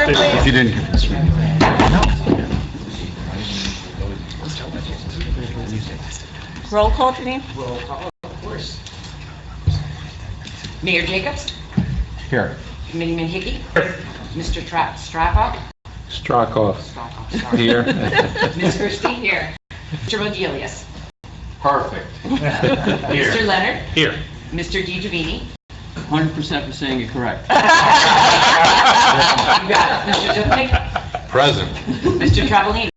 order, If please. you didn't convince me. Roll call, Janine? Roll call, of course. Mayor Jacobs? Here. Committeeman Hickey? Mr. Strakoff? Strakoff. Strakoff, sorry. Here. Ms. Christie? Here. Mr. Rodelius? Perfect. Mr. Leonard? Here. Mr. DiGiovanni? 100% for saying it correct. You got it. Mr. Dupnick? Present. Mr. Travellini?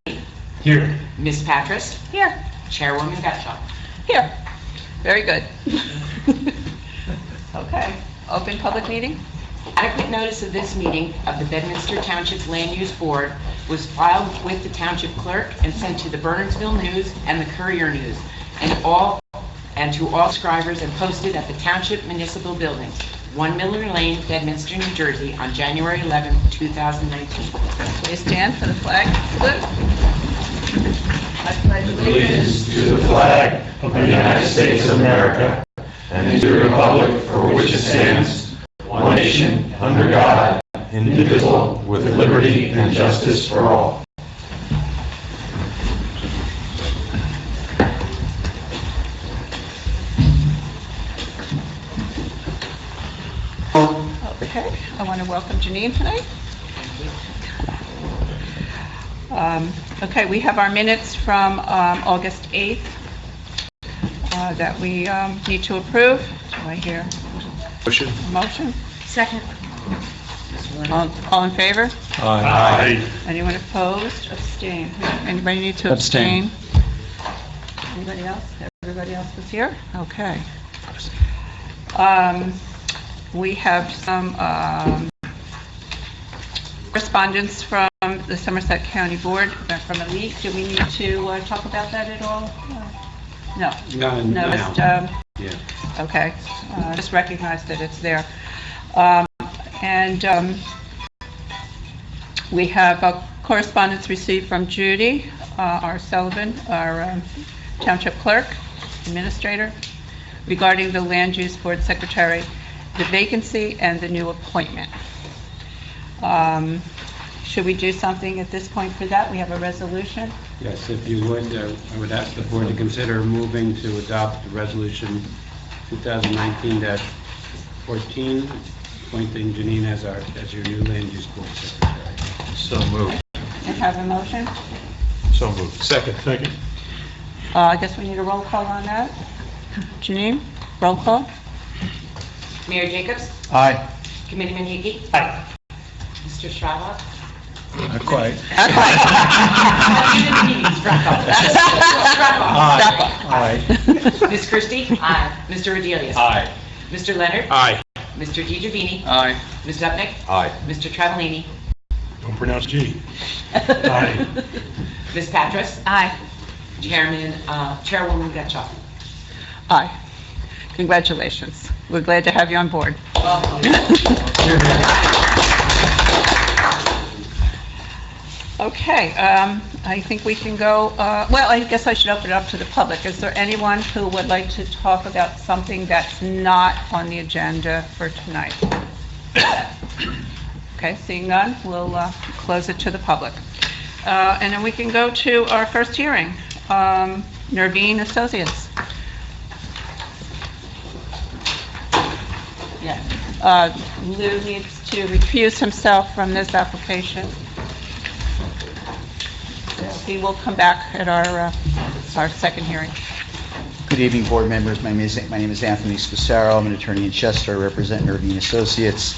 Here. Ms. Patras? Here. Chairwoman Gotcha. Here. Very good. Okay, open public meeting? Adequate notice of this meeting of the Bedminster Township's Land Use Board was filed with the Township Clerk and sent to the Burnsville News and the Courier News and to all subscribers and posted at the Township Municipal Buildings, 1 Miller Lane, Bedminster, New Jersey, on January 11, 2019. Please stand for the flag salute. I pledge allegiance to the flag of the United States of America and to the republic for which it stands, one nation, under God, indivisible, with liberty and justice for all. Okay, I want to welcome Janine tonight. Okay, we have our minutes from August 8th that we need to approve. Do I hear Motion. a motion? Second. All in favor? Aye. Anyone opposed? Abstain. Anybody need to Abstain. abstain? Anybody else? Everybody else was here? Okay. We have some correspondence from the Somerset County Board, from Elite. Do we need to talk about that at all? No. No, just, Yeah. okay. Just recognize that it's there. And we have a correspondence received from Judy R. Sullivan, our Township Clerk, Administrator, regarding the Land Use Board Secretary, the vacancy and the new appointment. Should we do something at this point for that? We have a resolution. Yes, if you would, I would ask the board to consider moving to adopt Resolution 2019-14, appointing Janine as your new land use board secretary. So moved. And have a motion. So moved. Second. Second. I guess we need a roll call on that. Janine, roll call. Mayor Jacobs? Aye. Committeeman Hickey? Aye. Mr. Strakoff? Not quite. Aye. Ms. Christie? Aye. Mr. Rodelius? Aye. Mr. Leonard? Aye. Mr. DiGiovanni? Aye. Ms. Dupnick? Aye. Mr. Travellini? Don't pronounce G. Aye. Ms. Patras? Aye. Chairwoman Gotcha. Aye. Congratulations. We're glad to have you on board. Okay, I think we can go, well, I guess I should open it up to the public. Is there anyone who would like to talk about something that's not on the agenda for tonight? Okay, seeing none, we'll close it to the public. And then we can go to our first hearing, Nervine Associates. Yeah. Lou needs to recuse himself from this application. He will come back at our second hearing. Good evening, board members. My name is Anthony Spacero. I'm an attorney in Chester. I represent Nervine Associates.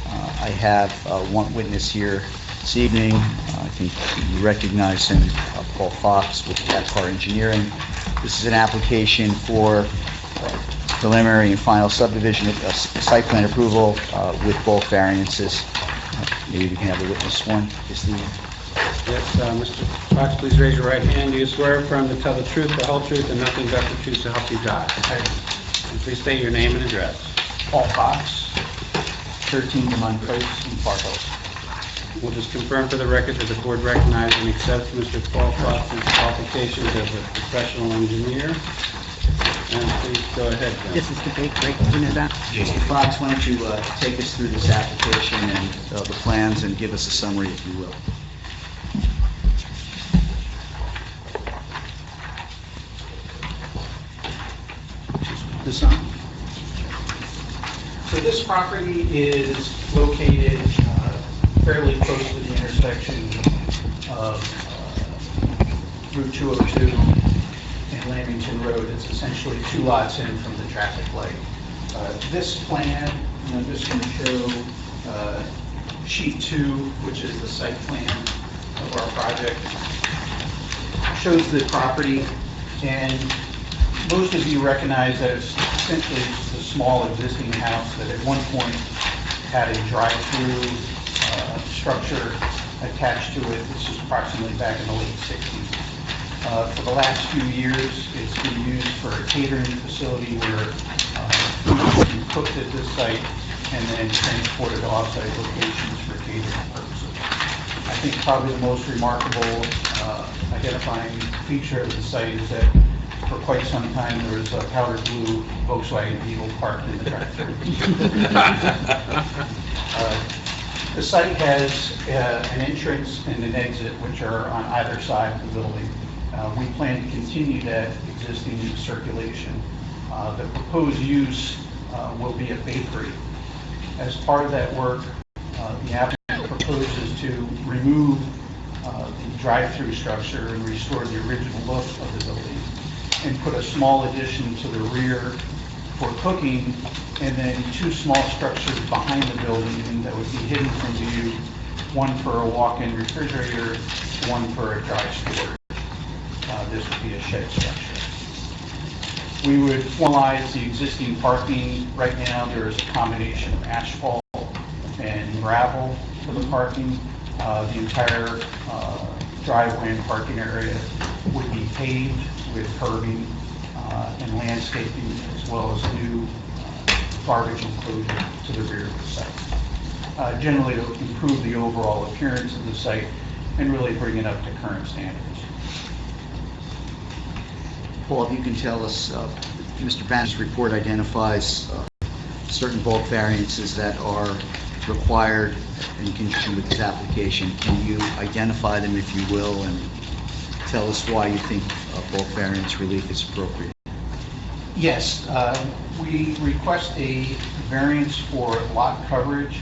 I have one witness here this evening. I think you recognize him, Paul Fox with Caspar Engineering. This is an application for preliminary and final subdivision site plan approval with bulk variances. Maybe we can have the witness sworn. Yes, Mr. Fox, please raise your right hand. Do you swear or affirm to tell the truth, the whole truth, and nothing but the truth to help you God? And please state your name and address. Paul Fox, 13 Demont Place in Park Hills. We'll just confirm for the record that the board recognizes and accepts Mr. Paul Fox's qualifications as a professional engineer. And please go ahead, John. This is the big break, you know that? Mr. Fox, why don't you take us through this application and the plans and give us a summary, if you will? This on? So this property is located fairly close to the intersection of Route 202 and Lamington Road. It's essentially 2 lots in from the traffic light. This plan, and I'm just going to show sheet 2, which is the site plan of our project, shows the property, and most of you recognize that it's essentially just a small existing house that at one point had a drive-through structure attached to it. This is approximately back in the late 60s. For the last few years, it's been used for a catering facility where food is being cooked at this site and then transported to off-site locations for catering purposes. I think probably the most remarkable identifying feature of the site is that for quite some time, there was a powder blue Volkswagen Beetle parked in the drive-thru. The site has an entrance and an exit, which are on either side of the building. We plan to continue that existing circulation. The proposed use will be a bakery. As part of that work, the applicant proposes to remove the drive-through structure and restore the original look of the building, and put a small addition to the rear for cooking, and then 2 small structures behind the building that would be hidden from view, one for a walk-in refrigerator, one for a dry storage. This would be a shed structure. We would formalize the existing parking. Right now, there is a combination of asphalt and gravel for the parking. The entire driveway and parking area would be paved with curbing and landscaping, as well as new garbage enclosure to the rear of the site. Generally to improve the overall appearance of the site and really bring it up to current standards. Paul, if you can tell us, Mr. Banish's report identifies certain bulk variances that are required in conjunction with this application. Can you identify them, if you will, and tell us why you think bulk variance relief is appropriate? Yes, we request a variance for lot coverage.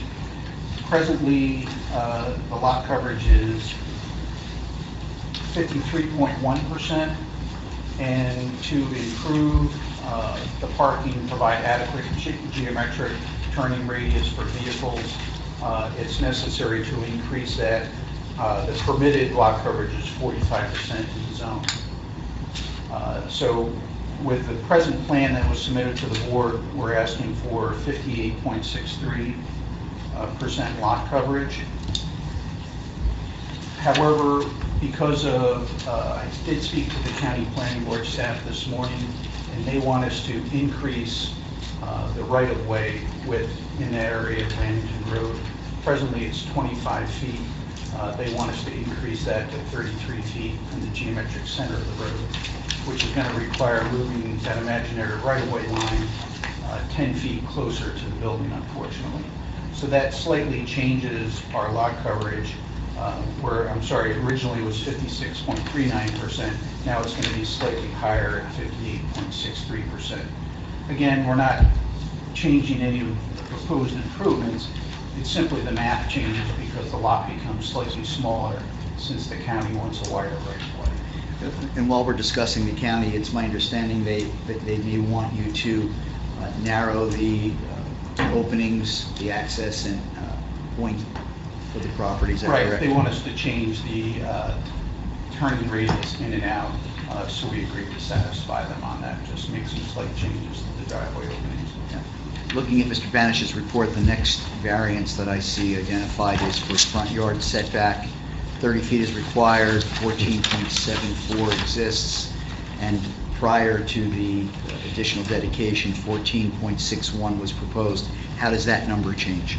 Presently, the lot coverage is 53.1%, and to improve the parking, provide adequate geometric turning radius for vehicles, it's necessary to increase that. The permitted lot coverage is 45% in the zone. So with the present plan that was submitted to the board, we're asking for 58.63% lot coverage. However, because of, I did speak to the county planning board staff this morning, and they want us to increase the right-of-way width in that area of Lamington Road. Presently, it's 25 feet. They want us to increase that to 33 feet in the geometric center of the road, which is going to require moving that imaginary right-of-way line 10 feet closer to the building, unfortunately. So that slightly changes our lot coverage, where, I'm sorry, originally it was 56.39%. Now it's going to be slightly higher at 58.63%. Again, we're not changing any of the proposed improvements. It's simply the math changes because the lot becomes slightly smaller since the county wants a wider right-of-way. And while we're discussing the county, it's my understanding that they may want you to narrow the openings, the access and point for the properties. Is that Right, correct? they want us to change the turning radius in and out, so we agreed to satisfy them on that, just make some slight changes to the driveway openings. Yeah. Looking at Mr. Banish's report, the next variance that I see identified is for front yard setback. 30 feet is required, 14.74 exists, and prior to the additional dedication, 14.61 was proposed. How does that number change?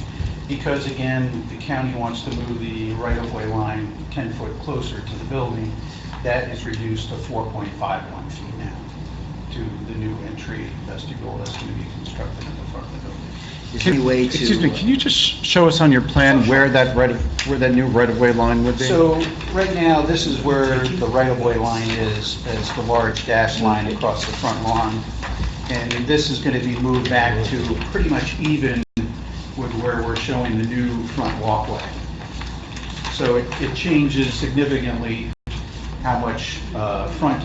Because again, the county wants to move the right-of-way line 10 foot closer to the building, that is reduced to 4.51 feet now. to the new entry vestibule that's going to be constructed in the front of the building. Is there any way to... Excuse me, can you just show us on your plan where that new right-of-way line would be? So right now, this is where the right-of-way line is the large dash line across the front lawn. And this is going to be moved back to pretty much even with where we're showing the new front walkway. So it changes significantly how much front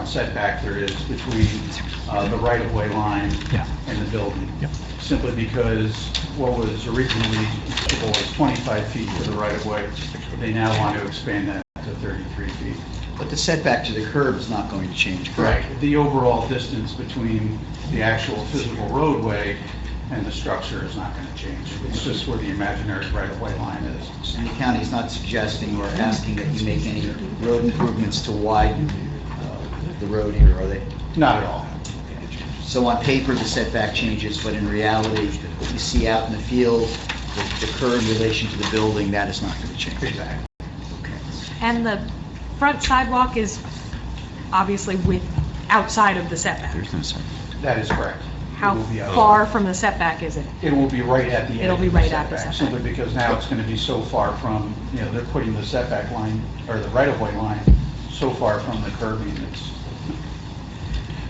setback there is between the right-of-way line and the building. Simply because what was originally was 25 feet to the right-of-way, they now want to expand that to 33 feet. But the setback to the curb is not going to change, correct? Right. The overall distance between the actual physical roadway and the structure is not going to change. It's just where the imaginary right-of-way line is. And the county is not suggesting or asking that you make any road improvements to widen the road here, are they? Not at all. So on paper, the setback changes, but in reality, what you see out in the field, the curb in relation to the building, that is not going to change. Exactly. And the front sidewalk is obviously outside of the setback. There's no setback. That is correct. How It will be out. far from the setback is it? It will be right at the edge. It'll be of the right at the setback, setback. Simply because now it's going to be so far from, they're putting the setback line, or the right-of-way line, so far from the curbing,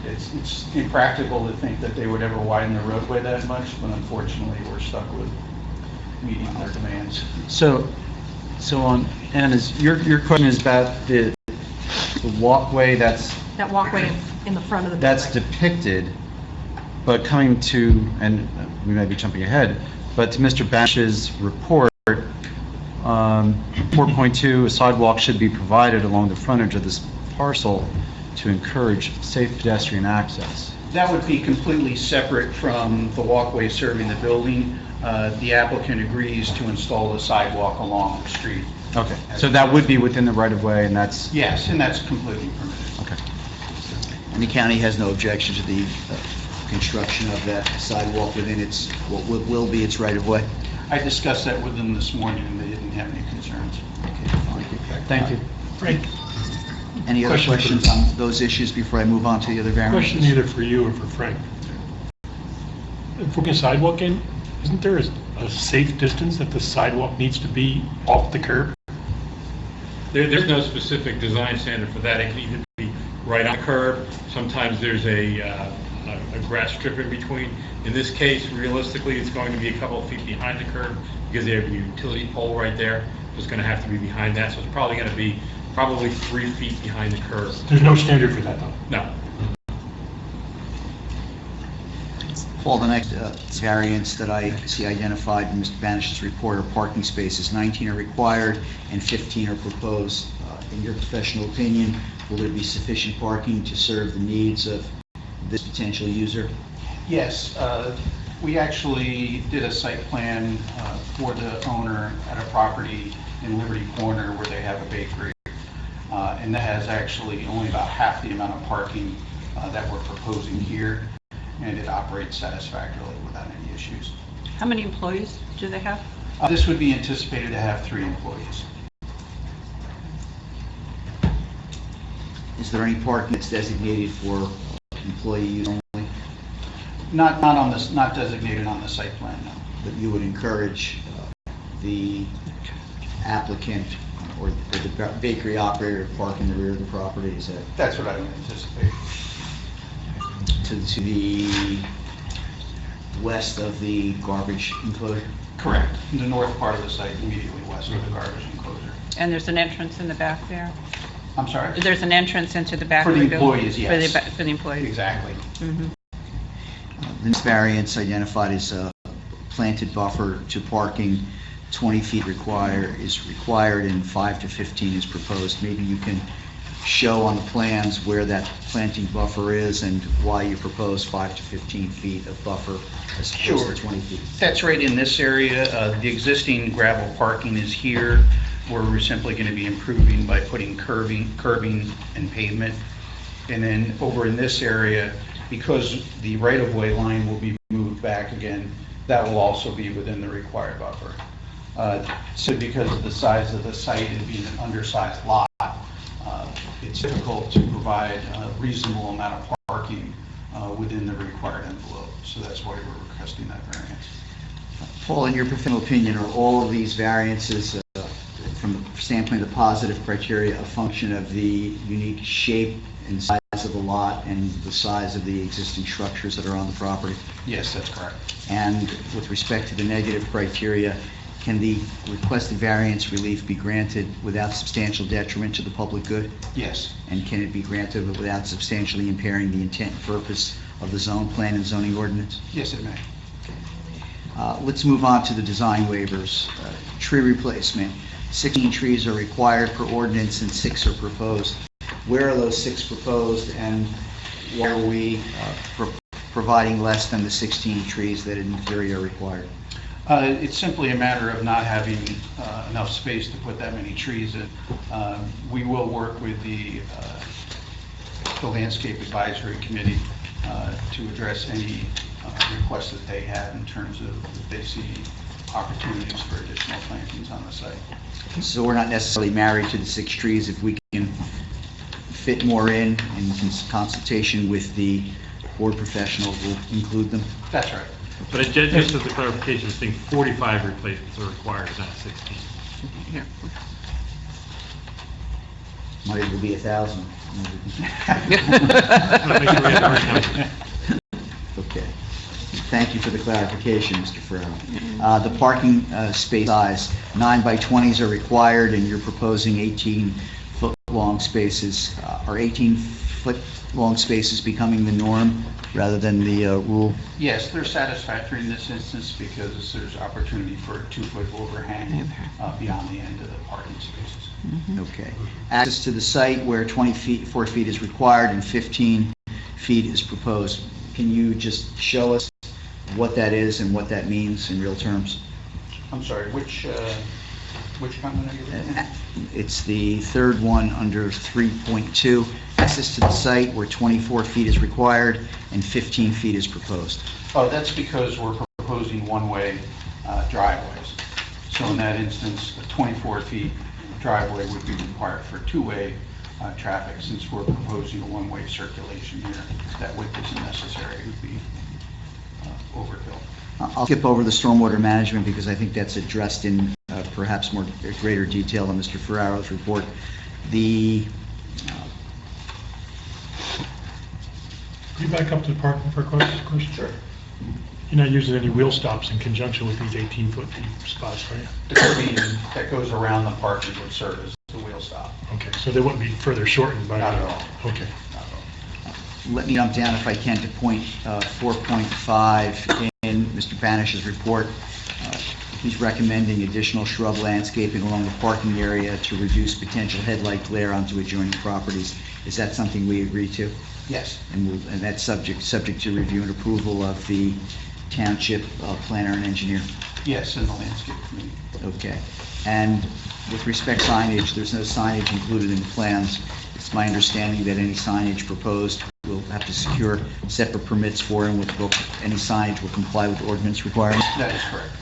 it's impractical to think that they would ever widen the roadway that much, but unfortunately, we're stuck with meeting their demands. So on, Ann, your question is about the walkway that's That walkway in the front of the building? that's depicted, but coming to, and we may be jumping ahead, but to Mr. Banish's report, 4.2, a sidewalk should be provided along the frontage of this parcel to encourage safe pedestrian access. That would be completely separate from the walkway serving the building. The applicant agrees to install a sidewalk along the street. Okay, so that would be within the right-of-way, and that's, Yes, and that's completely permitted. okay. And the county has no objection to the construction of that sidewalk within what will be its right-of-way? I discussed that with them this morning, and they didn't have any concerns. Thank you. Frank, Any other Question for- questions on those issues before I move on to the other variances? question either for you or for Frank. If we're going to sidewalk in, isn't there a safe distance that the sidewalk needs to be off the curb? There's no specific design standard for that. It can either be right on the curb. Sometimes there's a grass strip in between. In this case, realistically, it's going to be a couple of feet behind the curb because they have a utility pole right there. It's going to have to be behind that, so it's probably going to be 3 feet behind the curb. There's no standard for that, though. No. Paul, the next variance that I see identified in Mr. Banish's report are parking spaces. 19 are required and 15 are proposed. In your professional opinion, will there be sufficient parking to serve the needs of this potential user? Yes, we actually did a site plan for the owner at a property in Liberty Corner where they have a bakery. And that has actually only about half the amount of parking that we're proposing here, and it operates satisfactorily without any issues. How many employees do they have? This would be anticipated to have 3 employees. Is there any parking that's designated for employee use only Not designated on the site plan, no. that you would encourage the applicant or the bakery operator to park in the rear of the property? Is that That's what I would anticipate. to the west of the garbage enclosure? Correct. In the north part of the site, immediately west of the garbage enclosure. And there's an entrance in the back there? I'm sorry? There's an entrance into the back For of the the building? employees, yes. For the employees? Exactly. Mhm. This variance identified as a planted buffer to parking, 20 feet is required and 5 to 15 is proposed. Maybe you can show on the plans where that planting buffer is and why you propose 5 to 15 feet of buffer as opposed Sure. to 20 feet. That's right in this area. The existing gravel parking is here, where we're simply going to be improving by putting curbing and pavement. And then over in this area, because the right-of-way line will be moved back again, that will also be within the required buffer. So because of the size of the site and being an undersized lot, it's difficult to provide a reasonable amount of parking within the required envelope. So that's why we're requesting that variance. Paul, in your professional opinion, are all of these variances, from the standpoint of the positive criteria, a function of the unique shape and size of the lot and the size of the existing structures that are on the property? Yes, that's correct. And with respect to the negative criteria, can the requested variance relief be granted without substantial detriment to the public good? Yes. And can it be granted without substantially impairing the intent and purpose of the zone plan and zoning ordinance? Yes, it may. Let's move on to the design waivers. Tree replacement. 16 trees are required per ordinance and 6 are proposed. Where are those 6 proposed, and why are we providing less than the 16 trees that in theory are required? It's simply a matter of not having enough space to put that many trees in. We will work with the Landscape Advisory Committee to address any requests that they have in terms of if they see opportunities for additional plantings on the site. So we're not necessarily married to the 6 trees. If we can fit more in consultation with the board professionals, we'll include them. That's right. But just as a clarification, I think 45 replacements are required, not 16. Here. Might as well be 1,000. Okay. Thank you for the clarification, Mr. Ferraro. The parking space size, 9 by 20s are required, and you're proposing 18-foot-long spaces. Are 18-foot-long spaces becoming the norm rather than the rule? Yes, they're satisfactory in this instance because there's opportunity for a 2-foot overhang beyond the end of the parking spaces. Okay. Access to the site where 4 feet is required and 15 feet is proposed. Can you just show us what that is and what that means in real terms? I'm sorry, which comment are you looking at? It's the third one under 3.2. Access to the site where 24 feet is required and 15 feet is proposed. Oh, that's because we're proposing one-way driveways. So in that instance, a 24 feet driveway would be required for two-way traffic. Since we're proposing a one-way circulation here, that width isn't necessary. It would be overkill. I'll skip over the stormwater management because I think that's addressed in perhaps greater detail in Mr. Ferraro's report. The Can you back up to the parking for a question? Sure. You're not using any wheel stops in conjunction with these 18-foot spots, are you? The screen that goes around the parking would serve as the wheel stop. Okay, so they wouldn't be further shortened by... Not at all. Okay. Not at all. Let me jump down, if I can, to point 4.5 in Mr. Banish's report. He's recommending additional shrub landscaping along the parking area to reduce potential headlight glare onto adjoining properties. Is that something we agree to? Yes. And that's subject to review and approval of the township planner and engineer? Yes, in the landscape committee. Okay. And with respect to signage, there's no signage included in the plans. It's my understanding that any signage proposed will have to secure separate permits for, and any signage will comply with ordinance requirements. That is correct.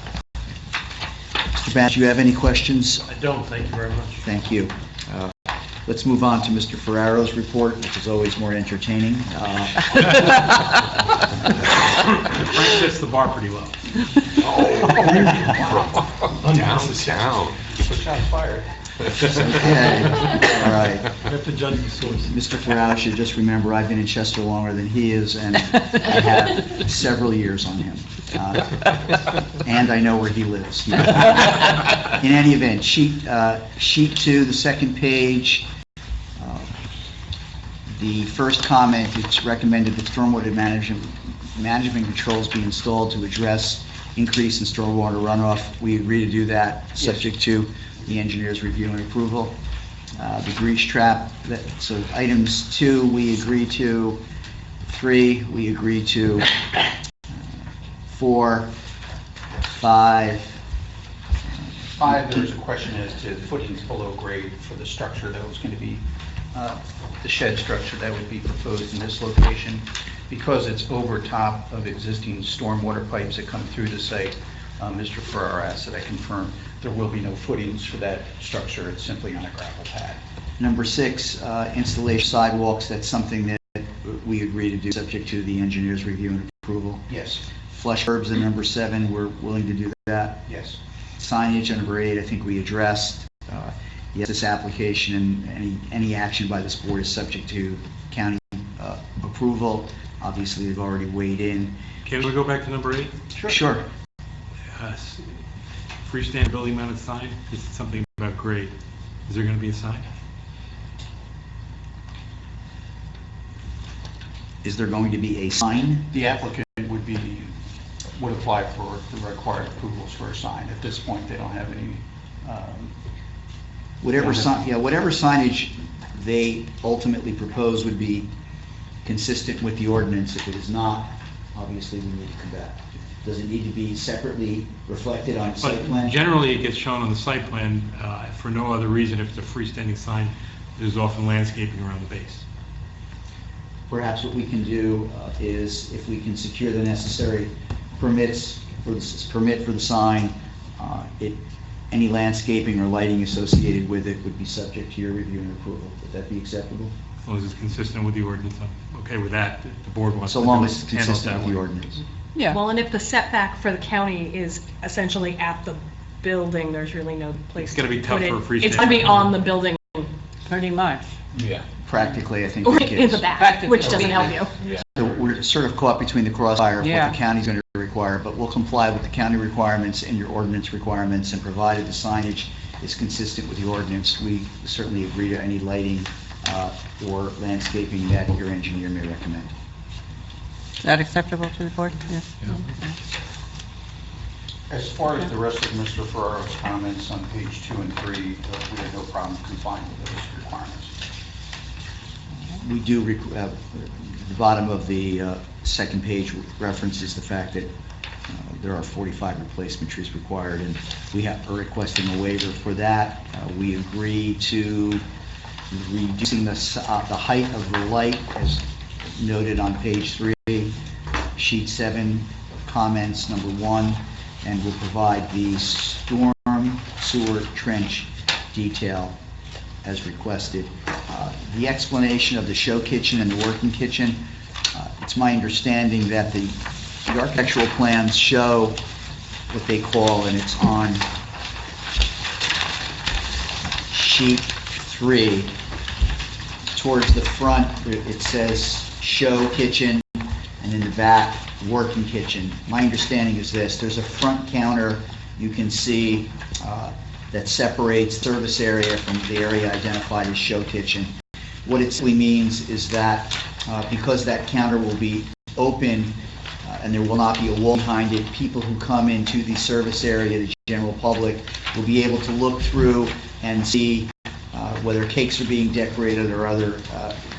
Mr. Banish, do you have any questions? I don't, thank you very much. Thank you. Let's move on to Mr. Ferraro's report, which is always more entertaining. Frank sets the bar pretty well. Down. Keep shots fired. Okay, all right. You have to judge the source. Mr. Ferraro should just remember I've been in Chester longer than he is, and I have several years on him. And I know where he lives. In any event, sheet 2, the second page, the first comment, it's recommended that stormwater management controls be installed to address increase in stormwater runoff. We agree to do that, subject to the engineer's review and approval. The grease trap, so items 2, we agree to. 3, we agree to. 4, 5. 5, there was a question as to footings below grade for the structure that was going to be, the shed structure that would be proposed in this location. Because it's over top of existing stormwater pipes that come through the site, Mr. Ferraro asked that I confirm there will be no footings for that structure. It's simply on a gravel pad. Number 6, installation sidewalks, that's something that we agree to do, subject to the engineer's review and approval. Yes, Flush curbs in number 7, we're willing to do that. yes. Signage, number 8, I think we addressed. Yes, this application and any action by this board is subject to county approval. Obviously, they've already weighed in. Can we go back to number 8? Sure. Freestanding building mounted sign, this is something about grade. Is there going to be a sign? Is there going to be a sign? The applicant would apply for the required approvals for a sign. At this point, they don't have any, Whatever signage they ultimately propose would be consistent with the ordinance. If it is not, obviously, we need to come back. Does it need to be separately reflected on site But plan? generally, it gets shown on the site plan for no other reason. If it's a freestanding sign, there's often landscaping around the base. Perhaps what we can do is, if we can secure the necessary permits for the sign, any landscaping or lighting associated with it would be subject to your review and approval. Would that be acceptable? As long as it's consistent with the ordinance, I'm okay with that. The board wants to So long as it's handle it consistent that with the way. ordinance. Yeah. Well, and if the setback for the county is essentially at the building, there's really no place It's to gonna be tough put it. for a freestanding It's going to be building. on the building, Pretty much. Yeah. Practically, I think or it in is. the back, Practically. which doesn't help you. So we're sort of caught between the crossfire of what Yeah. the county's going to require, but we'll comply with the county requirements and your ordinance requirements, and provided the signage is consistent with the ordinance, we certainly agree to any lighting or landscaping that your engineer may recommend. Is that acceptable to the board? Yes. as far as the rest of Mr. Ferraro's comments on page 2 and 3, we have no problem complying with those requirements. We do, the bottom of the second page references the fact that there are 45 replacement trees required, and we are requesting a waiver for that. We agree to reducing the height of the light, as noted on page 3, sheet 7, comments number 1, and will provide the storm sewer trench detail as requested. The explanation of the show kitchen and the working kitchen, it's my understanding that the architectural plans show what they call, and it's on sheet 3, towards the front, it says show kitchen, and in the back, working kitchen. My understanding is this: there's a front counter you can see that separates service area from the area identified as show kitchen. What it simply means is that because that counter will be open and there will not be a wall behind it, people who come into the service area, the general public, will be able to look through and see whether cakes are being decorated or other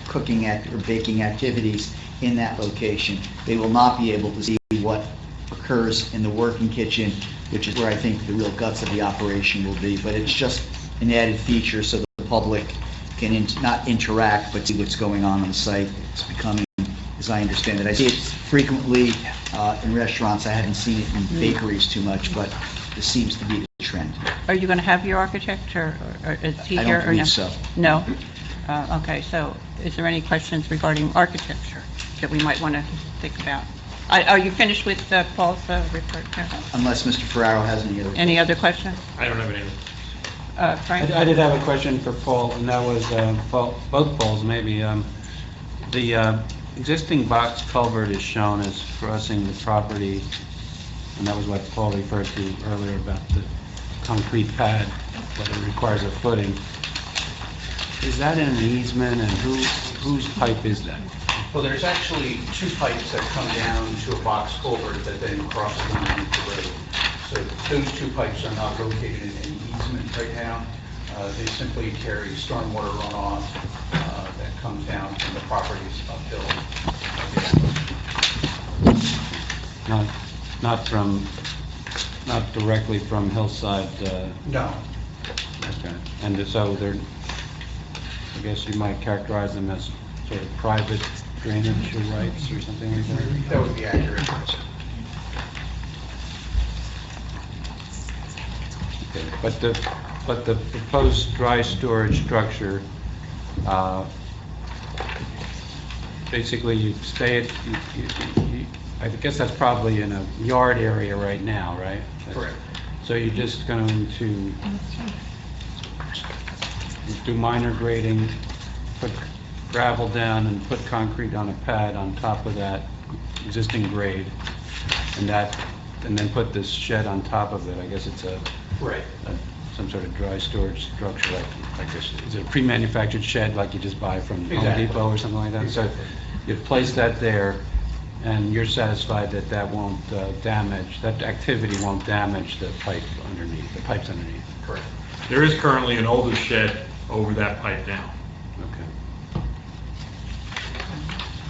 cooking or baking activities in that location. They will not be able to see what occurs in the working kitchen, which is where I think the real guts of the operation will be. But it's just an added feature so the public can not interact, but see what's going on the site. It's becoming, as I understand it, I see it frequently in restaurants. I haven't seen it in bakeries too much, but this seems to be the trend. Are you going to have your architect, or is he I here don't or no? believe so. No? Okay, so is there any questions regarding architecture that we might want to think about? Are you finished with Paul's report? Unless Mr. Ferraro has any other. Any other questions? I don't have any. Frank? I did have a question for Paul, and that was, both Pauls maybe. The existing box culvert is shown as crossing the property, and that was what Paul referred to earlier about the concrete pad, that it requires a footing. Is that in an easement, and whose pipe is that? Well, there's actually 2 pipes that come down to a box culvert that then crosses underneath the road. So those 2 pipes are not located in any easement right now. They simply carry stormwater runoff that comes down from the properties uphill. Not directly from Hillside? No. Okay. And so they're, I guess you might characterize them as sort of private drainage rights or something like that? That would be accurate. Okay. But the proposed dry storage structure Basically, you stay at, I guess that's probably in a yard area right now, right? Correct. So you're just going to do minor grading, put gravel down and put concrete on a pad on top of that existing grade, and then put this shed on top of it. I guess it's Right. some sort of dry storage structure like this. Is it a pre-manufactured shed like you just buy from Home Exactly. Depot or something like that? So you've placed that there, and you're satisfied that that won't damage, that activity won't damage the pipe underneath, the pipes underneath? Correct. There is currently an older shed over that pipe now. Okay.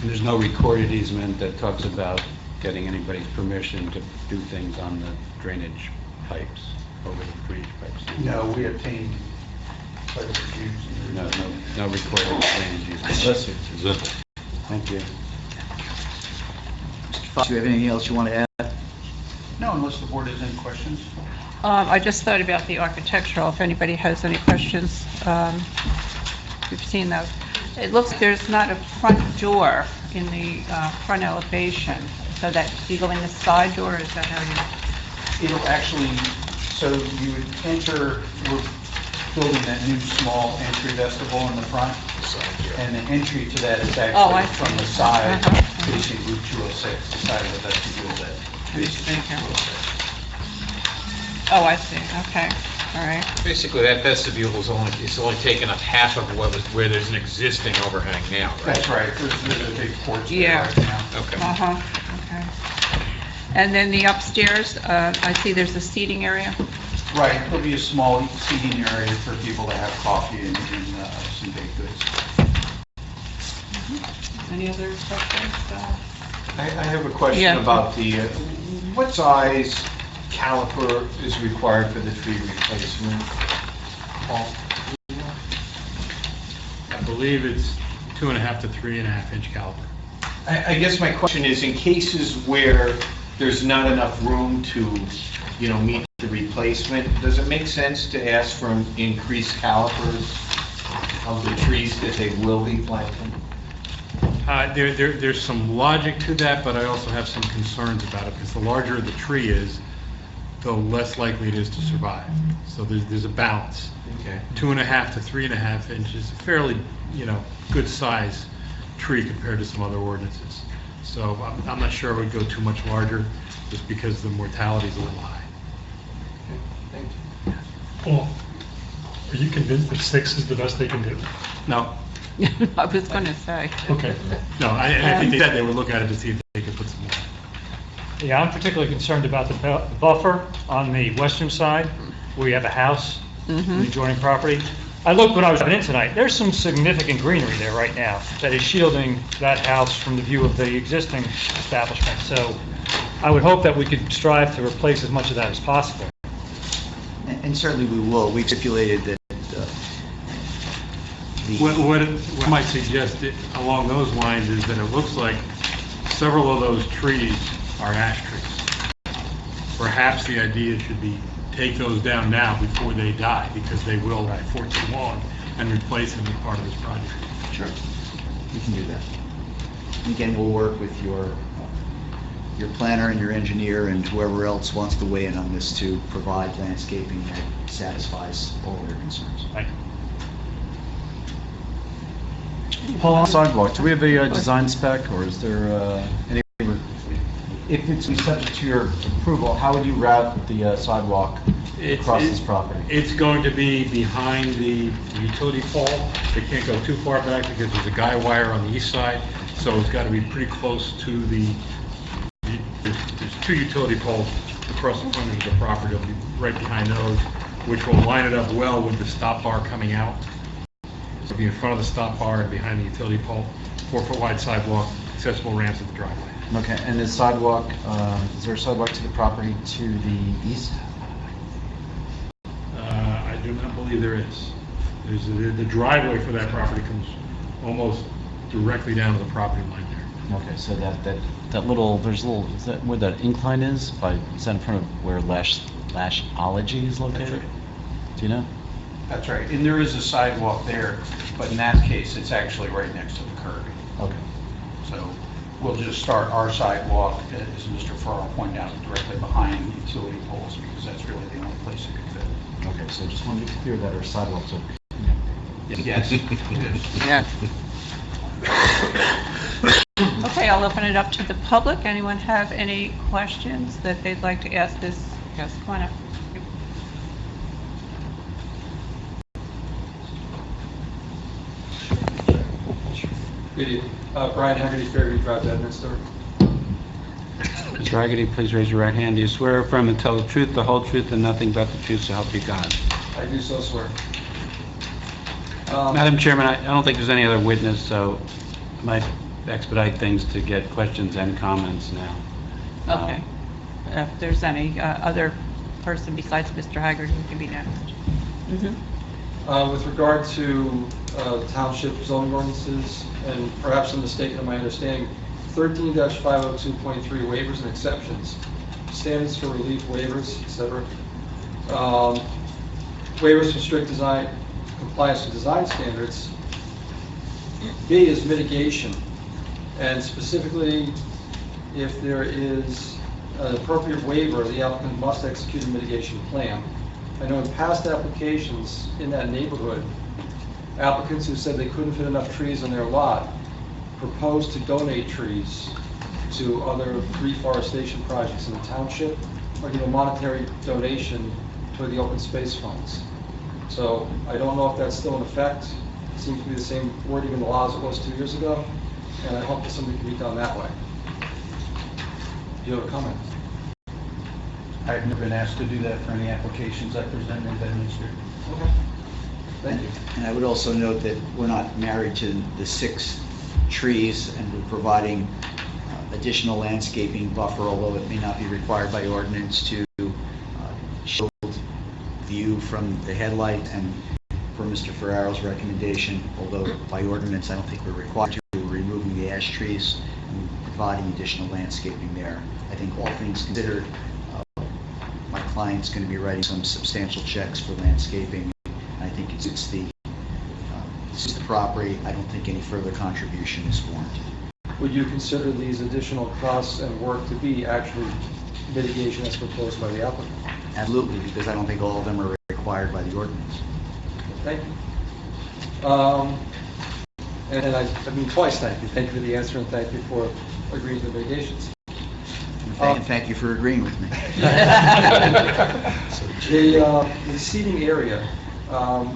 And there's no recorded easement that talks about getting anybody's permission to do things on the drainage pipes, over the drainage pipes? No, we obtained quite a few. No recorded drainage easement? Thank you. Mr. Fox, do you have anything else you want to add? No, unless the board has any questions. I just thought about the architectural, if anybody has any questions. We've seen those. It looks there's not a front door in the front elevation, so that you go in the side door, is that how you? It'll actually, so you would enter, we're building that new small entry vestibule in the front, and the entry to that is Oh, I actually from see. the side, Uh-huh. facing Route 206, the side of the vestibule that faces Thank you. 206. Oh, I see, okay, all right. Basically, that vestibule is only taking up half of where there's an existing overhang now, right? That's right, there's a big porch there Yeah. right now. Okay. Uh-huh, okay. And then the upstairs, I see there's a seating area. Right, there'll be a small seating area for people to have coffee and some baked goods. Any other questions? I have a question Yeah. about what size caliper is required for the tree replacement? Paul? I believe it's 2.5 to 3.5 inch caliper. I guess my question is, in cases where there's not enough room to, meet the replacement, does it make sense to ask for increased calipers of the trees that they will be planting? There's some logic to that, but I also have some concerns about it, because the larger the tree is, the less likely it is to survive. So there's a balance. Okay. 2.5 to 3.5 inches, a fairly, good size tree compared to some other ordinances. So I'm not sure I would go too much larger, just because the mortality is a little high. Thank you. Paul, are you convinced that 6 is the best they can do? No, I was going to say. Okay. no, I think they said they would look at it to see if they could put some more. Yeah, I'm particularly concerned about the buffer on the western side, where you have a house in the adjoining property. I looked when I was in tonight, there's some significant greenery there right now that is shielding that house from the view of the existing establishment. So I would hope that we could strive to replace as much of that as possible. And certainly we will. We've stipulated that What I might suggest along those lines is that it looks like several of those trees are ash trees. Perhaps the idea should be take those down now before they die, because they will before too long, and replace them as part of this project. Sure, we can do that. Again, we'll work with your planner and your engineer and whoever else wants to weigh in on this to provide landscaping that satisfies all their concerns. Thank you. Paul, on sidewalk, do we have a design spec, or is there any? If it's subject to your approval, how would you route the sidewalk across this property? It's going to be behind the utility pole. They can't go too far back because there's a guy wire on the east side, so it's got to be pretty close to there's 2 utility poles across the front of the property. It'll be right behind those, which will line it up well with the stop bar coming out. So it'll be in front of the stop bar and behind the utility pole, 4-foot wide sidewalk, accessible ramps at the driveway. Okay, and the sidewalk, is there a sidewalk to the property to the east? I do not believe there is. The driveway for that property comes almost directly down to the property line there. Okay, so that little, there's a little, is that where that incline is? Is that in front of where Lashology is located? Do you know? That's right, and there is a sidewalk there, but in that case, it's actually right next to the curb. Okay. So we'll just start our sidewalk, as Mr. Farrell pointed out, directly behind the utility poles, because that's really the only place it could fit. Okay, so just wanted to be clear that our sidewalks are Yes. Yes. Okay, I'll open it up to the public. Anyone have any questions that they'd like to ask this? Yes, come on up. Good evening. Brian Haggerty, Fairview Drive, Bedminster. Mr. Hagerty, please raise your right hand. Do you swear or affirm to tell the truth, the whole truth, and nothing but the truth, so help you God? I do so swear. Madam Chairman, I don't think there's any other witness, so I might expedite things to get questions and comments now. Okay. If there's any other person besides Mr. Haggard who can be next. With regard to township zoning ordinances, and perhaps a mistake in my understanding, 13-502.3 waivers and exceptions, standards for relief waivers, etc. Waivers for strict design, compliance with design standards. B is mitigation, and specifically, if there is an appropriate waiver, the applicant must execute a mitigation plan. I know in past applications in that neighborhood, applicants who said they couldn't fit enough trees on their lot proposed to donate trees to other reforestation projects in the township, or give a monetary donation toward the open space funds. So I don't know if that's still in effect. It seems to be the same wording in the law as it was 2 years ago, and I hope that something can be done that way. Do you have a comment? I've never been asked to do that for any applications I present in Bedminster. Okay. Thank you. And I would also note that we're not married to the 6 trees, and we're providing additional landscaping buffer, although it may not be required by ordinance, to shield view from the headlight, and for Mr. Ferraro's recommendation, although by ordinance I don't think we're required to, we're removing the ash trees and providing additional landscaping there. I think all things considered, my client's going to be writing some substantial checks for landscaping. I think it's the property. I don't think any further contribution is warranted. Would you consider these additional costs and work to be actually mitigation as proposed by the applicant? Absolutely, because I don't think all of them are required by the ordinance. Thank you. And I mean twice thank you. Thank you for the answer and thank you for agreeing to the mitigations. And thank you for agreeing with me. The seating area,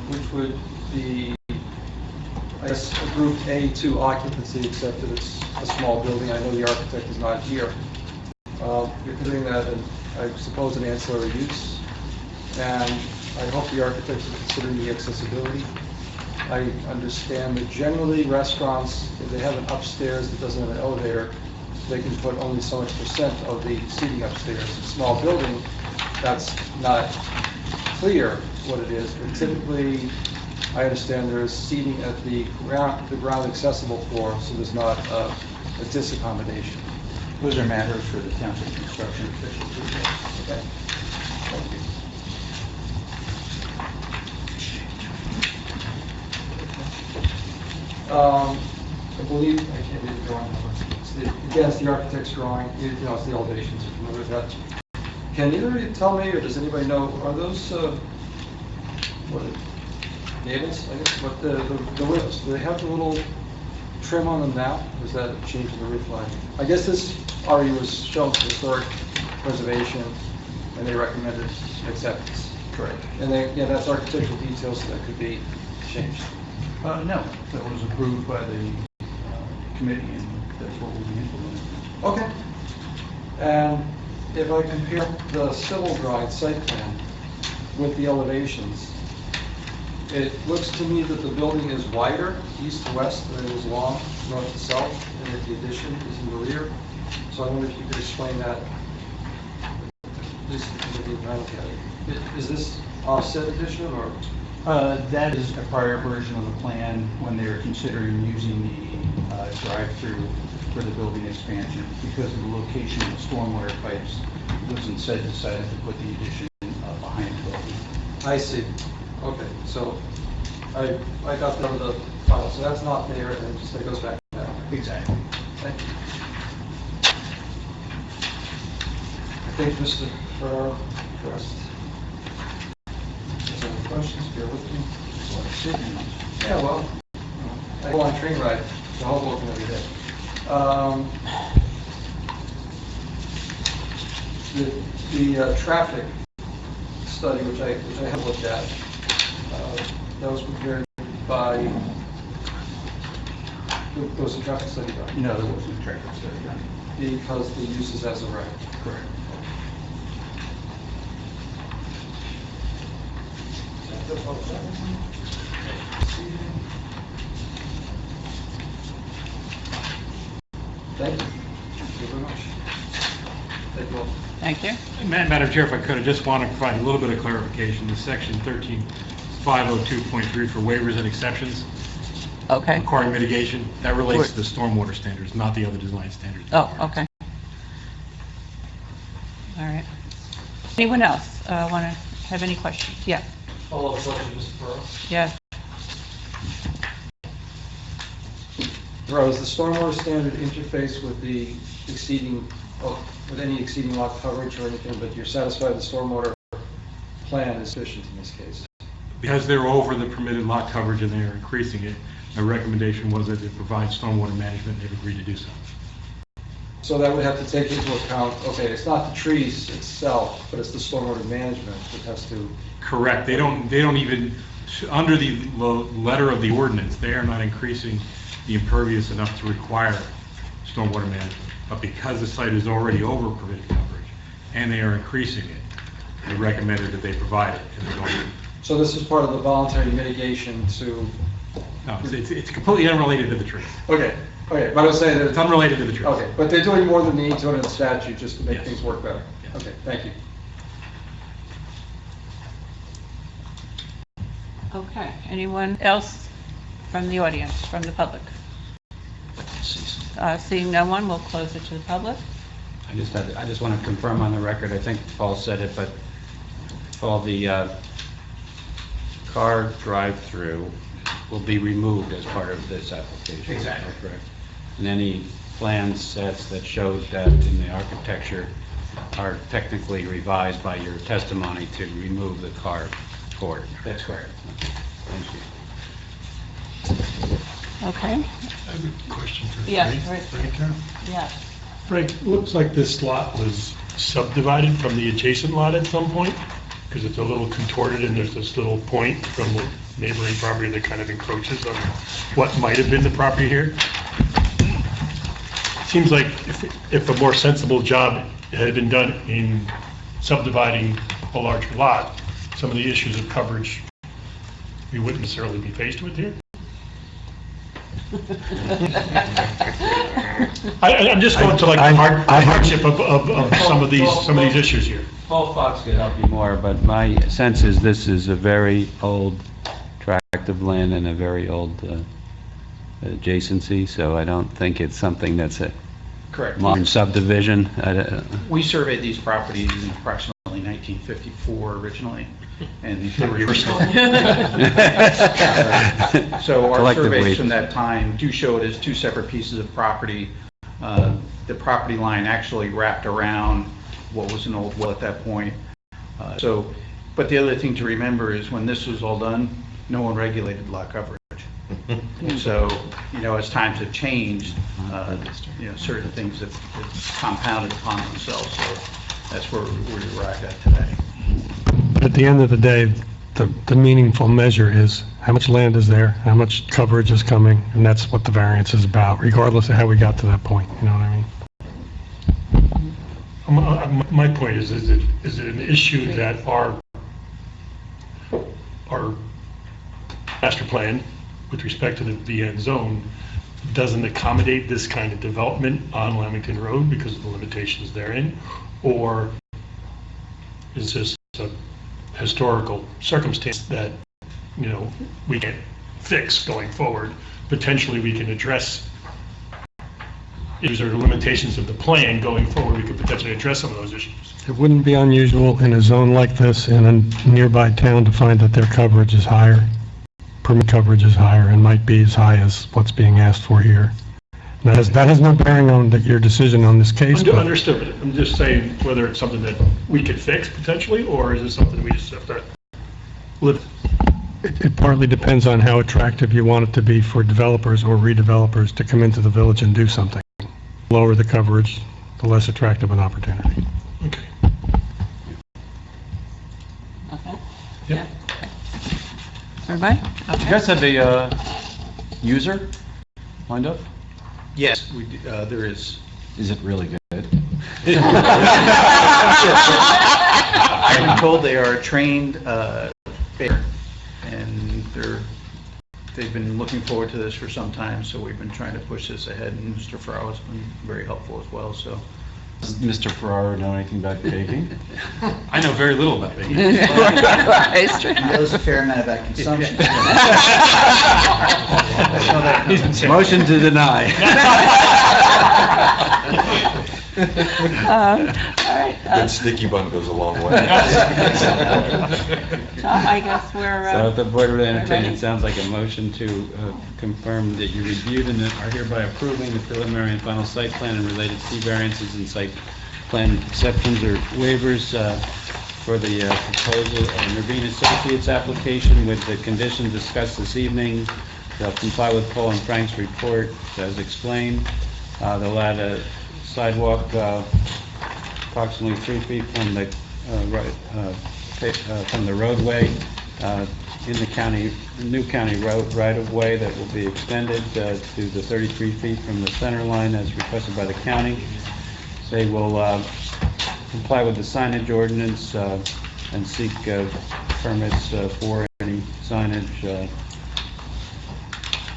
which would be, I guess, a group A2 occupancy, except that it's a small building. I know the architect is not here. You're considering that, I suppose, an ancillary use, and I hope the architect is considering the accessibility. I understand that generally restaurants, if they have an upstairs that doesn't have an elevator, they can put only so much percent of the seating upstairs. A small building, that's not clear what it is, but typically, I understand there is seating at the ground accessible floor, so there's not a disaccommodation. Those are matters for the township construction officials. Okay. Thank you. I believe, I can't read the drawing. Again, it's the architect's drawing, it's the elevations, if you remember that. Can either of you tell me, or does anybody know, are those, what, gables, I guess, what the windows, do they have the little trim on them now? Or is that a change in the roof line? I guess this already was shown for historic preservation, and they recommended acceptance. Correct. And that's architectural details, so that could be changed. No, that was approved by the committee, and that's what will be implemented. Okay. And if I compare the civil drawing site plan with the elevations, it looks to me that the building is wider, east to west, than it is long, north to south, and that the addition is in the rear. So I wonder if you could explain that. Is this offset addition, or? That is a prior version of the plan when they were considering using the drive-through for the building expansion. Because of the location of the stormwater pipes, it was instead decided to put the addition behind the building. I see. Okay, so I got the file, so that's not there, and just, it goes back to that. Exactly. Thank you. I think Mr. Ferraro addressed. Any questions, bear with me. Yeah, well, I go on train ride to Hoboken every day. The traffic study, which I have looked at, that was prepared by, there was a traffic study done. No, there wasn't a traffic study done. Because the use is as of right. Correct. Thank you. Thank you very much. Thank you all. Thank you. Madam Chair, if I could, I just want to provide a little bit of clarification. The section 13502.3 for waivers and exceptions Okay. requiring mitigation, that relates to the stormwater standards, not the other design standards. Oh, okay. All right. Anyone else want to have any questions? Yeah, Follow-up question, Mr. Ferraro. yeah. Ferraro, is the stormwater standard interface with the exceeding, with any exceeding lot coverage or anything, but you're satisfied the stormwater plan is sufficient in this case? Because they're over the permitted lot coverage and they are increasing it, my recommendation was that they provide stormwater management, and they've agreed to do so. So that would have to take into account, okay, it's not the trees itself, but it's the stormwater management that has to... Correct. They don't even, under the letter of the ordinance, they are not increasing the impervious enough to require stormwater management. But because the site is already over permitted coverage and they are increasing it, they recommended that they provide it. And they're going to. So this is part of the voluntary mitigation to... No, it's completely unrelated to the trees. Okay, okay, but I was saying that... It's unrelated to the trees. Okay, but they're doing more than needs under the statute just to make Yes. things work better. Yes. Okay, thank you. Okay. Anyone else from the audience, from the public? Seeing no one, we'll close it to the public. I just want to confirm on the record, I think Paul said it, but Paul, the car drive-through will be removed as part of this application. Exactly. Correct. And any plan sets that showed that in the architecture are technically revised by your testimony to remove the car port. That's correct. Thank you. Okay. I have a question for Yeah, Frank. right. Frank, Yeah. Frank, it looks like this lot was subdivided from the adjacent lot at some point, because it's a little contorted and there's this little point from the neighboring property that kind of encroaches on what might have been the property here. It seems like if a more sensible job had been done in subdividing a larger lot, some of the issues of coverage we wouldn't necessarily be faced with here. I'm just going to like the hardship of some of these issues here. Paul Fox could help you more, but my sense is this is a very old tract of land and a very old adjacency, so I don't think it's something that's a Correct. modern subdivision. We surveyed these properties in approximately 1954 originally, and they were So our Collectively. surveys from that time do show it as two separate pieces of property. The property line actually wrapped around what was an old well at that point. But the other thing to remember is when this was all done, no one regulated lot coverage. So, as times have changed, certain things have compounded upon themselves. So that's where we're at today. At the end of the day, the meaningful measure is how much land is there, how much coverage is coming, and that's what the variance is about, regardless of how we got to that point, you know what I mean? My point is it an issue that our master plan with respect to the VN zone doesn't accommodate this kind of development on Lamington Road because of the limitations therein? Or is this a historical circumstance that, we can't fix going forward? Potentially we can address issues or limitations of the plan going forward, we could potentially address some of those issues. It wouldn't be unusual in a zone like this in a nearby town to find that their coverage is higher, permit coverage is higher, and might be as high as what's being asked for here. That has no bearing on your decision on this case, but Understood, but I'm just saying whether it's something that we could fix potentially, or is it something we just have to live? it partly depends on how attractive you want it to be for developers or redevelopers to come into the village and do something. Lower the coverage, the less attractive an opportunity. Okay. Okay. Yep. Everybody? You guys have a user lined up? Yes, there is. Is it really good? I've been told they are a trained baker, and they've been looking forward to this for some time, so we've been trying to push this ahead, and Mr. Farrar has been very helpful as well, so. Does Mr. Ferraro know anything about baking? I know very little about baking. He knows a fair amount about consumption. Motion to deny. All right. Good sticky bun goes a long way. Tom, I guess we're... So if the board would entertain, ready? it sounds like a motion to confirm that you reviewed and are hereby approving the preliminary and final site plan and related fee variances and site plan exceptions or waivers for the proposal of Nuveen Associates application with the conditions discussed this evening. They'll comply with Paul and Frank's report as explained. They'll add a sidewalk approximately 3 feet from the roadway in the new county road right-of-way that will be extended to the 33 feet from the center line as requested by the county. They will comply with the signage ordinance and seek permits for any signage.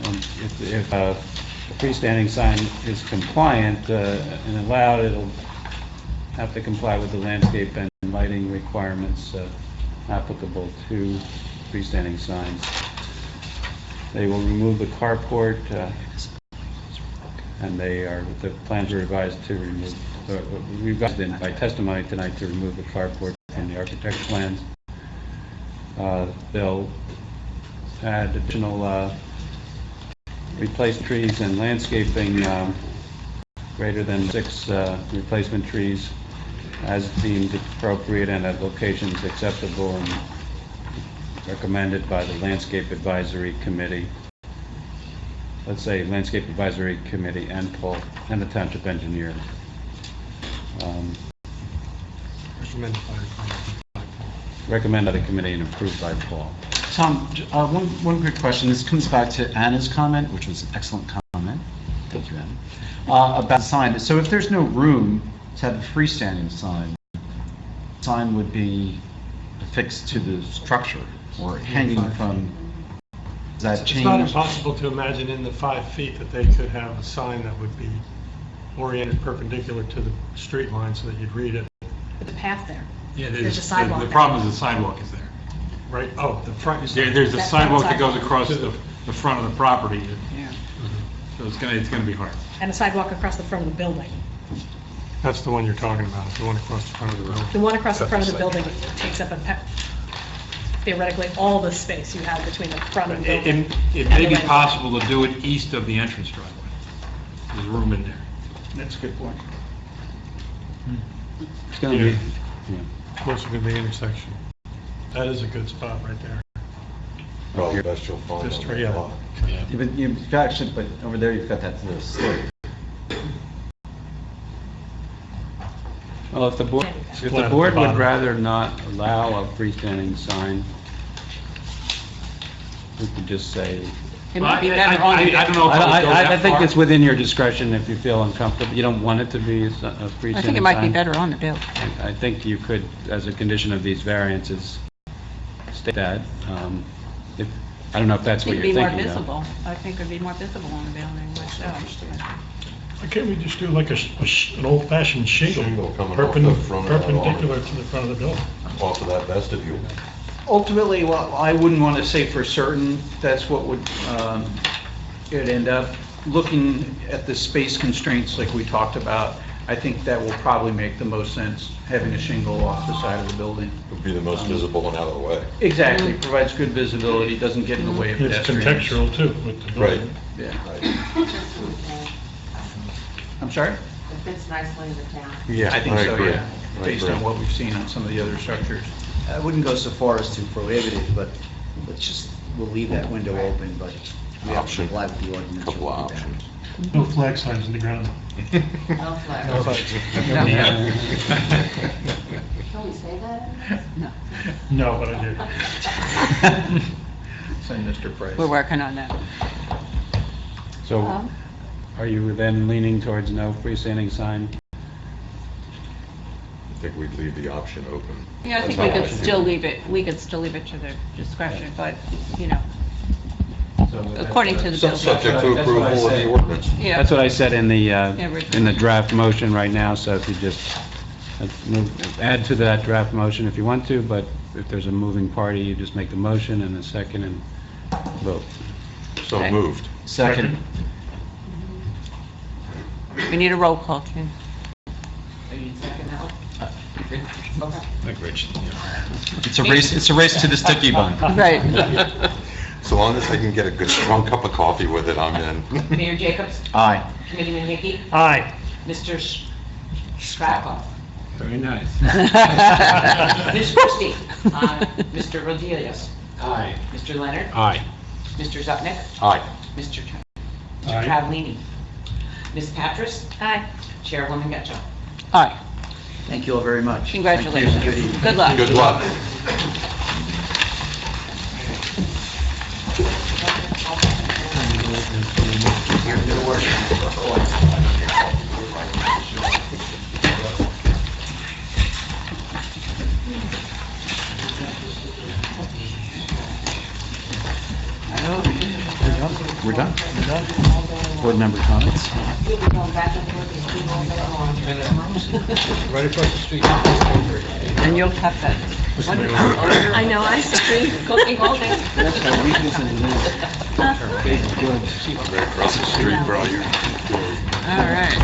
And if a freestanding sign is compliant and allowed, it'll have to comply with the landscape and lighting requirements applicable to freestanding signs. They will remove the carport, and the plans are revised to remove, revised by testimony tonight to remove the carport from the architect's plans. They'll add additional replace trees and landscaping greater than 6 replacement trees as deemed appropriate and at locations acceptable and recommended by the Landscape Advisory Committee. Let's say Landscape Advisory Committee and Paul and the Township Engineer. Recommended by the committee and approved by Paul. Tom, one quick question. This comes back to Anna's comment, which was an excellent comment. Thank you, Anna. About the sign. So if there's no room to have a freestanding sign, the sign would be affixed to the structure or hanging from, does that it's change? not impossible to imagine in the 5 feet that they could have a sign that would be oriented perpendicular to the street line so that you'd read it. There's a path there. Yeah, There's a sidewalk The there. problem is the sidewalk is there. Right, oh, the front. There's a That sidewalk that sidewalk. goes across the front of the property, Yeah. so it's gonna be hard. And a sidewalk across the front of the building. That's the one you're talking about, the one across the front of the road. The one across the front of the building takes up theoretically all the space you have between the front of the building. It may be possible to do it east of the entrance driveway. There's room in there. That's a good point. It's going to be, Closer to the intersection. That is a good spot right there. Probably best you'll find Just on right, the yeah. lot. But you've actually, but over there you've got that little slope. well, if the board Split at the would bottom. rather not allow a freestanding sign, we could just say, It might be better on the... I don't know if I would go I that think far. it's within your discretion if you feel uncomfortable. You don't want it to be a freestanding sign. I think it might be better on the building. I think you could, as a condition of these variances, state that. I don't know if that's what It'd you're be more thinking of. visible. I think it'd be more visible on the building myself. Why can't we just do like an old-fashioned shingle, Shingle coming off the front of that perpendicular to the front of the building? Off of that vestibule. Ultimately, well, I wouldn't want to say for certain that's what would, it'd end up. looking at the space constraints like we talked about, I think that will probably make the most sense, having a shingle off the side of the building. Would be the most visible and out of the way. Exactly, provides good visibility, doesn't get in the way of It's pedestrians. contextual too. with the Right. building. Yeah. I'm sorry? It fits nicely in the town. Yeah, I think I so, agree. yeah, I based agree. on what we've seen on some of the other structures. I wouldn't go so far as to prohibit it, but let's just, we'll leave that window open, but we have to Option. comply with the ordinance. Couple of We'll do that. options. No flag signs in the ground. No flag. No flags. Can we say that? No, No, but I did. Send Mr. Price. we're working on that. So are you then leaning towards no freestanding sign? I think we'd leave the option open. Yeah, I think we could still leave it, to their discretion, but, you know, according to the building. Subject to approval of the ordinance. Yeah. That's what I said in the we're- draft motion right now, so if you just add to that draft motion if you want to, but if there's a moving party, you just make the motion and a second and vote. So Okay. moved. Second. We need a roll call, Ken. Are you second that one? Okay. It's a race to the sticky bun. Right. So long as I can get a good strong cup of coffee with it, I'm in. Mayor Jacobs? Aye. Committeeman Hickey? Aye. Mr. Sprackle? Very nice. Ms. Christie? Aye. Mr. Rodriguez? Aye. Mr. Leonard? Aye. Mr. Zupnik? Aye. Mr. Aye. Travellini? Ms. Patras? Aye. Chairwoman Getchell? Aye. Thank you all very much. Congratulations. Thank you. Good evening. Good luck. Good luck. We're done. Board member comments? We'll be going back and forth and keep on going. Right across the street. And you'll have that. I know, I see. Cooking all day. Right across the street, bro. All right.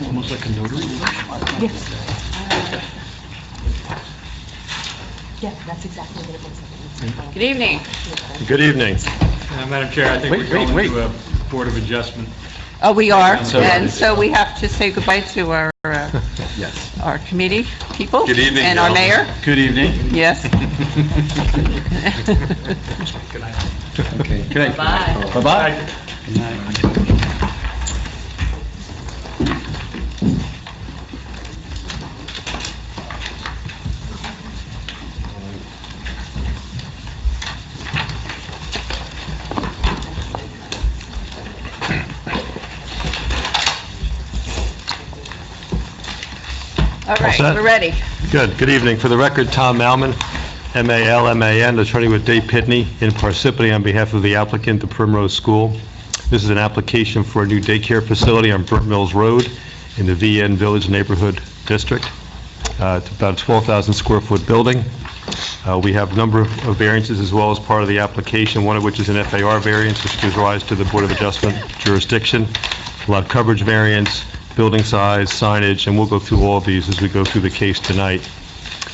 Almost like a notary. Yeah, that's exactly what it looks like. Good evening. Good evening. Madam Chair, I think we're going to a Board of Adjustment. Oh, we are, So- and so we have to say goodbye to our, Yes. our committee people. Good evening, And our gentlemen. mayor. Good evening. Yes. Okay. Good night. Bye. Bye-bye. Good night. All right, set? we're ready. Good. Good evening. For the record, Tom Malman, M-A-L-M-A-N, attorney with Dave Pitney in Parsippany on behalf of the applicant, the Primrose School. This is an application for a new daycare facility on Burnt Mills Road in the VN Village Neighborhood District. It's about a 12,000 square foot building. We have a number of variances as well as part of the application, one of which is an FAR variance, which gives rise to the Board of Adjustment jurisdiction. Lot coverage variance, building size, signage, and we'll go through all of these as we go through the case tonight.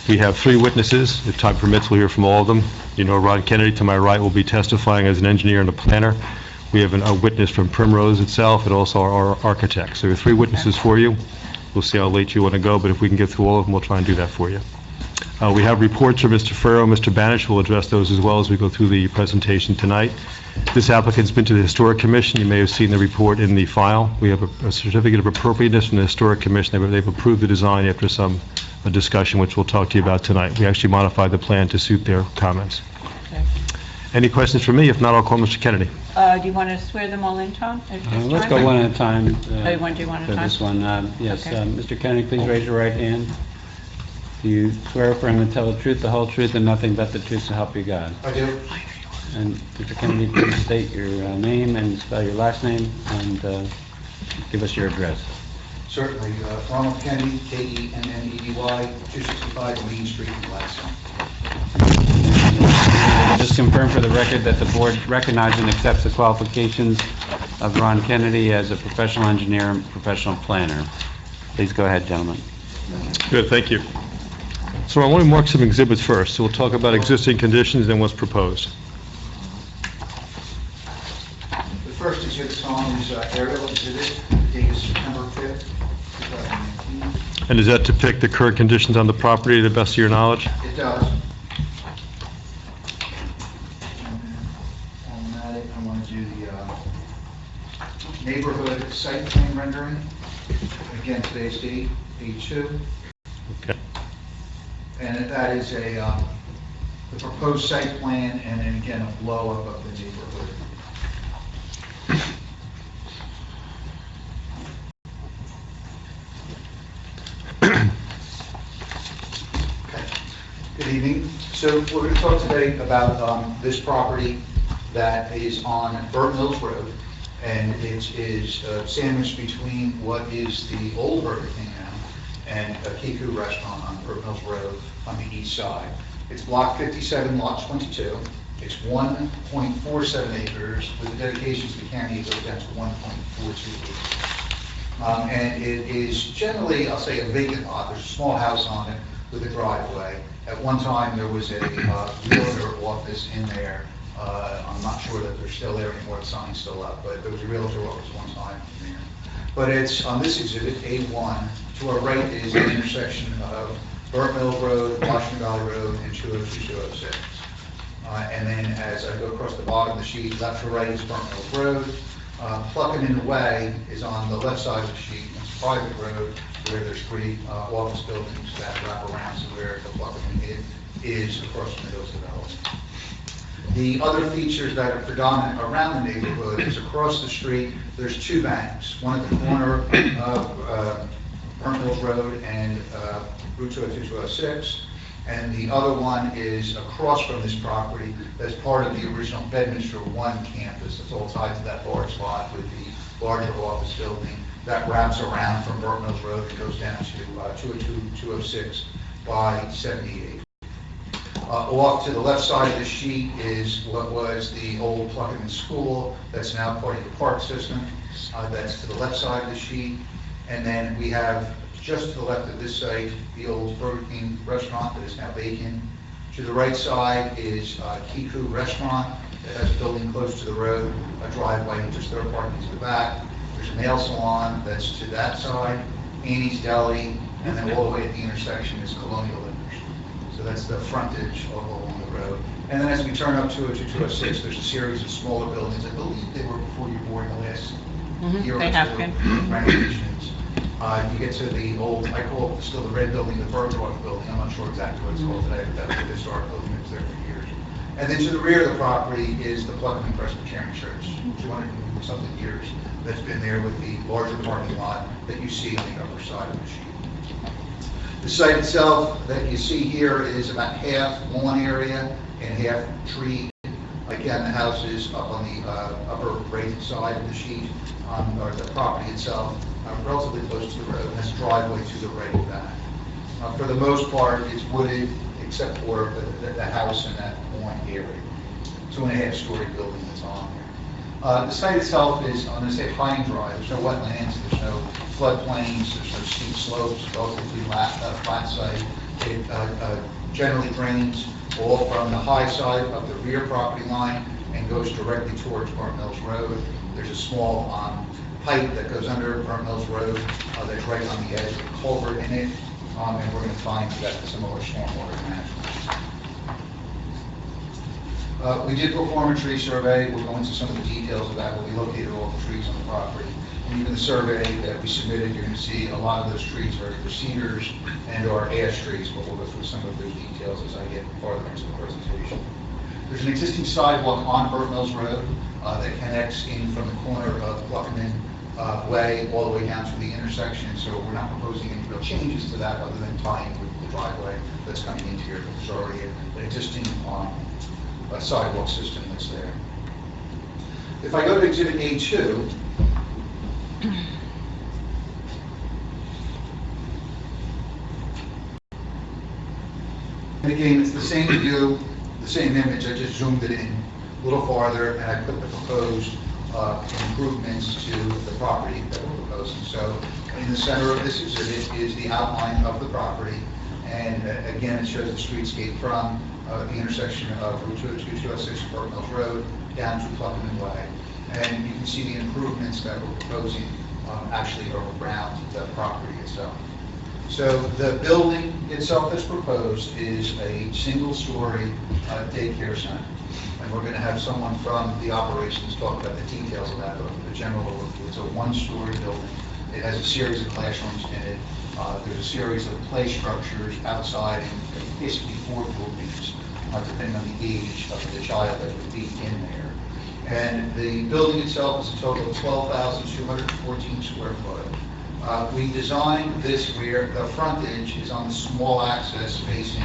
We have 3 witnesses. If time permits, we'll hear from all of them. You know, Ron Kennedy, to my right, will be testifying as an engineer and a planner. We have a witness from Primrose itself and also our architect. So we have 3 witnesses for you. We'll see how late you want to go, but if we can get through all of them, we'll try and do that for you. We have reports from Mr. Farrow and Mr. Banish. We'll address those as well as we go through the presentation tonight. This applicant's been to the Historic Commission. You may have seen the report in the file. We have a certificate of appropriateness from the Historic Commission. They've approved the design after some discussion, which we'll talk to you about tonight. We actually modified the plan to suit their comments. Okay. Any questions for me? If not, I'll call Mr. Kennedy. Do you want to swear them all in, Tom? at this Let's time? go one at a time. Oh, you want to do one at a For time? this one, yes. Okay. Mr. Kennedy, please raise your right hand. Do you swear affirm to tell the truth, the whole truth, and nothing but the truth to help you God? I do. And Mr. Kennedy, please state your name and spell your last name and give us your address. Certainly, Ronald Kennedy, Kennedy, 265 Main Street in Gladstone. Just confirm for the record that the board recognizes and accepts the qualifications of Ron Kennedy as a professional engineer and professional planner. Please go ahead, gentlemen. Good, thank you. So I want to mark some exhibits first. So we'll talk about existing conditions and what's proposed. The first exhibit on is aerial exhibit, dated September 5th, 2019. And does that depict the current conditions on the property to the best of your knowledge? It does. On that, I want to do the neighborhood site plan rendering. Again, today's date, A2. Okay. And that is the proposed site plan, and then again, a blow-up of the neighborhood. Good evening. So we're going to talk today about this property that is on Burnt Mills Road, and it is sandwiched between what is the old Burger King now and a Kiku restaurant on Burnt Mills Road on the east side. It's block 57, lot 22. It's 1.47 acres with the dedications to the county. It goes down to 1.42 acres. And it is generally, I'll say, a vacant lot. There's a small house on it with a driveway. At one time, there was a realtor office in there. I'm not sure that they're still there anymore, the sign's still up, but there was a realtor office one time in there. But it's on this exhibit, A1. To our right is the intersection of Burnt Mills Road, Washington Valley Road, and 202, 206. And then as I go across the bottom of the sheet, left to right is Burnt Mills Road. Plucking in the Way is on the left side of the sheet. It's a private road where there's 3 office buildings that wrap around, so where the Plucking is across from the Hills Development. The other features that are predominant around the neighborhood is across the street, there's 2 banks, one at the corner of Burnt Mills Road and Route 202, 206, and the other one is across from this property as part of the original Bedminster 1 campus. It's all tied to that large lot with the larger office building that wraps around from Burnt Mills Road and goes down to 202, 206 by 78. Off to the left side of the sheet is what was the old Pluckerman School that's now part of the park system. That's to the left side of the sheet. And then we have, just to the left of this site, the old Burger King restaurant that is now vacant. To the right side is Kiku Restaurant that has a building close to the road, a driveway, and just their parking to the back. There's a nail salon that's to that side, Annie's Deli, and then all the way at the intersection is Colonial Liquors. So that's the frontage along the road. And then as we turn up 202, 206, there's a series of smaller buildings. I believe they were before you were born the last year or They have been. renovations. You get to the old, I call it still the red building, the Bergdorf building. I'm not sure exactly what it's called today, but that's the historic building that was there for years. And then to the rear of the property is the Pluckerman Presbyterian Church, 200-something years, that's been there with the larger parking lot that you see on the upper side of the sheet. The site itself that you see here is about half lawn area and half tree. Again, the house is up on the upper right side of the sheet, or the property itself, relatively close to the road, has a driveway to the right of that. For the most part, it's wooded, except for the house in that one area. 2.5-story building that's on there. The site itself is, I'm going to say, high and dry. There's no wetlands, there's no floodplains, there's no steep slopes, relatively flat site. It generally drains all from the high side of the rear property line and goes directly towards Burnt Mills Road. There's a small pipe that goes under Burnt Mills Road that's right on the edge of the culvert in it, and we're going to find that similar stormwater management. We did perform a tree survey. We'll go into some of the details of that, but we located all the trees on the property. And even the survey that we submitted, you're going to see a lot of those trees are cedars and or ash trees, but we'll go through some of those details as I get farther into the presentation. There's an existing sidewalk on Burnt Mills Road that connects in from the corner of Pluckerman Way all the way down to the intersection, so we're not proposing any real changes to that other than tying with the driveway that's coming into here. There's already an existing a sidewalk system that's there. If I go to Exhibit A2, And again, it's the same view, the same image, I just zoomed it in a little farther, and I put the proposed improvements to the property that we're proposing. So in the center of this exhibit is the outline of the property, and again, it shows the streetscape from the intersection of Route 206 Burke Mills Road down to Pluckerman Way. And you can see the improvements that we're proposing actually are around the property itself. So the building itself that's proposed is a single-story daycare center. And we're going to have someone from the operations talk about the details of that, but the general overview. It's a one-story building. It has a series of classrooms in it. There's a series of play structures outside, and basically 4 buildings, depending on the age of the child that would be in there. And the building itself is a total of 12,214 square foot. We designed this where the frontage is on the small access facing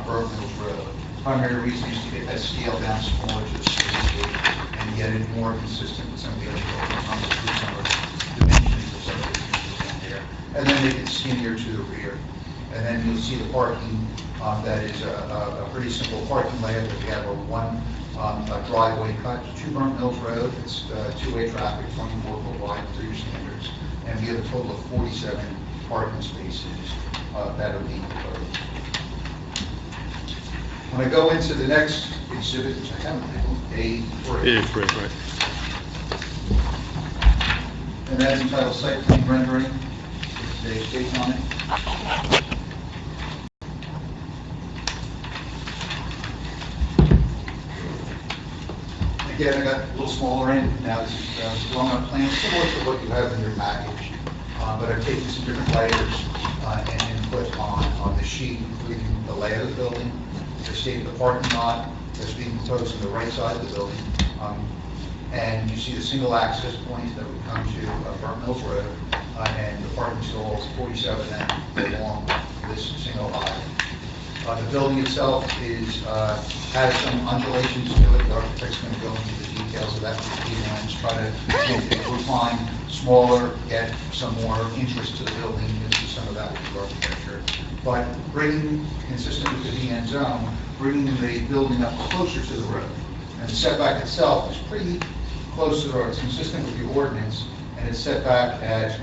Burke Mills Road. Primary reason is to get that scale down smaller to the street and get it more consistent with some of the other buildings on the street, some of the dimensions of some of the features down there. And then make it skinnier to the rear. And then you'll see the parking that is a pretty simple parking layout. We have a driveway cut to Burke Mills Road. It's two-way traffic, 24-foot wide, to your standards. And we have a total of 47 parking spaces that are being proposed. When I go into the next exhibit, which I haven't labeled, A3. A3, right. And that is entitled Site Plan Rendering. Today's date on it. Again, I got a little smaller in. Now this is drawn on a plan similar to what you have in your package, but I've taken some different layers and put on the sheet, including the layout of the building, the state of the parking lot that's being proposed on the right side of the building, and you see the single access point that would come to Burke Mills Road, and the parking stalls, 47 then along this single aisle. The building itself has some undulations to it. The architect's going to go into the details of that with the plans, try to make it recline smaller, get some more interest to the building. You'll see some of that with the architecture. But bringing, consistent with the VN zone, bringing the building up closer to the road. And the setback itself is pretty close to the road. It's consistent with the ordinance, and it's set back at,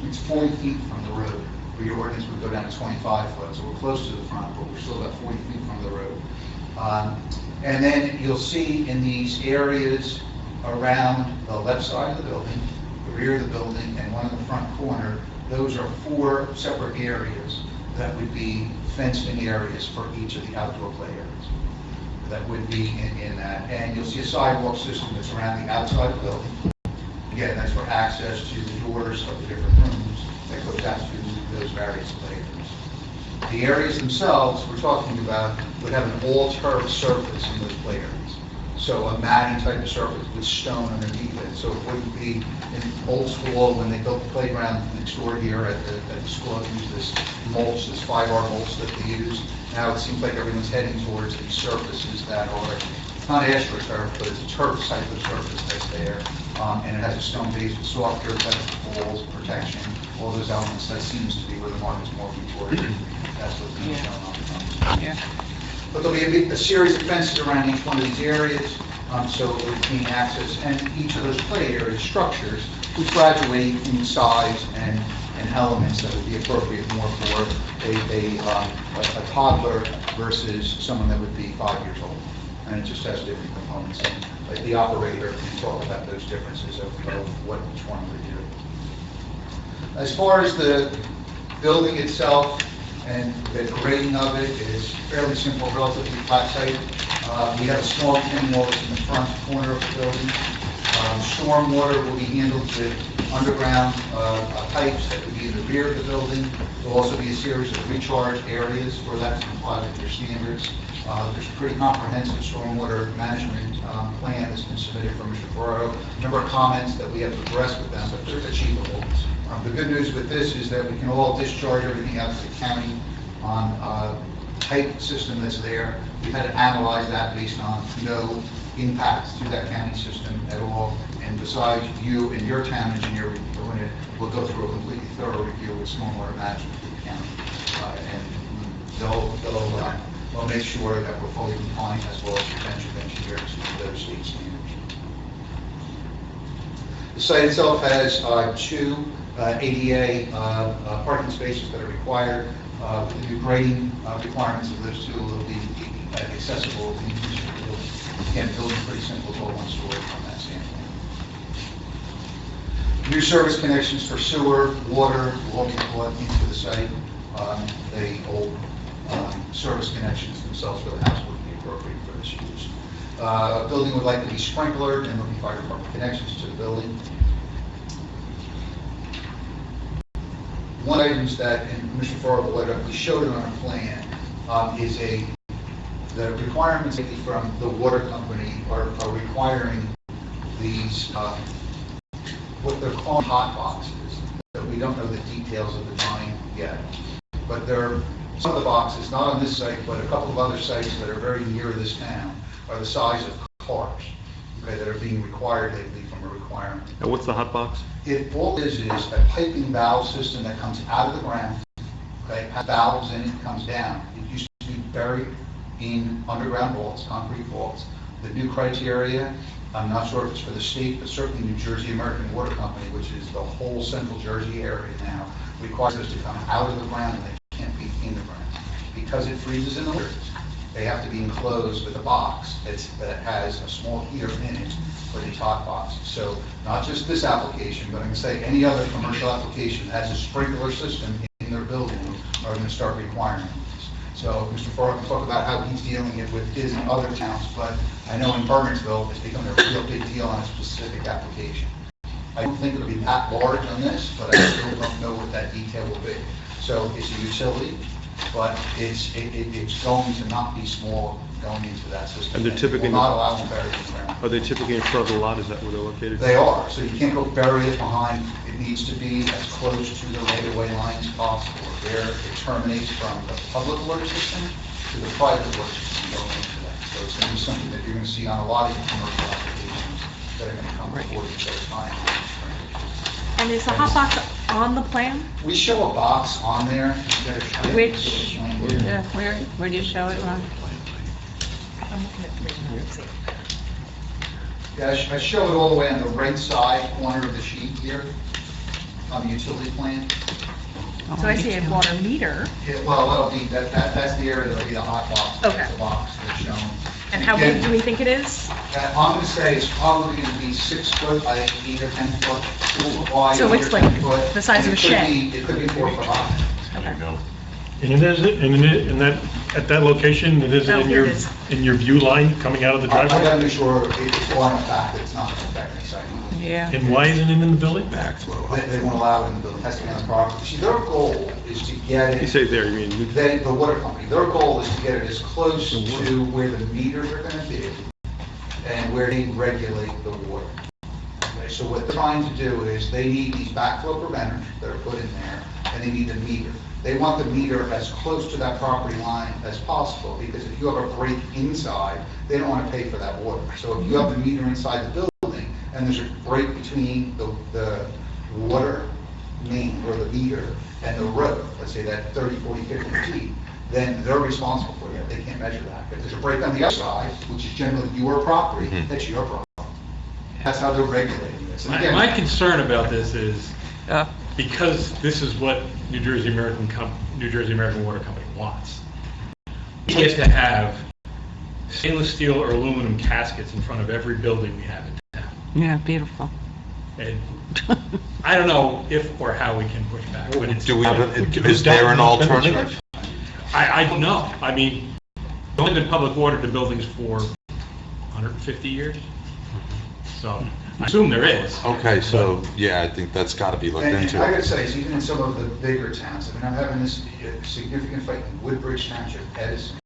it's 40 feet from the road. Where your ordinance would go down to 25 foot, so we're close to the front, but we're still about 40 feet from the road. And then you'll see in these areas around the left side of the building, the rear of the building, and one in the front corner, those are 4 separate areas that would be fenced-in areas for each of the outdoor play areas. That would be in that. And you'll see a sidewalk system that's around the outside of the building. Again, that's for access to the doors of the different rooms that goes out to those various play areas. The areas themselves we're talking about would have an all-turf surface in those play areas. So a matting type of surface with stone underneath it. So it wouldn't be in old school when they built the playground next door here at the school, they used this mulch, this 5R mulch that they use. Now it seems like everyone's heading towards these surfaces that are, it's not astroturf, but it's a turf type of surface that's there. And it has a stone base with soft dirt, walls, protection, all those elements. That seems to be where the market's moving toward. That's what's being shown on the front. But there'll be a series of fences around each one of these areas, so it would gain access. And each of those play area structures would graduate in size and elements that would be appropriate more for a toddler versus someone that would be 5 years old. And it just has different components. And like the operator can talk about those differences of what each one would do. As far as the building itself and the grading of it is fairly simple, relatively flat site. We have a small retaining wall that's in the front corner of the building. Stormwater will be handled with underground pipes that would be in the rear of the building. There'll also be a series of recharge areas for that to comply with your standards. There's a pretty comprehensive stormwater management plan that's been submitted from Mr. Burrow. A number of comments that we have to address with them, but they're achievable. The good news with this is that we can all discharge everything out to the county on a pipe system that's there. We've had to analyze that based on no impact to that county system at all. And besides, you and your town engineer reviewing it, we'll go through a completely thorough review with stormwater management through the county. And we'll make sure that we're fully compliant as well as potential engineers to those state standards. The site itself has two ADA parking spaces that are required. With the new grading requirements of those two, will be accessible in the building. Again, the building's pretty simple, it's all one story from that standpoint. New service connections for sewer, water will all be brought into the site. The old service connections themselves for the house would be appropriate for this use. Building would likely be sprinklered, and there'll be fire department connections to the building. One item that, and Mr. Farrell, we showed it on a plan, is the requirements from the water company are requiring these, what they're calling hot boxes. We don't know the details of the design yet, but some of the boxes, not on this site, but a couple of other sites that are very near this town, are the size of cars, okay, that are being required lately from a requirement. And what's the hot box? All it is a piping valve system that comes out of the ground, okay, has valves in it, comes down. It used to be buried in underground vaults, concrete vaults. The new criteria, I'm not sure if it's for the state, but certainly New Jersey American Water Company, which is the whole central Jersey area now, requires us to come out of the ground, and they can't be in the ground. Because it freezes in the winter, they have to be enclosed with a box that has a small heater in it for these hot boxes. So not just this application, but I'm going to say any other commercial application that has a sprinkler system in their building are going to start requiring these. So Mr. Farrar can talk about how he's dealing it with his and other towns, but I know in Burnsville it's become a real big deal on a specific application. I don't think it'll be that large on this, but I still don't know what that detail will be. So it's a utility, but it's going to not be small going into that system. And they're typically will not allow them buried in the ground. Are they typically in front of the lot? Is that where they're located? They are, so you can't go bury it behind. It needs to be as close to the right-of-way line as possible. Where it terminates from the public water system to the private water system going into that. So it's going to be something that you're going to see on a lot of commercial applications that are going to come before you those times. And is the hot box on the plan? We show a box on there. Which, where do you show it, Ron? I'm looking at 3. Yeah, I show it all the way on the right side corner of the sheet here on the utility plan. So I see a water meter. Yeah, well, that'll be, that's the area that'll be the hot box. Okay. That's the box that's shown. And how big do we think it is? I'm going to say it's probably going to be 6 foot by 8 or 10 foot wide. So it's 8 or 10 like foot, the size and of a shed. It could be 4 foot high. There you go. And it is, and that, at that location, it is Oh, in here it is. your view line coming out of the I driveway? got to make sure it's on the fact that it's not going to affect any site. Yeah. And why isn't it in the building? They won't allow it in the building, it has to be on the property. See, their goal is to get You it, say there, you mean, the water company, their goal is to get it as close to where the meters are going to be and where they regulate the water. Okay, so what they're trying to do is they need these backflow preventers that are put in there, and they need the meter. They want the meter as close to that property line as possible, because if you have a break inside, they don't want to pay for that water. So if you have the meter inside the building, and there's a break between the water main or the meter and the road, let's say that 30, 40, 50 feet, then they're responsible for it. They can't measure that. If there's a break on the other side, which is generally your property, that's your problem. That's how they're regulating this. And again, My concern about this is, because this is what New Jersey American Water Company wants. We get to have stainless steel or aluminum caskets in front of every building we have in town. Yeah, beautiful. And I don't know if or how we can push back, but it's... do we have, is there an alternative? I don't know. I mean, we've only been public water to buildings for 150 years. So I assume there is. Okay, so, yeah, I think that's gotta be looked and into. I gotta say, is even in some of the bigger towns, I mean, I'm having this significant fight in Woodbridge Township, Edison.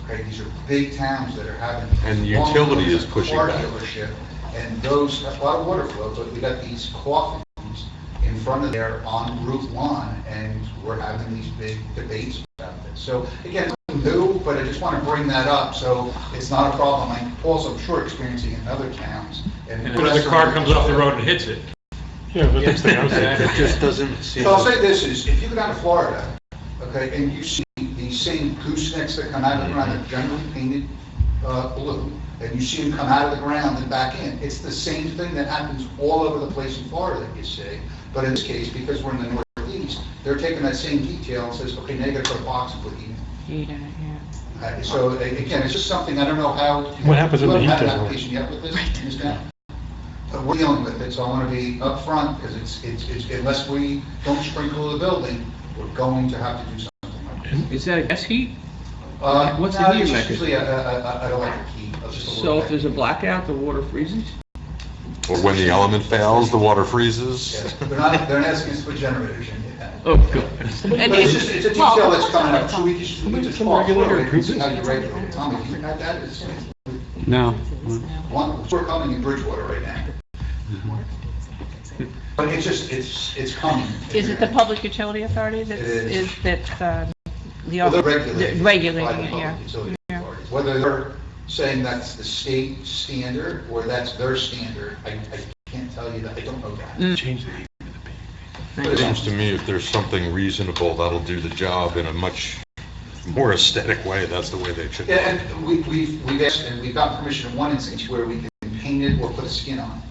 Okay, these are big towns that are having. And the utility is pushing car back. dealership, and those, a lot of water flow, but we got these coffins in front of there on Route 1, and we're having these big debates about this. So again, it's nothing new, but I just want to bring that up, so it's not a problem. I'm also, I'm sure, experiencing in other towns. And if another car comes off the road and hits it. Yeah, the next thing I'm saying. It just doesn't seem. So I'll say this is, if you go down to Florida, okay, and you see the these same goosenecks that come out of the ground are generally painted blue, and you see them come out of the ground and back in. It's the same thing that happens all over the place in Florida, you see. But in this case, because we're in the Northeast, they're taking that same detail and says, okay, now you gotta put a box and put heat in. So again, it's just something, I don't know how. What happens when the heat You haven't doesn't had an work? application yet with this, in this town? But we're dealing with it, so I want to be upfront, because it's, unless we don't sprinkle the building, we're going to have to do something like this. Is that a gas heat? What's What's the no, heat it's mechanism? usually an electric heat, just a So little if there's a blackout, the water freezes? Or when the element fails, the water freezes. Yes, they're not asking us to put generators in yet. Oh, good. It's just, it's a detail that's coming up, so we just talk through it and see how you regulate it. Tommy, do you have that? No. We're coming in Bridgewater right now. But it's just, it's coming. Is it the Public Utility Authority that's, It is. that's the Well, they're regulated by regulating the it, yeah? public utility Yeah. authorities. Whether they're saying that's the state standard or that's their standard, I can't tell you that, I don't know that. Change the heat. It seems to me if there's something reasonable that'll do the job in a much more aesthetic way, that's the way they should. Yeah, and we've asked, and we've gotten permission in one instance where we can paint it or put a skin on it.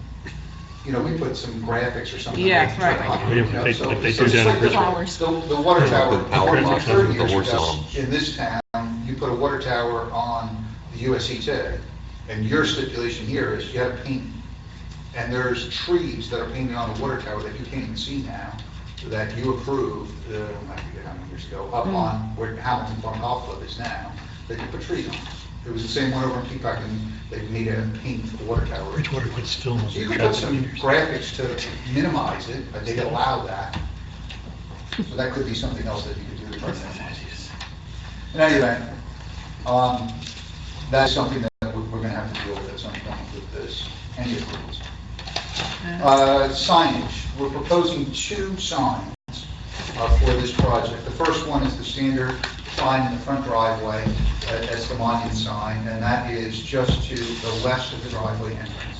You know, we put some graphics or something. Yeah, like right. that. Yeah, You know, if so- they so do down in it's like Bridgewater. the water tower, The power about fixes 30 the years horse ago, on 'em. in this town, you put a water tower on the USEJ, and your stipulation here is you have to paint. And there's trees that are painted on the water tower that you can't even see now, that you approved, I forget how many years ago, up on where Hamilton Farm Golf Club is now, that you put trees on. It was the same one over in Peacock, and they made a paint for the water tower. Bridgewater puts film on So you their could put some transmitters. graphics to minimize it, but they allow that. So that could be something else that you could do to try to minimize it. In any event, that's something that we're gonna have to deal with at some point with this, any approvals. Signage, we're proposing 2 signs for this project. The first one is the standard sign in the front driveway, that's the monument sign, and that is just to the west of the driveway entrance.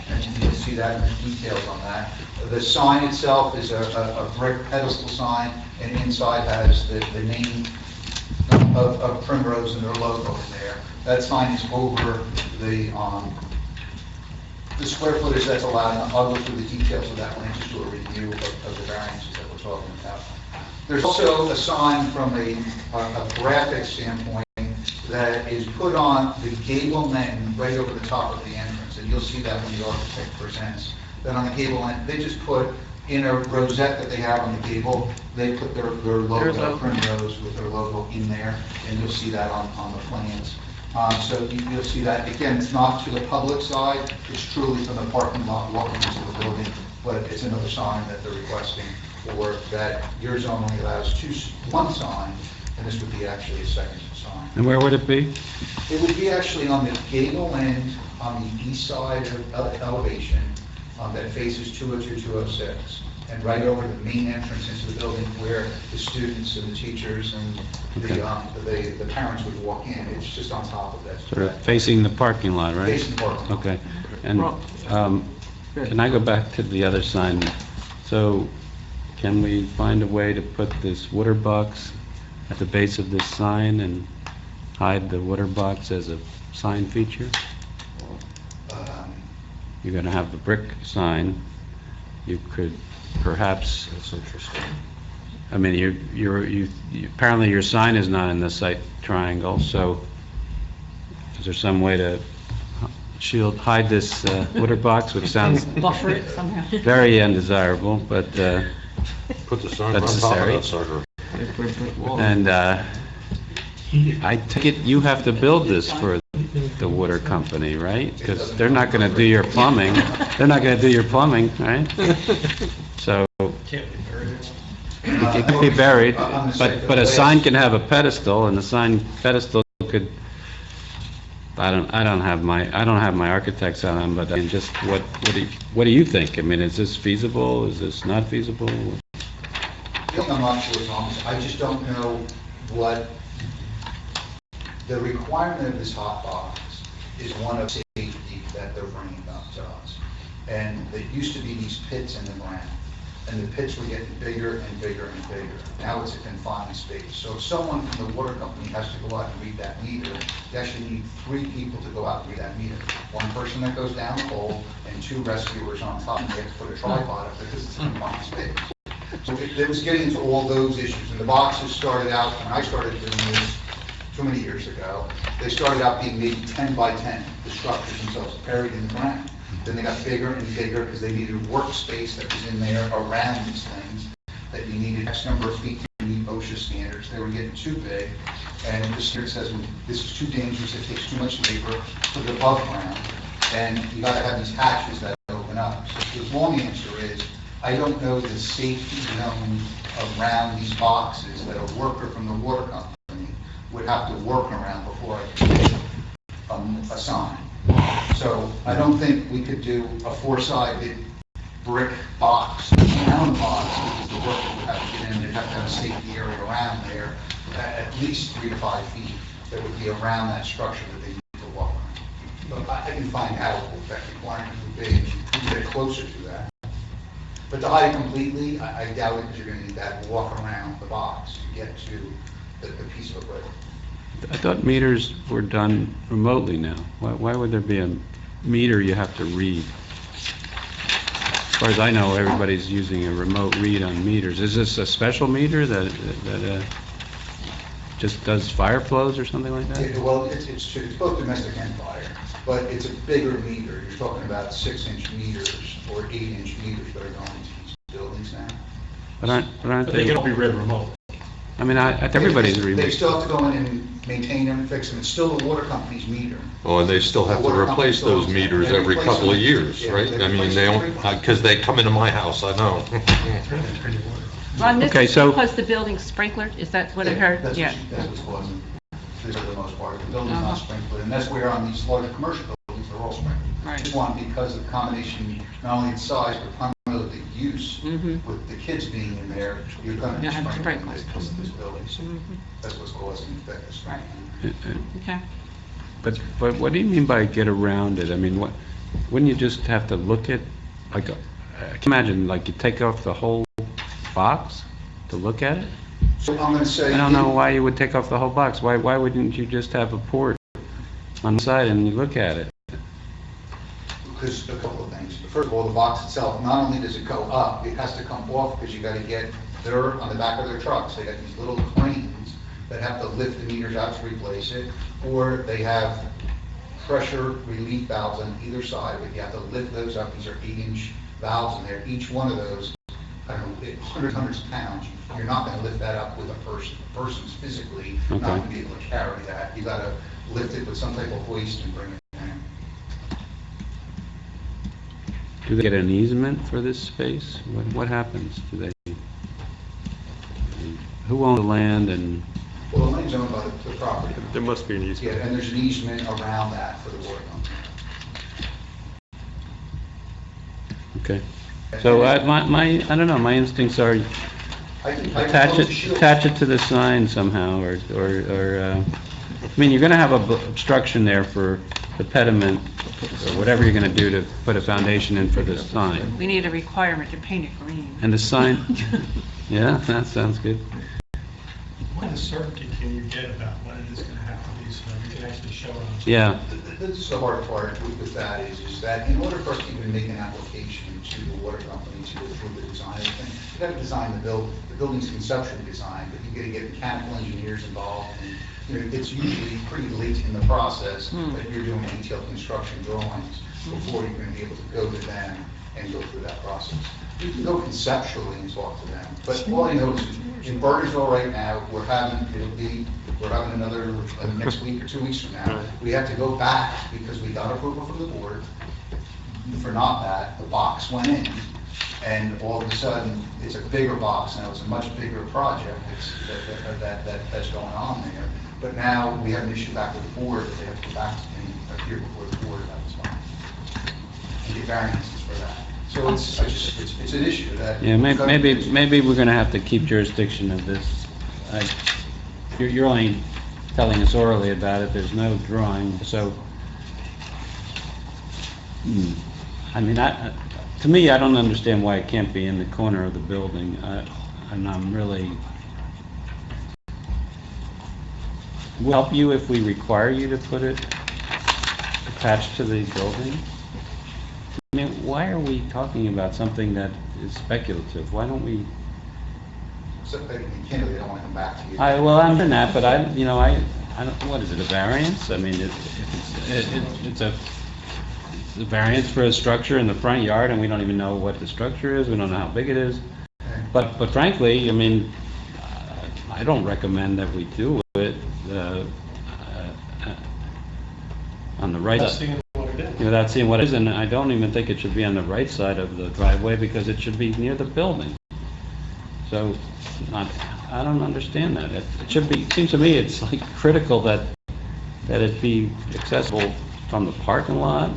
And you can see that in the details on that. The sign itself is a brick pedestal sign, and inside has the name of Primrose and their logo in there. That sign is over the square footage that's allowed, and I'll go through the details of that when I just do a review of the variances that we're talking about. There's also a sign from a graphic standpoint that is put on the gable end right over the top of the entrance, and you'll see that when the architect presents. Then on the gable end, they just put in a rosette that they have on the gable, they put their logo, Primrose, with their logo in there, and you'll see that on the plans. So you'll see that, again, it's not to the public side, it's truly from the parking lot walking into the building, but it's another sign that they're requesting for that. Your zone only allows one sign, and this would be actually a second sign. And where would it be? It would be actually on the gable end, on the east side of elevation, that faces 202, 206, and right over the main entrance into the building where the students and the teachers and the parents would walk in. It's just on top of that. Sort of facing the parking lot, right? Facing the parking lot. Okay. And can I go back to the other sign? So can we find a way to put this water box at the base of this sign and hide the water box as a sign feature? You're going to have the brick sign. You could perhaps... That's interesting. I mean, you apparently your sign is not in the site triangle, so is there some way to hide this water box, which sounds Buffer it somehow. very undesirable, but Put the sign on top of necessary. that sucker. And I take it you have to build this for the water company, right? Because they're not going to do your plumbing. They're not going to do your plumbing, right? So it can be buried, but a sign can have a pedestal, and the sign pedestal could. I don't have my architects on them, but I mean, just what do you think? I mean, is this feasible? Is this not feasible? I'm not sure, Thomas. I just don't know what the requirement of this hot box is. One of safety that they're bringing up to us. And there used to be these pits in the ground. and the pits were getting bigger and bigger and bigger. Now it's a confined space. So if someone from the water company has to go out and read that meter, you actually need 3 people to go out and read that meter. 1 person that goes down the hole and 2 rescuers on top, and they have to put a tripod up because it's a confined space. So it was getting into all those issues, and the boxes started out, when I started doing this too many years ago, they started out being maybe 10 by 10, the structures themselves buried in the ground. Then they got bigger and bigger because they needed workspace that was in there around these things, that you needed X number of feet to meet OSHA standards. They were getting too big, and the standard says, this is too dangerous, it takes too much labor for the above ground, and you gotta have these hatches that open up. So the long answer is, I don't know the safety zone around these boxes that a worker from the water company would have to work around before I could put a sign. So I don't think we could do a 4-sided brick box, round box, because the worker would have to get in, they'd have to have a safety area around there, at least 3 to 5 feet, that would be around that structure that they need to walk around. But I can find out what that requirement would be, and get closer to that. But to hide it completely, I doubt it, because you're gonna need that walk around the box to get to the piece of equipment. I thought meters were done remotely now. Why would there be a meter you have to read? As far as I know, everybody's using a remote read on meters. Is this a special meter that just does fire flows or something like that? Well, it's both domestic and fire, but it's a bigger meter. You're talking about 6-inch meters or 8-inch meters that are going into these buildings now. But aren't But they can all be read remote. I mean, everybody's They remote. still have to go in and maintain them and fix them. It's still the water company's meter. Oh, and they still have to replace those meters every couple of years, right? I mean, they don't, because they come into my house, I know. Ron, this Okay, is so- because the building's sprinkled, is that what I heard? That's Yeah. what's causing, this for the most part. The building's not sprinkled, and that's where on these larger commercial buildings, they're all sprinkled. Right. This one, because of the combination, not only its size, but primarily the use, with the kids being in there, you're gonna You have sprinkle sprinklers. this building. That's what's causing the sprinkling. Okay. But what do you mean by get around it? I mean, wouldn't you just have to look at, like, I can imagine, like, you take off the whole box to look at it? So I'm gonna say. I don't know why you would take off the whole box. Why wouldn't you just have a port on the side and you look at it? Because a couple of things. First of all, the box itself, not only does it go up, it has to come off because you gotta get dirt on the back of their trucks. They got these little cranes that have to lift the meters out to replace it, or they have pressure relief valves on either side, but you have to lift those up. These are 8-inch valves in there. Each one of those, I don't know, hundreds of pounds. You're not gonna lift that up with a person. A person's physically not gonna be able to carry that. You gotta lift it with some type of hoist and bring it down. Do they get an easement for this space? What happens? Do they? Who owns the land and? Well, the land's owned by the property. There must be an Yeah, easement. and there's an easement around that for the water company. Okay. So I don't know, my instincts are I can attach close the shield. it to the sign somehow, or, I mean, you're gonna have a obstruction there for the pediment, or whatever you're gonna do to put a foundation in for the sign. We need a requirement to paint it green. And the sign, yeah, that sounds good. What certainty can you get about when it is going to have to be, so you can actually show it on? Yeah, This is the hard part with that is that in order for us to even make an application to the water company to approve the design of the thing, you gotta design the building. The building's conceptually designed, but you gotta get mechanical engineers involved, and, you know, it's usually pretty late in the process that you're doing detailed construction drawings before you're gonna be able to go to them and go through that process. You can go conceptually and talk to them, but all I know is in Burgersville right now, we're having another, next week or 2 weeks from now, we have to go back because we got approval from the board. For not that, the box went in, and all of a sudden, it's a bigger box now, it's a much bigger project that's going on there. But now, we have an issue back with the board, that they have to go back and appear before the board about this one. And get variances for that. So it's an issue that. yeah, maybe we're gonna have to keep jurisdiction of this. You're only telling us orally about it, there's no drawing, so, I mean, to me, I don't understand why it can't be in the corner of the building, and I'm really... Will help you if we require you to put it attached to the building? I mean, why are we talking about something that is speculative? Why don't we... So, candidly, I don't want to come back to you. Well, I'm in that, but I don't, what is it, a variance? I mean, it's a variance for a structure in the front yard, and we don't even know what the structure is, we don't know how big it is. But frankly, I mean, I don't recommend that we do it on the right side. Without seeing what it is, and I don't even think it should be on the right side of the driveway, because it should be near the building. So, I don't understand that. It should be, it seems to me it's like critical that it be accessible from the parking lot.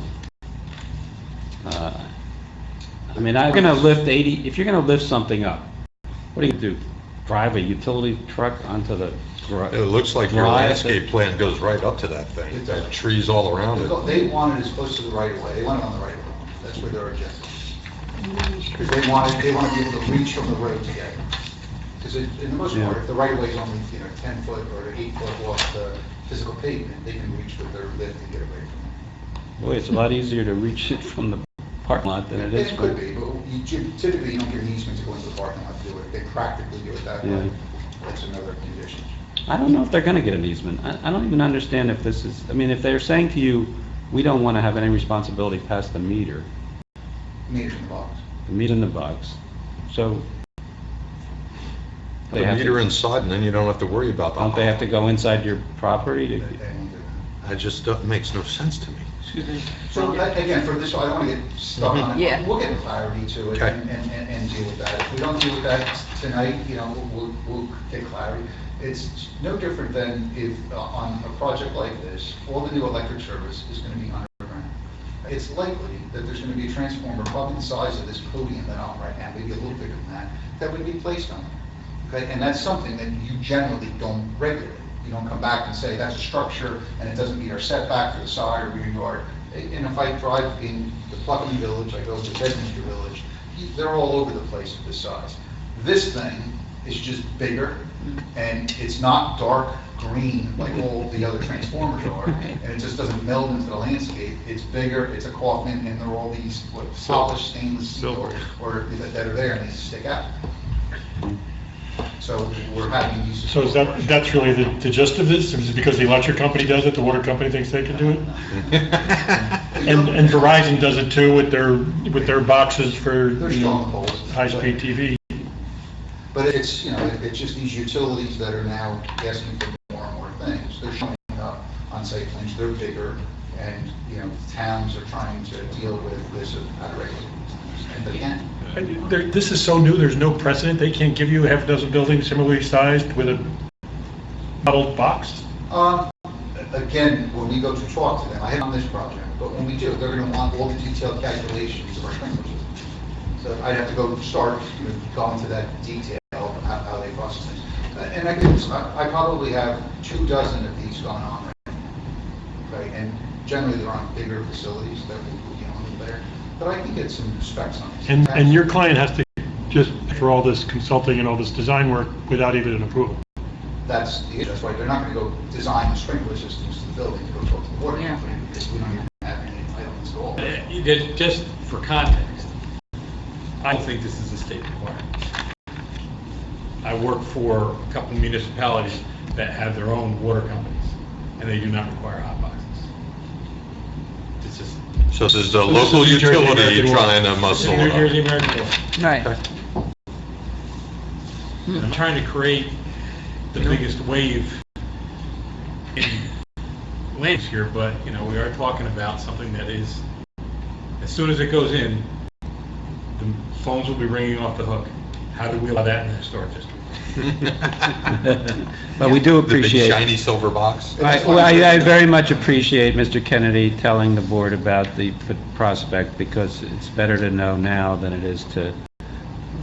I mean, I'm gonna lift 80, if you're gonna lift something up, what do you do? Drive a utility truck onto the garage? It looks like your landscape plan goes right up to that thing. It does. Trees all around it. They want it as close to the right of way. They want it on the right of way. That's where their objective is. Because they want to be able to reach from the road to get it. Because in the most part, if the right of way is only, 10 foot or 8 foot off the physical pavement, they can reach with their lift and get away from Boy, it's a lot easier to reach it from the parking lot than it is it. from... It could be, but typically you don't get an easement to go into the parking lot to do it. They practically do it that way. That's another condition. I don't know if they're gonna get an easement. I don't even understand if this is, I mean, if they're saying to you, we don't wanna have any responsibility past the meter. Meters in the box. The meter in the box. So... Put a meter inside, and then you don't have to worry about that. Don't they have to go inside your property to... That just makes no sense to me. Excuse me? So again, for this, I don't want to get stuck on it. Yeah. We'll get clarity to it Okay. and deal with that. If we don't deal with that tonight, we'll get clarity. It's no different than if on a project like this, all the new electric service is going to be underground. It's likely that there's going to be a transformer probably the size of this podium that I'm on right now, maybe a little bigger than that would be placed on it. Okay, and that's something that you generally don't regulate. You don't come back and say, that's a structure, and it doesn't meet our setback for the side or rear yard. And if I drive in the Pluckham Village, I go to Bedminster Village, they're all over the place at this size. This thing is just bigger, and it's not dark green like all the other transformers are, and it just doesn't meld into the landscape. It's bigger, it's a coffin, and there are all these, polished stainless steel or that are there, and they stick out. So we're having these... So that's really the gist of this? Is it because the electric company does it, the water company thinks they can do it? And Verizon does it too with their boxes for high-speed TV. But it's, it's just these utilities that are now asking for more and more things. They're showing up on site plans, they're bigger, and, towns are trying to deal with this how to regulate, and they can. This is so new, there's no precedent. They can't give you a half a dozen buildings similarly sized with a modeled box? Again, when we go to talk to them, I haven't on this project, but when we do, they're going to want all the detailed calculations of our sprinkler system. So I'd have to go start, go into that detail of how they process things. And I probably have 24 of these going on right now. Okay, and generally they're on bigger facilities that will be on there. But I can get some specs on it. And your client has to just, for all this consulting and all this design work, without even an approval? That's the issue. That's why they're not going to go design the sprinkler systems to the building to go talk to the water company, because we don't even have any entitlements at all. Just for context, I don't think this is a state requirement. I work for a couple of municipalities that have their own water companies, and they do not require hot boxes. It's just... So this is a local utility trying to muscle it New up. Jersey American Water. Right. I'm trying to create the biggest wave in land use here, but, we are talking about something that is, as soon as it goes in, the phones will be ringing off the hook. How do we allow that in the historic district? But we do The big appreciate... shiny silver box? I very much appreciate Mr. Kennedy telling the board about the prospect, because it's better to know now than it is to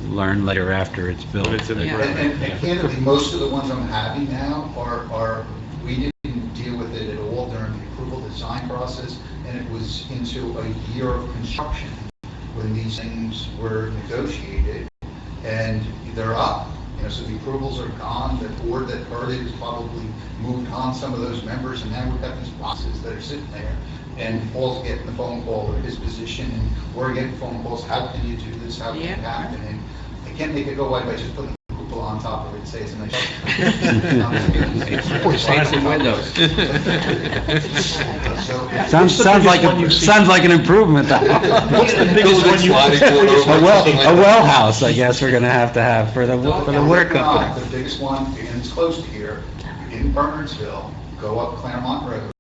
learn later after it's built. But it's in the Yeah. ground. And candidly, most of the ones I'm having now are, we didn't deal with it at all during the approval design process, and it was into a year of construction when these things were negotiated, and they're up. So the approvals are gone, the board that heard it has probably moved on some of those members, and now we've got these boxes that are sitting there, and Paul's getting the phone call of his position, and we're getting phone calls, how can you do this, how can it happen? And I can't make it go away by just putting a cupola on top of it and say it's a nice. Fancy windows. Sounds like an improvement. What's the biggest one you? A well house, I guess we're gonna have for the water company. The biggest one, and it's close to here, in Bernardsville, go up Claremont Road,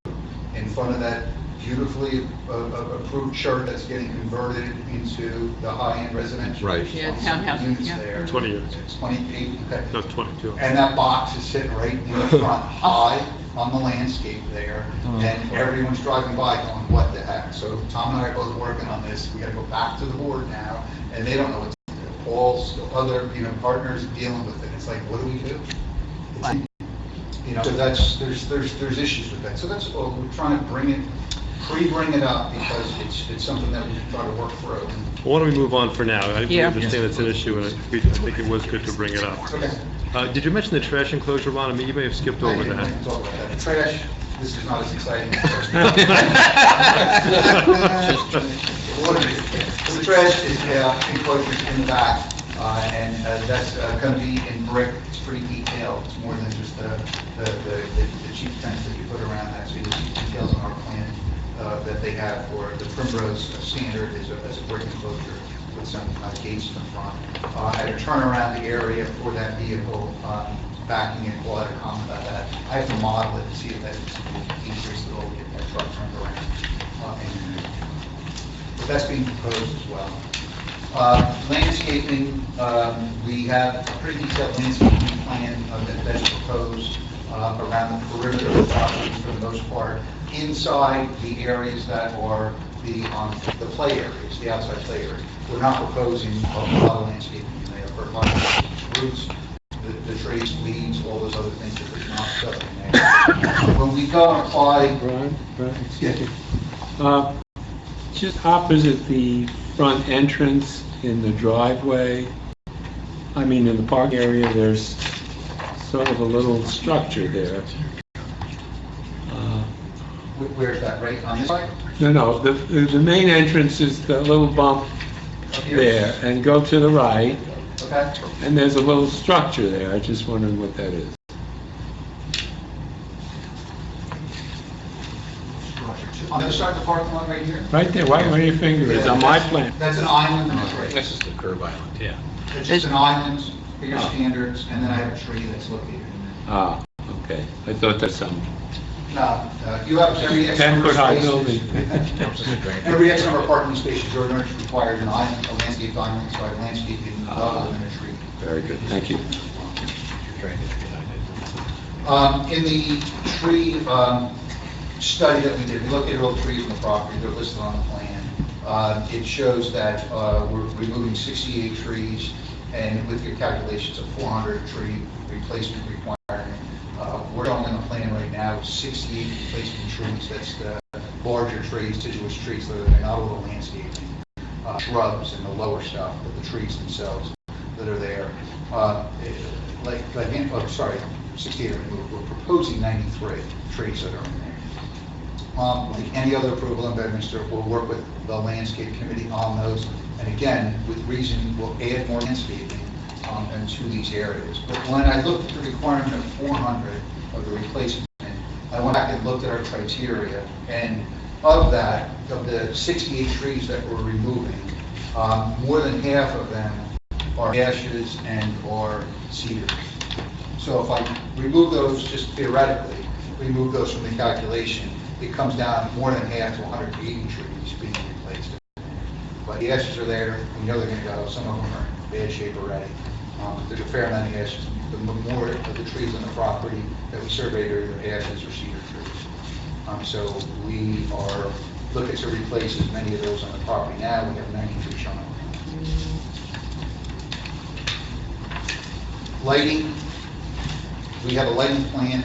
in front of that beautifully approved church that's getting converted into the high-end residential. Right. Yeah, townhouse, Units yeah. there. 20 units. It's 28, okay. No, 22. And that box is sitting right in the front, high on the landscape there, and everyone's driving by going, what the heck? So Tom and I are both working on this, we gotta go back to the board now, and they don't know what to do. Paul's other, partners dealing with it, it's like, what do we do? So there's issues with that, so that's, we're trying to bring it up, because it's something that we can try to work through. Why don't we move on for now? I Yeah. understand it's an issue, and I think it was good to bring it up. Okay. Did you mention the trash enclosure, Ron? I mean, you may have skipped over I that. can talk about that. The trash, this is not as exciting. The trash is enclosures in the back, and that's going to be in brick. It's pretty detailed. It's more than just the cheap fence that you put around that. So you see details on our plan that they have for the Primrose standard is a brick enclosure with some gates in the front. I had to turn around the area for that vehicle, backing in. Paul had a comment about that. I have to model it to see if that increase at all, get that truck turned around. But that's being proposed as well. Landscaping, we have a pretty detailed landscaping plan that's proposed around the perimeter of the property for the most part. Inside the areas that are the play areas, the outside play areas. We're not proposing a lot of landscaping in there. We're proposing roots, the trees, weeds, all those other things that there's not stuff in there. When we go and apply... Brian, excuse me. Just opposite the front entrance in the driveway, I mean, in the park area, there's sort of a little structure there. Where's that, right on this side? No, the main entrance is the little bump there, and go to the right, Okay. and there's a little structure there. I just wondering what that is. On the other side of the parking lot right here? Right there, where your finger is, on my plan. That's an island, and it's right. This is the curb island, yeah. It's just an island, for your standards, and then I have a tree that's located in there. Ah, okay. I thought that's some No, you have every X 10 number of foot high spaces. building. Every X number of parking spaces, your ordinance requires an island, a landscape island, so I have landscaping other than a tree. Very good, thank you. In the tree study that we did, we looked at all the trees on the property, they're listed on the plan. It shows that we're removing 68 trees, and with your calculations of 400 tree replacement requirement, we're showing on the plan right now 68 replacement trees. That's the larger trees, deciduous trees that are there, not all the landscaping, shrubs and the lower stuff, but the trees themselves that are there. 68 are removed. We're proposing 93 trees that are in there. Like any other approval in Bedminster, we'll work with the landscape committee on those. And again, with reason, we'll add more landscaping into these areas. But when I looked at the requirement of 400 of the replacement, I went back and looked at our criteria, and of that, of the 68 trees that we're removing, more than half of them are ashes and or cedars. So if I remove those, just theoretically, remove those from the calculation, it comes down more than half to 180 trees being replaced. But the ashes are there, we know they're going to go, some of them are in bad shape already. There's a fair amount of ashes. The more of the trees on the property that we surveyed are either ashes or cedar trees. So we are looking to replace as many of those on the property now. We have 93 shown on the plan. Lighting, we have a lighting plan.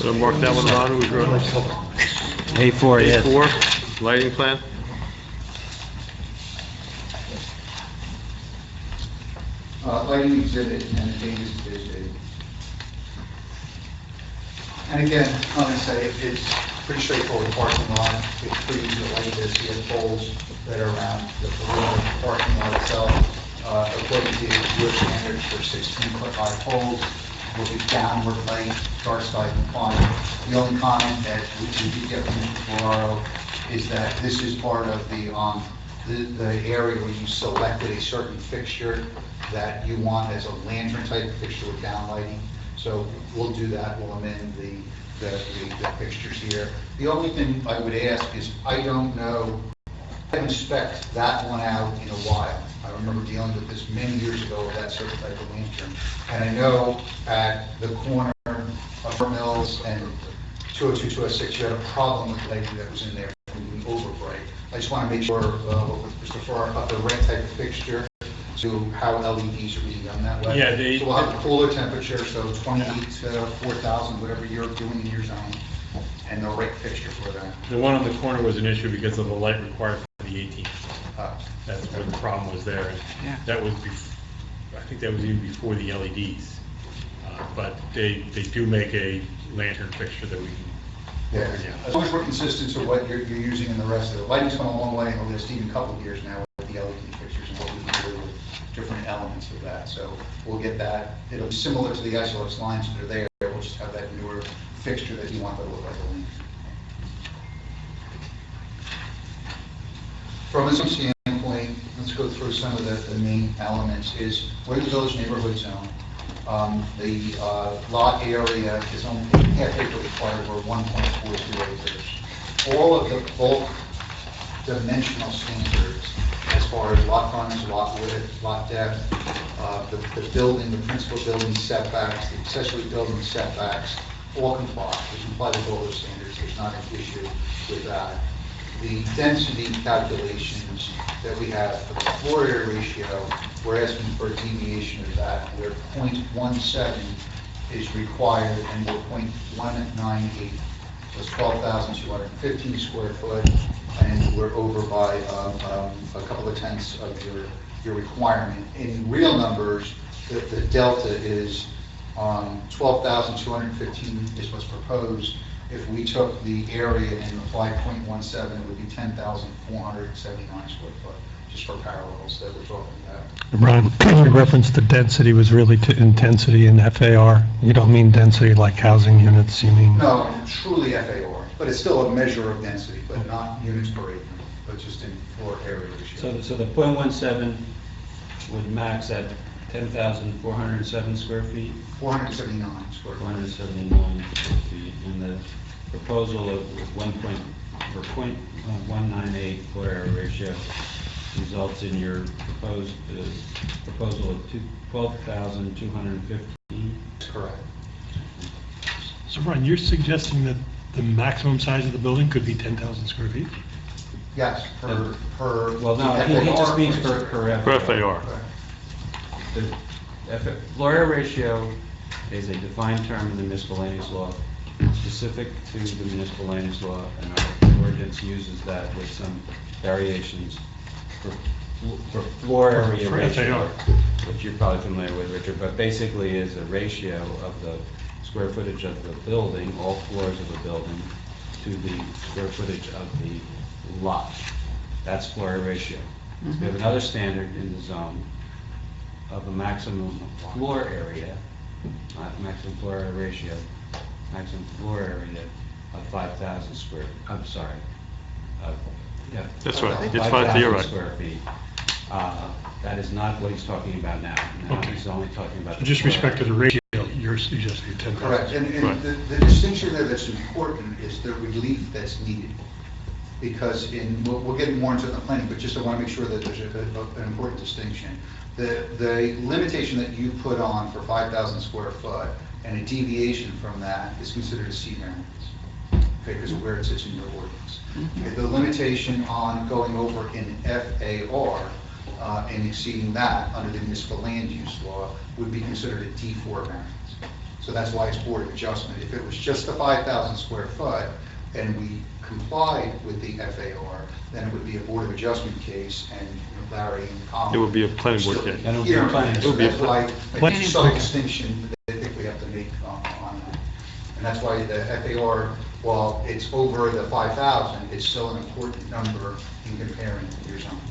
Gonna mark that one, Ron, who's wrote it? A4, yes. A4, lighting plan. Lighting exhibit and the changes to this date. And again, I'm going to say it's pretty straightforward parking lot. It's pretty easy to light this. You have poles that are around the perimeter of the parking lot itself. According to your standards for 16-foot high poles, will be downward light, dark sky compliant. The only comment that we did get from Mr. Ferraro is that this is part of the area where you selected a certain fixture that you want as a lantern type fixture with downlighting. So we'll do that, we'll amend the fixtures here. The only thing I would ask is, I don't know, I haven't spec'd that one out in a while. I remember dealing with this many years ago with that certain type of lantern. And I know at the corner of Fort Mills and 202, 206, you had a problem with lighting that was in there from being over bright. I just want to make sure with Mr. Farrar got the right type of fixture to how LEDs are being done that way. Yeah, So we'll have a cooler temperature, so 28 to 4,000, whatever you're doing in your zone, and the right fixture for that. The one on the corner was an issue because of the light required for the 18. That's what the problem was there. Yeah. That was, I think that was even before the LEDs. But they do make a lantern fixture that we can. Yeah, as long as we're consistent to what you're using in the rest of it. Lighting's come a long way over this even couple of years now with the LED fixtures and what we can do with different elements of that. So we'll get that. It'll be similar to the Isolux lines that are there. We'll just have that newer fixture that you want to look like a lantern. From a zone standpoint, let's go through some of the main elements. Is we're the village neighborhood zone. The lot area is only half acre required, we're 1.42 acres. All of the bulk dimensional standards, as far as lot frontage, lot width, lot depth, the building, the principal building setbacks, the accessory building setbacks, all comply. We comply with all those standards. There's not an issue with that. The density calculations that we have for the floor area ratio, we're asking for a deviation of that, where 0.17 is required and we're 0.198. So it's 12,215 square foot, and we're over by a couple of tenths of your requirement. In real numbers, the delta is 12,215 is what's proposed. If we took the area and applied 0.17, it would be 10,479 square foot, just for parallels that we're talking about. Ron, you referenced the density was really to intensity in FAR. You don't mean density like housing units, you mean? No, truly FAR, but it's still a measure of density, but not units per acre, but just in floor area ratio. So the .17 would max at 10,407 square feet? 479 square feet. 479 square feet, and the proposal of 0.198 floor area ratio results in your proposal of 12,215? That's correct. So Ron, you're suggesting that the maximum size of the building could be 10,000 square feet? Yes, per. Well, no, he just means per Per FAR. The floor area ratio is a defined term in the miscellaneous law, specific to the municipal land use law, and our ordinance uses that with some variations for floor area For ratio, FAR. which you're probably familiar with, Richard, but basically is a ratio of the square footage of the building, all floors of the building, to the square footage of the lot. That's floor area ratio. We have another standard in the zone of a maximum floor area, not maximum floor area ratio, maximum floor area of 5,000 square, I'm sorry. Yeah. That's right. It's 5,000 you're right. square feet. That is not what he's talking about now. Now Okay. he's only talking about. So the just floor respect to area. the ratio, you're suggesting 10,000. Correct, and Right. the distinction there that's important is the relief that's needed. Because we'll get more into the planning, but just I want to make sure that there's an important distinction. The limitation that you put on for 5,000 square foot and a deviation from that is considered a C variance, okay, because of where it sits in your ordinance. Okay, the limitation on going over in FAR and exceeding that under the municipal land use law would be considered a D4 variance. So that's why it's Board of Adjustment. If it was just the 5,000 square foot and we complied with the FAR, then it would be a Board of Adjustment case and Larry and Colin. It would be a planning board case. And it would be a Here, planning so board. that's why, Planning like, it's subtle distinction that I think we have to make on that. And that's why the FAR, while it's over the 5,000, it's still an important number in comparing your zone.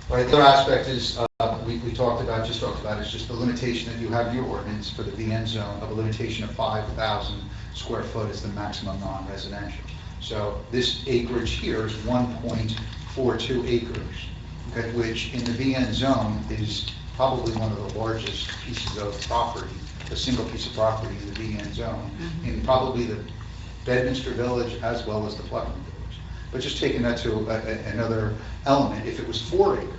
All right, the other aspect is, we talked about, is just the limitation that you have in your ordinance for the VN zone of a limitation of 5,000 square foot is the maximum non-residential. So this acreage here is 1.42 acres, okay, which in the VN zone is probably one of the largest pieces of property, a single piece of property in the VN zone, in probably the Bedminster Village as well as the Putnam Village. But just taking that to another element, if it was 4 acres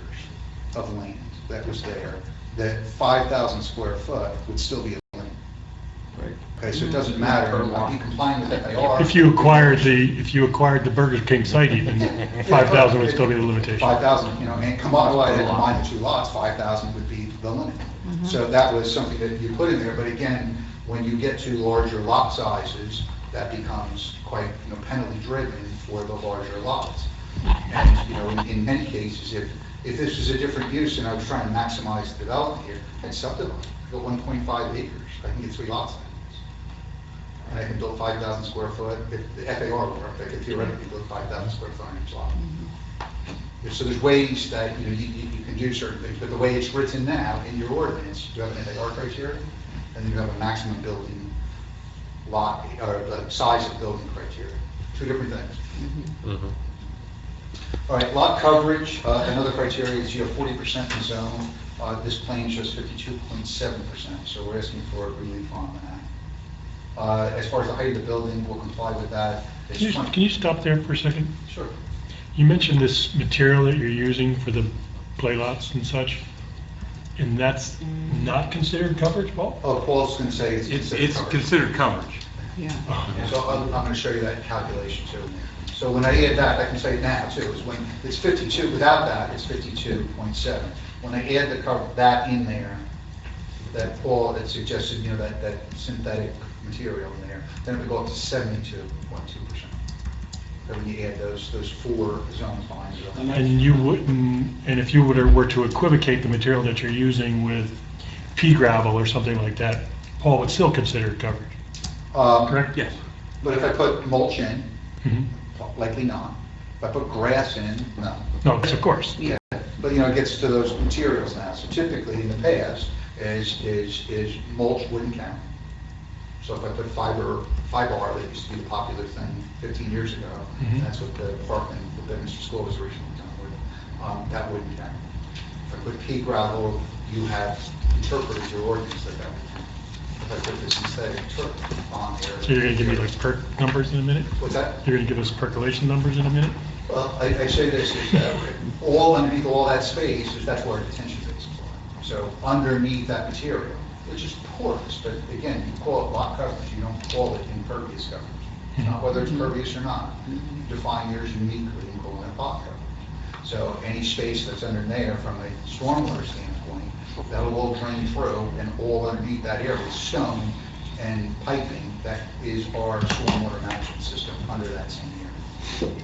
of land that was there, that 5,000 square foot would still be a limit. Right. Okay, so it doesn't matter, I'll be complying with FAR. If you acquired the Burger King site even, 5,000 would still be the limitation. 5,000, you know, and combine the 2 lots, 5,000 would be the limit. So that was something that you put in there, but again, when you get to larger lot sizes, that becomes quite, penalty driven for the larger lots. And, in many cases, if this was a different use and I was trying to maximize the development here, I'd subdivide, go 1.5 acres, I can get 3 lots. And I can build 5,000 square foot, if the FAR worked, I could theoretically build 5,000 square foot on each lot. So there's ways that, you can do certain things, but the way it's written now in your ordinance, you have an FAR criteria, and you have a maximum building lot, or the size of building criteria. 2 different things. All right, lot coverage, another criteria is you have 40% in the zone. This plan shows 52.7%, so we're asking for relief on that. As far as the height of the building, we'll comply with that. Can you stop there for a second? Sure. You mentioned this material that you're using for the play lots and such, and that's not considered coverage, Paul? Oh, Paul's going to say It's considered coverage. Yeah. So I'm going to show you that calculation too. So when I add that, I can say it now too, is when it's 52, without that, it's 52.7. When I add the cover, that in there, that Paul had suggested, that synthetic material in there, then it would go up to 72.2%. So when you add those 4 zones behind it. And you wouldn't, and if you were to equivocate the material that you're using with pea gravel or something like that, Paul would still consider it coverage, correct? Yes. But if I put mulch in, likely not. If I put grass in, no. No, yes, of course. Yeah, but it gets to those materials now. So typically in the past is mulch wouldn't count. So if I put fiber that used to be the popular thing 15 years ago, that's what the Parkland, the Mr. School was originally done with, that wouldn't count. If I put pea gravel, you have interpreted your ordinance that would count. If I put this synthetic turf on there. So you're going to give me like perk numbers in a minute? What's that? You're going to give us percolation numbers in a minute? Well, I say this, is that all underneath all that space, that's where detention basins are. So underneath that material, which is porous, but again, you call it lot coverage, you don't call it impervious coverage. It's not whether it's pervious or not. You define yours uniquely and call it lot coverage. So any space that's under there from a stormwater standpoint, that'll all drain through, and all underneath that area is stone and piping that is our stormwater management system under that same area.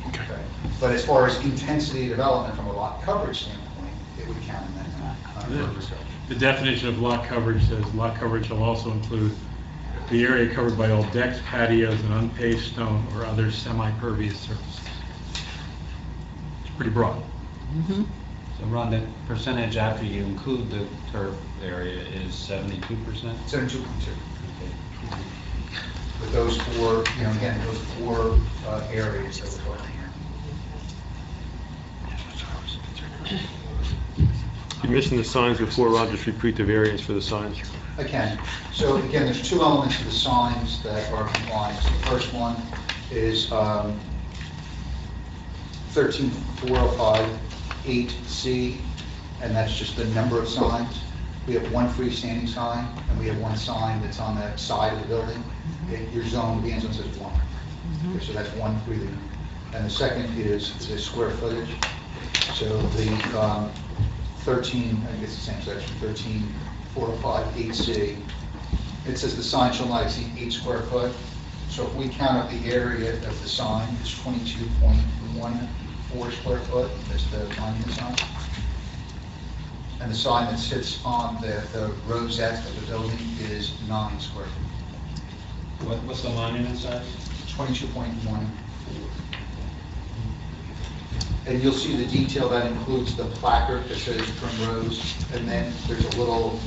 Okay. But as far as intensity of development from a lot coverage standpoint, it would count in that. The definition of lot coverage says lot coverage shall also include the area covered by all decks, patios, and unpaved stone or other semi-pervious surfaces. It's pretty broad. So Ron, the percentage after you include the turf area is 72%? 72.2. With those 4, again, those 4 areas that we're talking here. You mentioned the signs before, Ron, just repeat the variance for the signs. I can. So again, there's 2 elements of the signs that are compliant. The first one is 13405-8C, and that's just the number of signs. We have 1 freestanding sign, and we have 1 sign that's on the side of the building. Your zone, the end zone says 1. Okay, so that's 1 freely. And the second is the square footage. So the 13, I think it's the same section, 13.405 405-8C. It says the sign shall not exceed 8 square foot. So if we count up the area of the sign, it's 22.14 square foot, that's the monument sign. And the sign that sits on the rosette of the building is 9 square feet. What's the monument size? 22.1. And you'll see the detail that includes the placard that says Primrose, and then there's a little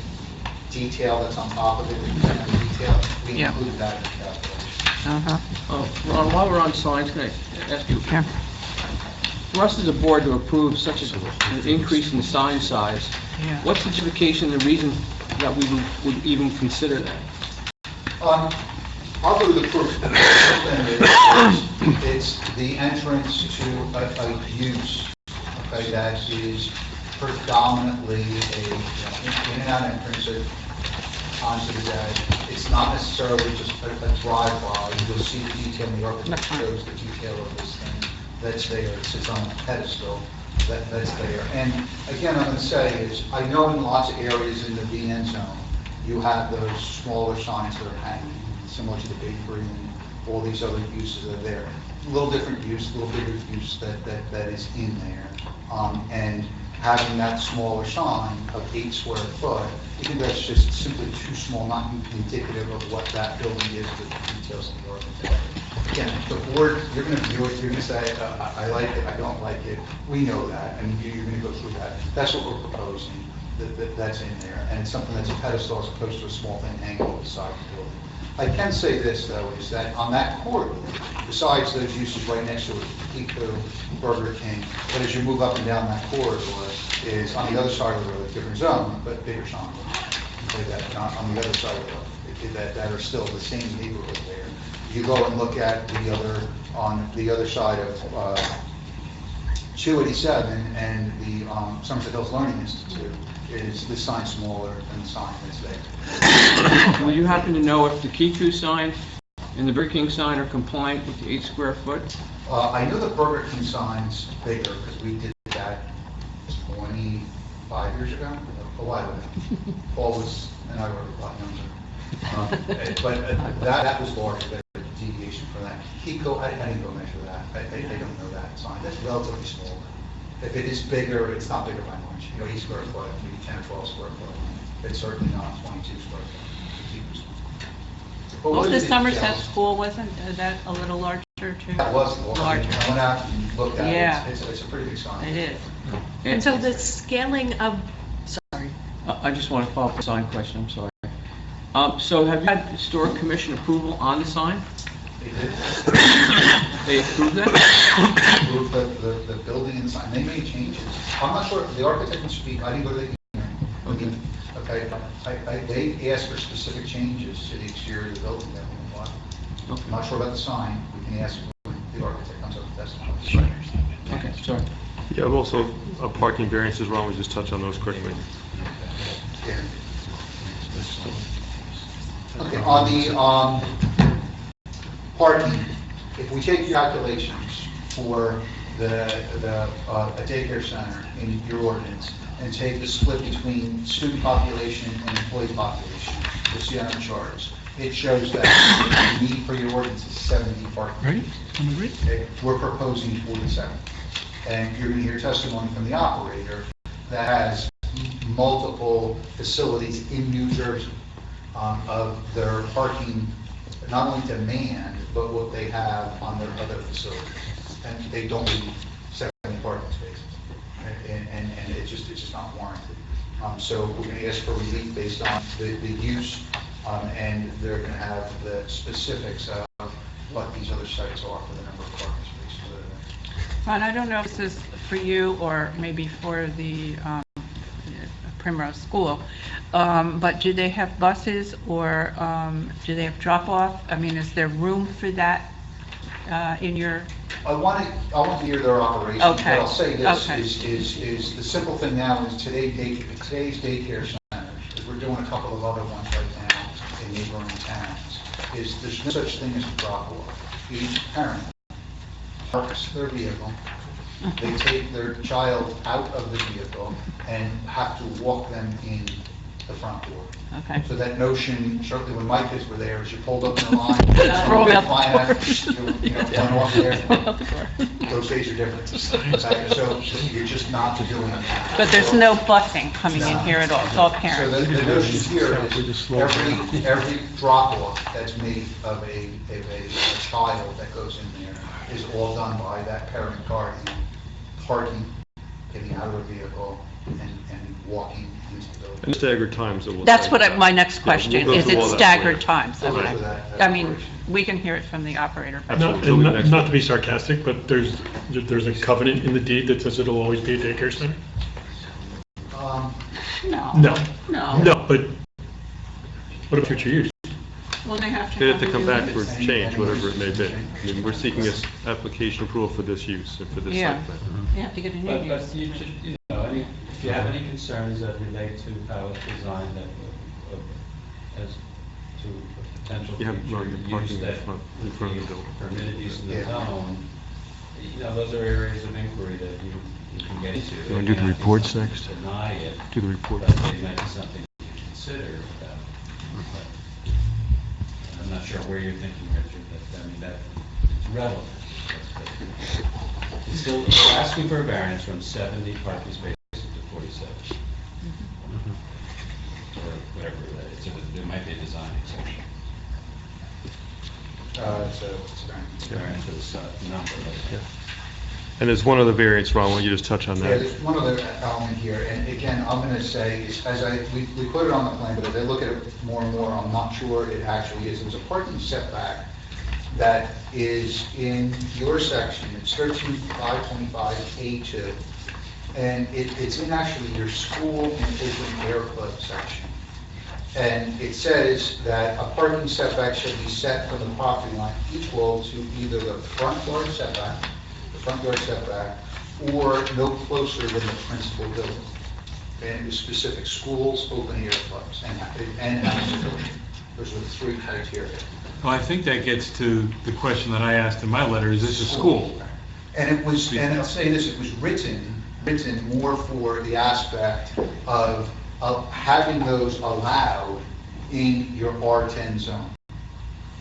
detail that's on top of it, the detail. We Yeah. include that in the calculation. Ron, while we're on signs, can I ask you? For us as a board to approve such an increase in sign size, what's the justification, the reason that we would even consider that? I'll do the proof. It's the entrance to a use, okay, that is predominantly a in and out entrance onto the deck. It's not necessarily just a drive-by. You'll see the detail in the architect shows the detail of this thing that's there. It sits on a pedestal that's there. And again, I'm going to say is, I know in lots of areas in the VN zone, you have those smaller signs that are hanging, similar to the bakery and all these other uses that are there. A little different use, a little bigger use that is in there. And having that smaller sign of 8 square foot, I think that's just simply too small, not indicative of what that building is with the details of the architect. Again, the board, you're going to view it, you're going to say, I like it, I don't like it. We know that, and you're going to go through that. That's what we're proposing, that's in there. And it's something that's a pedestal as opposed to a small thing hanging over the side of the building. I can say this, though, is that on that corridor, besides those uses right next to it, Pico, Burger King, but as you move up and down that corridor, is on the other side of the road, different zone, but bigger sign. Okay, that on the other side of the road, that are still the same neighborhood there. You go and look at the other, on the other side of 287 and the Somerset Hills Learning Institute, is this sign smaller than the sign that's there. Would you happen to know if the Kiku sign and the Burger King sign are compliant with the 8 square foot? I know the Burger King sign's bigger because we did that 25 years ago, a while ago. Paul was, and I were a lot younger. But that was large, the deviation from that. Kiko, I didn't go measure that. I don't know that sign. That's relatively small. If it is bigger, it's not bigger by much. 8 square foot, maybe 10 or 12 square foot. It's certainly not 22 square foot. But Well, what the is it, Somerset Dallas? School, wasn't that a little larger too? That was large. I went out and looked at Yeah. it. It's a pretty big sign. It is. And so the scaling of, sorry, I just want to follow up with a sign question, I'm sorry. So have you had historic commission approval on the sign? They did. They approved that? Approved the building and sign. They made changes. I'm not sure if the architect can speak. I didn't go to the hearing. Okay, they asked for specific changes to the exterior of the building that we want. I'm not sure about the sign. We can ask the architect comes up with testimony. Okay, sorry. Yeah, I'm also, parking variances, Ron, we just touch on those quickly. Yeah. Okay, on the parking, if we take your calculations for a daycare center in your ordinance and take the split between student population and employee population, you'll see on the charts, it shows that the need for your ordinance is 70 parking. Right, I'm agree. Okay, we're proposing 47. And you're going to hear testimony from the operator that has multiple facilities in New Jersey of their parking, not only demand, but what they have on their other facilities. And they don't need 70 parking spaces. And it's just not warranted. So we're going to ask for relief based on the use, and they're going to have the specifics of what these other sites are for the number of parking spaces that are there. Ron, I don't know if this is for you or maybe for the Primrose School, but do they have buses or do they have drop-off? I mean, is there room for that in your? I want to hear their operation, Okay. but I'll say this, Okay. is the simple thing now is today's daycare centers, because we're doing a couple of other ones right now in neighboring towns, is there's no such thing as a drop-off. Each parent parks their vehicle, they take their child out of the vehicle and have to walk them in the front door. Okay. So that notion, certainly when my kids were there, as you pulled up in the line, Throw out the flying door. out, you know, run off there. Throw out the door. Those days are different. Okay, so you're just not doing that. But there's no busing coming in here at all, it's all So parents. the notion here is every drop-off that's made of a child that goes in there is all done by that parent guardian, parking, getting out of the vehicle, and walking into the building. And staggered times that we'll. That's say. what my next question, we'll go is through all it that staggered later. times? We'll go Okay. through that I mean, operation. we can hear it from the operator. but- Not to be sarcastic, but there's a covenant in the deed that says it'll always be a daycare center? No. No, but what about future use? Well, they have to. They have to a come new back for use. change, whatever it may be. I mean, we're seeking this application approval for this use and for this Yeah. site plan. They have to get a new But use. you should, you know, if you have any concerns that relate to how it's designed, as to a potential You have, future well, your use parking in that front of the building. permitted use in the Yeah. zone, you know, those are areas of inquiry that you can get into. You wanna do the reports next? Deny it. Do the report. But they might be something you can consider about. But I'm not sure where you're thinking, Richard, but I mean, that, it's relevant. It's still you're asking for a variance from 70 parking spaces to 47. Or whatever, there might be a design exception. It's a Variance for the number. but- And there's one other variance, Ron, why don't you just touch on Yeah, that? there's one other element here, and again, I'm going to say, we put it on the plan, but as I look at it more and more, I'm not sure it actually is. There's a parking setback that is in your section, it's 13525A2, and it's in actually your school and open air club section. And it says that a parking setback should be set from the property line equal to either the front yard setback, or no closer than the principal building. And it was specific schools, open air clubs, and houses. Those are the three criteria. Well, I think that gets to the question that I asked in my letter, is this a school? And it was, and I'll say this, it was written more for the aspect of having those allowed in your R10 zone.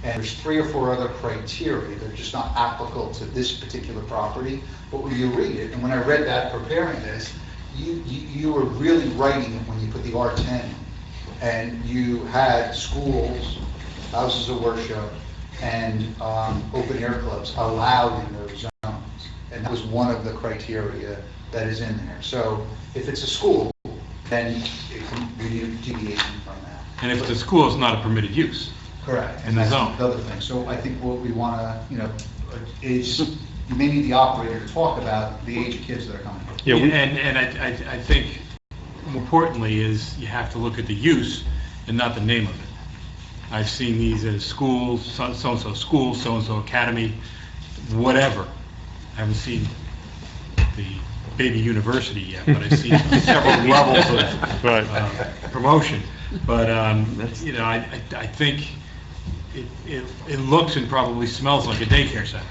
And there's 3 or 4 other criteria, they're just not applicable to this particular property. But when you read it, and when I read that preparing this, you were really writing it when you put the R10 in. And you had schools, houses of worship, and open air clubs allowed in those zones. And that was one of the criteria that is in there. So if it's a school, then you need a deviation from that. And if the school is not a permitted use? Correct. In the And zone. that's the other thing. So I think what we want to, is you may need the operator to talk about the age of kids that are coming. Yeah, and I think more importantly is you have to look at the use and not the name of it. I've seen these as schools, so-and-so school, so-and-so academy, whatever. I haven't seen the baby university yet, but I've seen several levels of promotion. But, I think it looks and probably smells like a daycare center.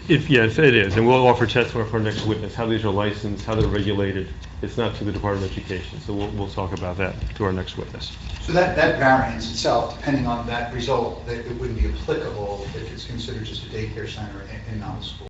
Yes, it is, and we'll offer testimony for our next witness, how these are licensed, how they're regulated. It's not to the Department of Education, so we'll talk about that to our next witness. So that variance itself, depending on that result, that it wouldn't be applicable if it's considered just a daycare center and not a school.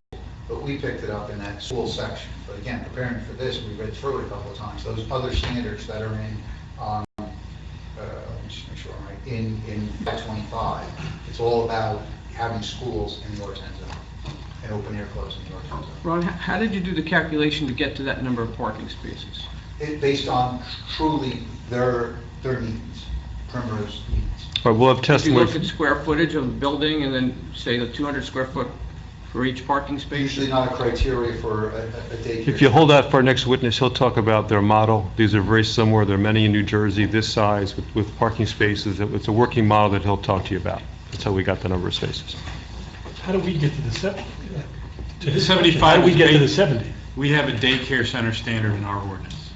But we picked it up in that school section. But again, preparing for this, we read through it a couple of times. Those other standards that are in, let me just make sure I'm right, in 525, it's all about having schools in the R10 zone and open air clubs in the R10 zone. Ron, how did you do the calculation to get to that number of parking spaces? Based on truly their needs, Primrose needs. All right, we'll have Did you testimony. look at square footage of the building and then say the 200 square foot for each parking space? Usually not a criteria for a daycare. If you hold out for our next witness, he'll talk about their model. These are very similar. There are many in New Jersey this size with parking spaces. It's a working model that he'll talk to you about. That's how we got the number of spaces. How do we get to the 70? To The his 75 question, How do we is get to the based- 70? We have a daycare center standard in our ordinance.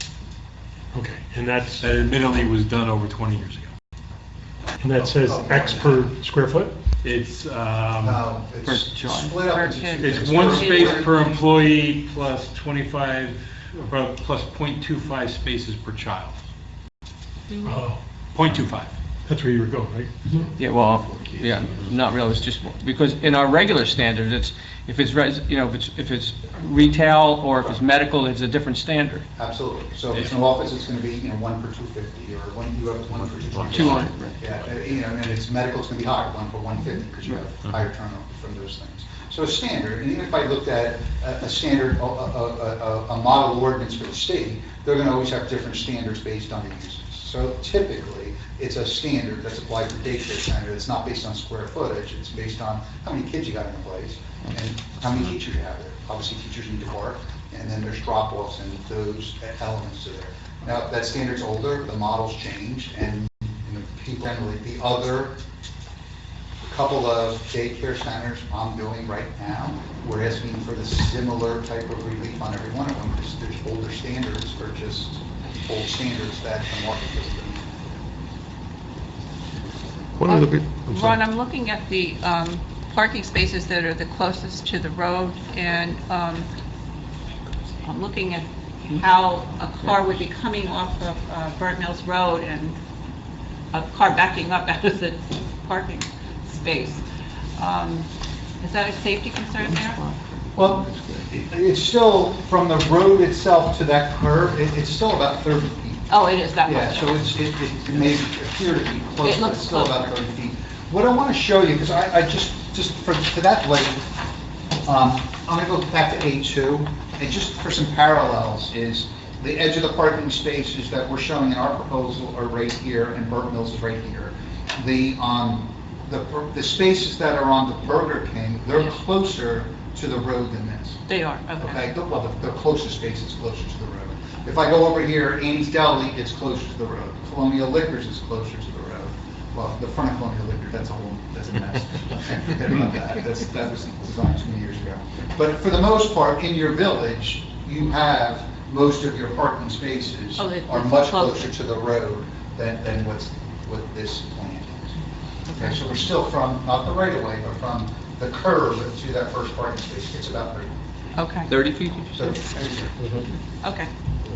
Okay, and that's, That admittedly was done over 20 years ago. and that says X per square foot? It's, No, it's split up into two. it's one space per employee plus 25, plus .25 spaces per child. Oh, 0.25. that's where you were going, right? Yeah, well, yeah, not really, it's just, because in our regular standards, it's, if it's, if it's retail or if it's medical, it's a different standard. Absolutely. So if it's an office, it's going to be, 1 for 250, or you have 1 for 200. 200, right. Yeah, and it's medical, it's going to be higher, 1 for 150, because you have higher turnover from those things. So a standard, and even if I looked at a standard, a model ordinance for the state, they're going to always have different standards based on the uses. So typically, it's a standard that's applied for daycare center. It's not based on square footage. It's based on how many kids you got in the place and how many teachers you have there. Obviously, teachers need to work, and then there's drop-offs and those elements to there. Now, that standard's older, the model's changed, and people generally, the other couple of daycare centers I'm doing right now, we're asking for the similar type of relief on every one of them, because there's older standards or just old standards that the market doesn't meet. When I look at, I'm sorry. Ron, I'm looking at the parking spaces that are the closest to the road, and I'm looking at how a car would be coming off of Burnt Mills Road and a car backing up out of the parking space. Is that a safety concern there? Well, it's still, from the road itself to that curve, it's still about 30 feet. Oh, it is that Yeah, much? so it may appear to be close, It but looks it's still close. about 30 feet. What I want to show you, because I just to that lake, I'm going to go back to A2, and just for some parallels, is the edge of the parking spaces that we're showing in our proposal are right here, and Burnt Mills is right here. The spaces that are on the Burger King, they're closer to the road than this. They are, okay. Well, the closest space is closer to the road. If I go over here, Annie's Deli, it's closer to the road. Colonial Liquors is closer to the road. Well, the front of Colonial Liquor, that's a mess. Forget about that. That was designed 2 years ago. But for the most part, in your village, you have most of your parking spaces are much closer to the road than what this plan is. Okay, so we're still from, not the right of way, but from the curb to that first parking space, it's about 30. Okay. 30 feet, did you say? 30. Okay.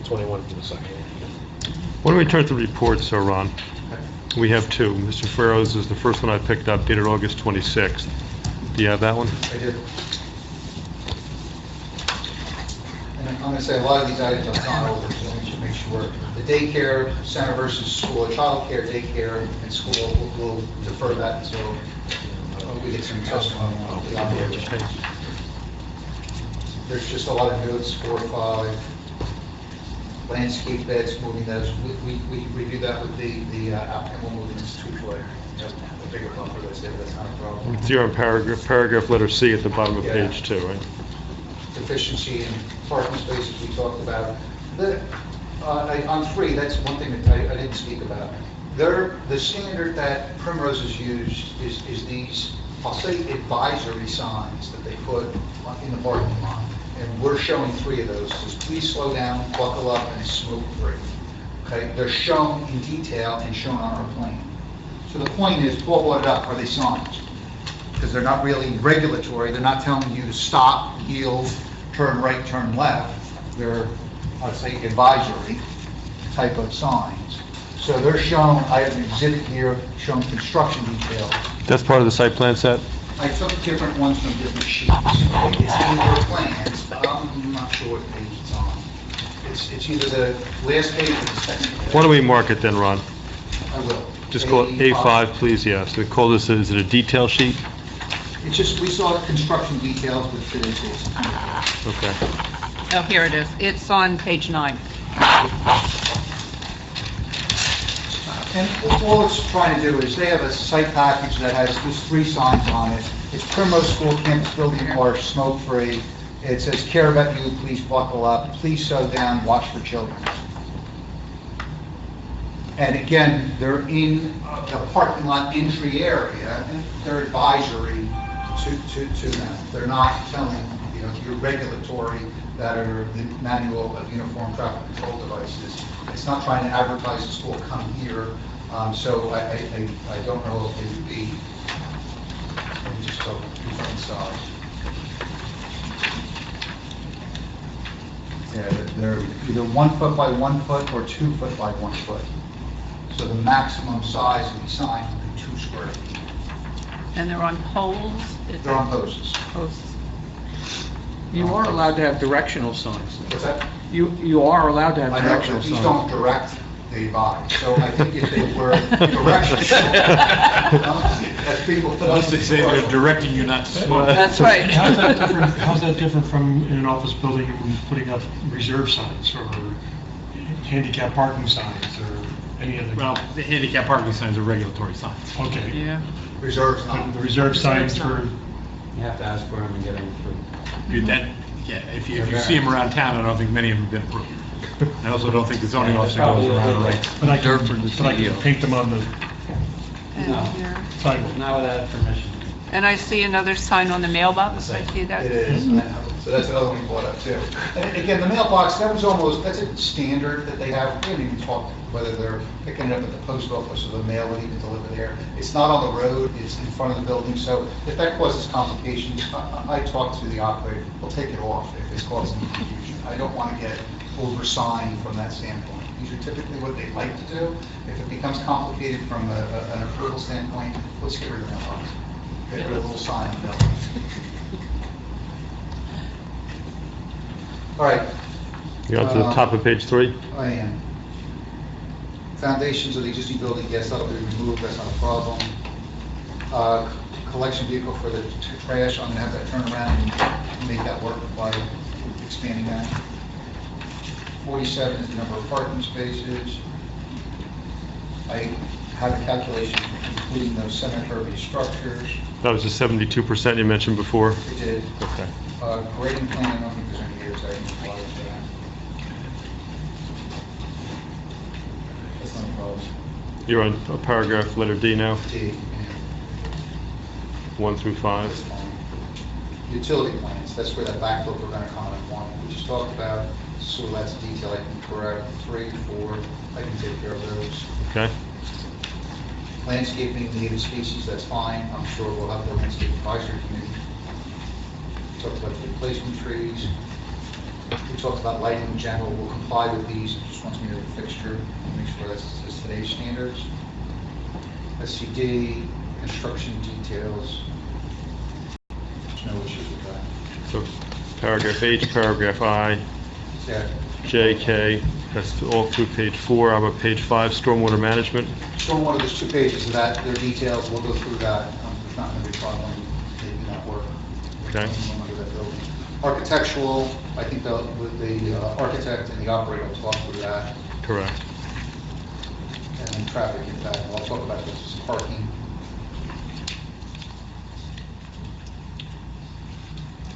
21 for the second. Why don't we turn to reports, Ron? We have two. Mr. Ferro's is the first one I picked up, dated August 26th. Do you have that one? I did. And I'm going to say a lot of these items I've gone over, so we should make sure. The daycare center versus school, childcare, daycare, and school, we'll defer that until we get some testimony on the operation. There's just a lot of notes, 4 or 5. Landscape beds, moving those. We review that with the applicant, we'll move this 2-foot, a bigger buffer that's there, that's not a problem. It's here on paragraph letter C at the bottom of Yeah. page 2, right? Efficiency in parking spaces we talked about. On 3, that's one thing that I didn't speak about. The standard that Primrose has used is these, I'll say advisory signs that they put in the parking lot. And we're showing 3 of those. It says, please slow down, buckle up, and smoke free. Okay, they're shown in detail and shown on our plan. So the point is, Paul brought it up, are they signs? Because they're not really regulatory, they're not telling you to stop, yield, turn right, turn left. They're, I'd say, advisory type of signs. So they're shown, I have an exhibit here showing construction details. That's part of the site plan set? I took different ones from different sheets. It's in your plans, but I'm not sure what page it's on. It's either the last page or the second page. Why don't we mark it then, Ron? I will. Just call it A5, please, yes. We call this, is it a detail sheet? It's just, we saw construction details with today's dates. Okay. Oh, here it is. It's on page 9. And all it's trying to do is, they have a site package that has just 3 signs on it. It's Primrose School Campus Building are smoke-free. It says, care about you, please buckle up, please slow down, watch for children. And again, they're in the parking lot entry area, and they're advisory to them. They're not telling, your regulatory that are the manual of uniform traffic control devices. It's not trying to advertise the school, come here. So I don't know if it would be, let me just go inside. Yeah, they're either 1 foot by 1 foot or 2 foot by 1 foot. So the maximum size of these signs would be 2 square feet. And they're on poles? They're on posts. Posts. You are allowed to have directional signs. What's that? You are allowed to have I know, directional but these signs. don't direct the body. So I think if they were directional, as people put Unless they say they're directing you not to smoke. That's right. How's that different from in an office building and putting up reserve signs or handicap parking signs or any other? Well, the handicap parking signs are regulatory signs. Okay. Yeah. Reserves not. The reserve signs for, You have to ask for them and get them approved. If you see them around town, I don't think many of them have been approved. I also don't think the zoning officer goes around, right? but I can paint them on the No. sidewalk. Not without permission. And I see another sign on the mailbox. I see that. It is, I know. So that's another one we brought up too. And again, the mailbox, that's a standard that they have. We haven't even talked whether they're picking it up at the post office or the mail would even deliver there. It's not on the road, it's in front of the building, so if that causes complications, I talked to the operator, we'll take it off if it's causing confusion. I don't want to get oversigned from that standpoint. These are typically what they like to do. If it becomes complicated from an approval standpoint, let's get rid of the mailbox. Get rid of the little sign on the building. All right. You on to the top of page 3? I am. Foundations of the existing building, yes, that'll be removed, that's not a problem. Collection vehicle for the trash, I'm gonna have that turn around and make that work by expanding that. 47 is the number of parking spaces. I have a calculation including those semi-pervious structures. That was the 72% you mentioned before? It did. Okay. Grading plan, I don't think there's any years I can apply to that. That's not a problem. You're on paragraph letter D now, D, 1 through 5. that's fine. Utility plans, that's where that backflow preventive comment 1, we just talked about, so that's detail I can correct. 3, 4, I can take care of those. Okay. Landscaping, native species, that's fine, I'm sure we'll have the landscape advisory committee. Talked about the replacement trees. We talked about lighting in general, we'll comply with these, it just wants me to have a fixture, make sure that's today's standards. SCD, construction details, there's no issues with that. So paragraph H, paragraph I, Yeah. J, K, that's all through page 4. How about page 5, stormwater management? Stormwater, there's 2 pages of that, their details, we'll go through that, there's not going to be a problem, maybe not work. Okay. Under that building. Architectural, I think with the architect and the operator will talk through that, Correct. and then traffic impact, I'll talk about this as parking.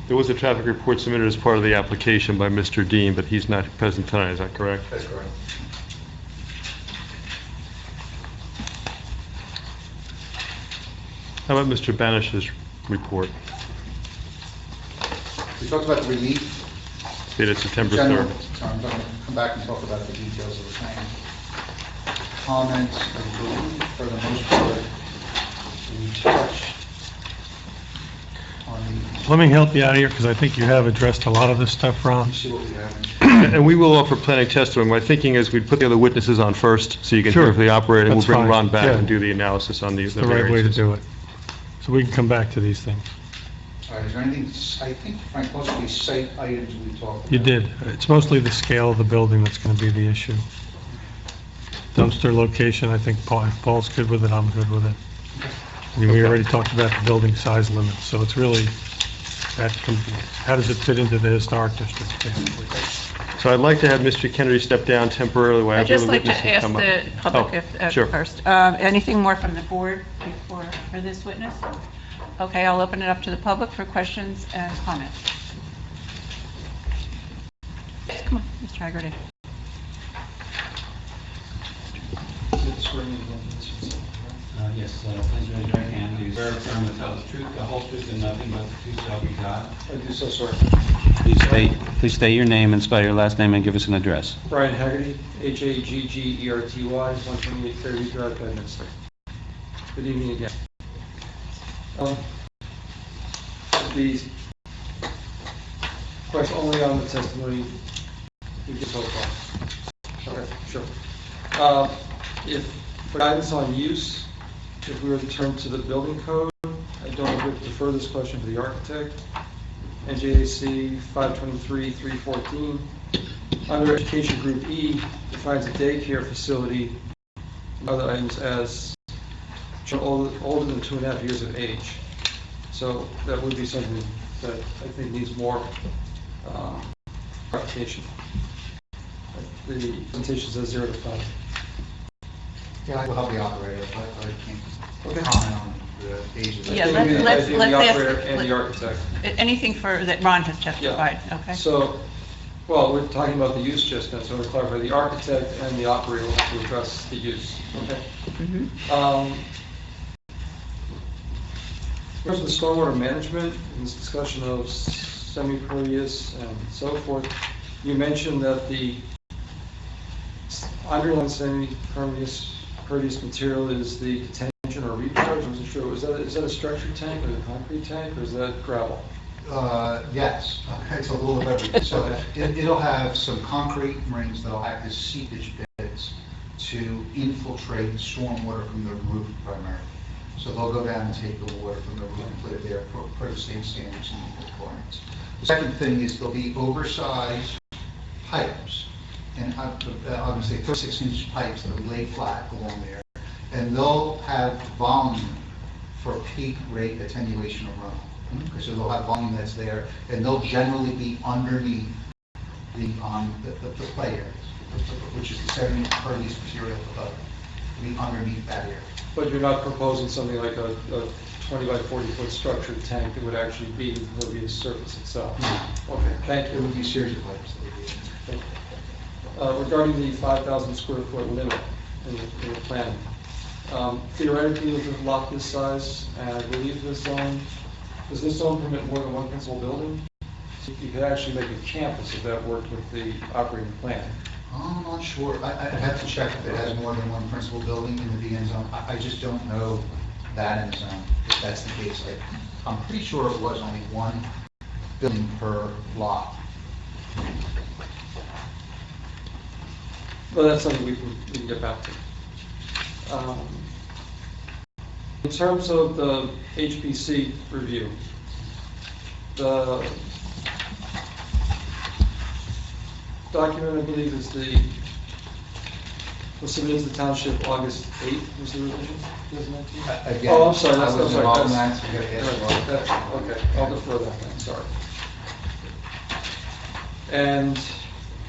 There was a traffic report submitted as part of the application by Mr. Dean, but he's not present tonight, is that correct? That's correct. How about Mr. Banish's report, We talked about the relief. dated September General 3rd? terms, I'm going to come back and talk about the details of the plan. Comments, I believe, for the most part, we touched on the, Let me help you out here, because I think you have addressed a lot of this stuff, Ron. see what we have. And we will offer planning testimony. My thinking is we'd put the other witnesses on first, so you can hear Sure. from the operator, and we'll That's bring fine. Ron back Yeah. and do the analysis on the It's the right way to variances. do it. So we can come back to these things. All right, is there anything, I think, Frank, most of these site items we talked about. You did. It's mostly the scale of the building that's going to be the issue. Dumpster location, I think if Paul's good with it, I'm good with it. I mean, we already talked about the building size limits, so it's really, how does it fit into the historic district, basically? So I'd like to have Mr. Kennedy step down temporarily while I I'd have just the other like to witnesses ask come up. the public Oh, if, sure. first, anything more from the board for this witness? Okay, I'll open it up to the public for questions and comments. Come on, Mr. Haggerty. Yes, please raise your right hand. Do you swear or affirm to tell the truth, the whole truth, and nothing but the truth, so help you God? I do so, sir. Please state your name and spell your last name and give us an address. Brian Haggerty, Haggerty, 128 Fairview Drive, Bedminster. Good evening again. The question only on the testimony we get so far. Okay, sure. If For guidance on use, if we were to turn to the building code, I don't know if we defer this question to the architect. NJAC 523-314, under Education Group E, defines a daycare facility, and other items as older than 2.5 years of age. So that would be something that I think needs more clarification. The presentation says 0 to 5. Yeah, I will help the operator, but I can't Okay. comment on the age of the... Yeah, I let's think let's the ask... operator and the architect. Anything that Ron has testified, okay? So, well, we're talking about the use just now, so to clarify, the architect and the operator will have to address the use. Okay. Mhm. In terms of the stormwater management, in this discussion of semi-pervious and so forth, you mentioned that the underlying semi-pervious material is the detention or recharge. I wasn't sure. Is that a structured tank or a concrete tank, or is that gravel? Yes, it's a little of everything. So it'll have some concrete rings that'll act as seepage beds to infiltrate stormwater from the roof primarily. So they'll go down and take the water from the roof and put it there for the same standards and requirements. The second thing is there'll be oversized pipes, and I'm going to say 36-inch pipes that'll be laid flat along there, and they'll have volume for peak rate attenuation of runoff. Okay, so they'll have volume that's there, and they'll generally be underneath the play areas, which is the sediment pervious material above, be underneath that area. But you're not proposing something like a 20 by 40 foot structured tank that would actually be the impervious surface itself? No. Okay, thank It you. would be a series of pipes that would be Regarding the 5,000 square foot limit in the plan, theoretically, with a lot this size, and I believe this zone, does this zone permit more than one principal building? So you could actually make a campus if that worked with the operating plan. I'm not sure. I'd have to check if it has more than one principal building in the VN zone. I just don't know that in the zone, if that's the case. I'm pretty sure it was only one building per lot. Well, that's something we can get back to. In terms of the HPC review, the document, I believe, was submitted to the township August 8th, was the revision, 2019? Again, Oh, I'm sorry, I that's, was I'm involved in sorry. that, so you gotta ask Rob. Okay, I'll defer that then, sorry. And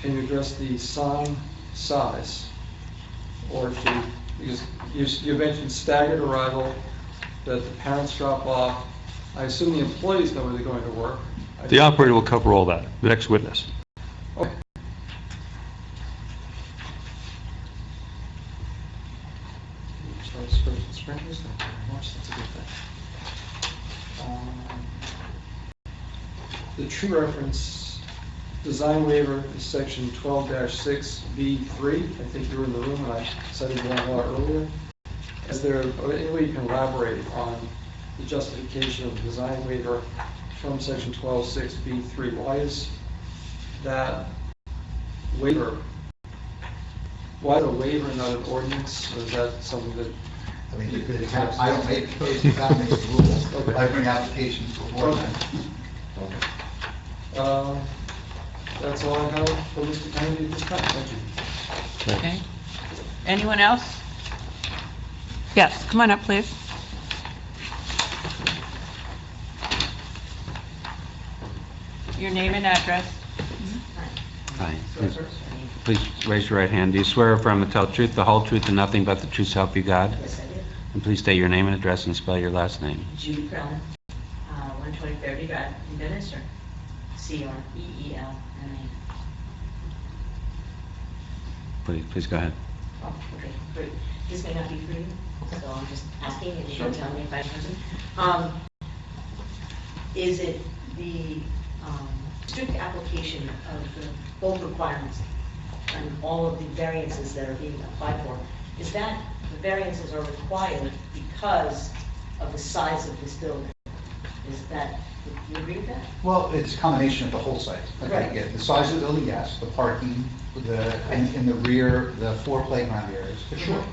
can you address the sign size? Or because you mentioned staggered arrival, that the parents drop off. I assume the employees know where they're going to work. The operator will cover all that, the next witness. Okay. Sprinklers, thank you very much, that's a good thing. The tree reference design waiver is section 12-6B3. I think you were in the room and I cited that a lot earlier. Is there any way you can elaborate on the justification of the design waiver from section 12-6B3? Why is that waiver, why the waiver and not an ordinance? Or is that something that I mean, I don't make codes, the town makes the rules. Okay. I bring applications before them. That's all I have for Mr. Kennedy at this time. Thank you. Okay. Anyone else? Yes, come on up, please. Your name and address. Hi. Please raise your right hand. Do you swear or affirm to tell the truth, the whole truth, and nothing but the truth so help you God? Yes, I do. And please state your name and address and spell your last name. Judy Cronin, 123 Drive, in Bedminster. Creelna. Please go ahead. Oh, okay, great. This may not be for you, so I'm just asking, and you can tell me if I person. Is it the strict application of the both requirements and all of the variances that are being applied for? Is that the variances are required because of the size of this building? Is that, do you agree with that? Well, it's a combination of the whole site. Okay, Right. yeah, the size of the building, yes, the parking, and in the rear, the 4 playground areas, for sure.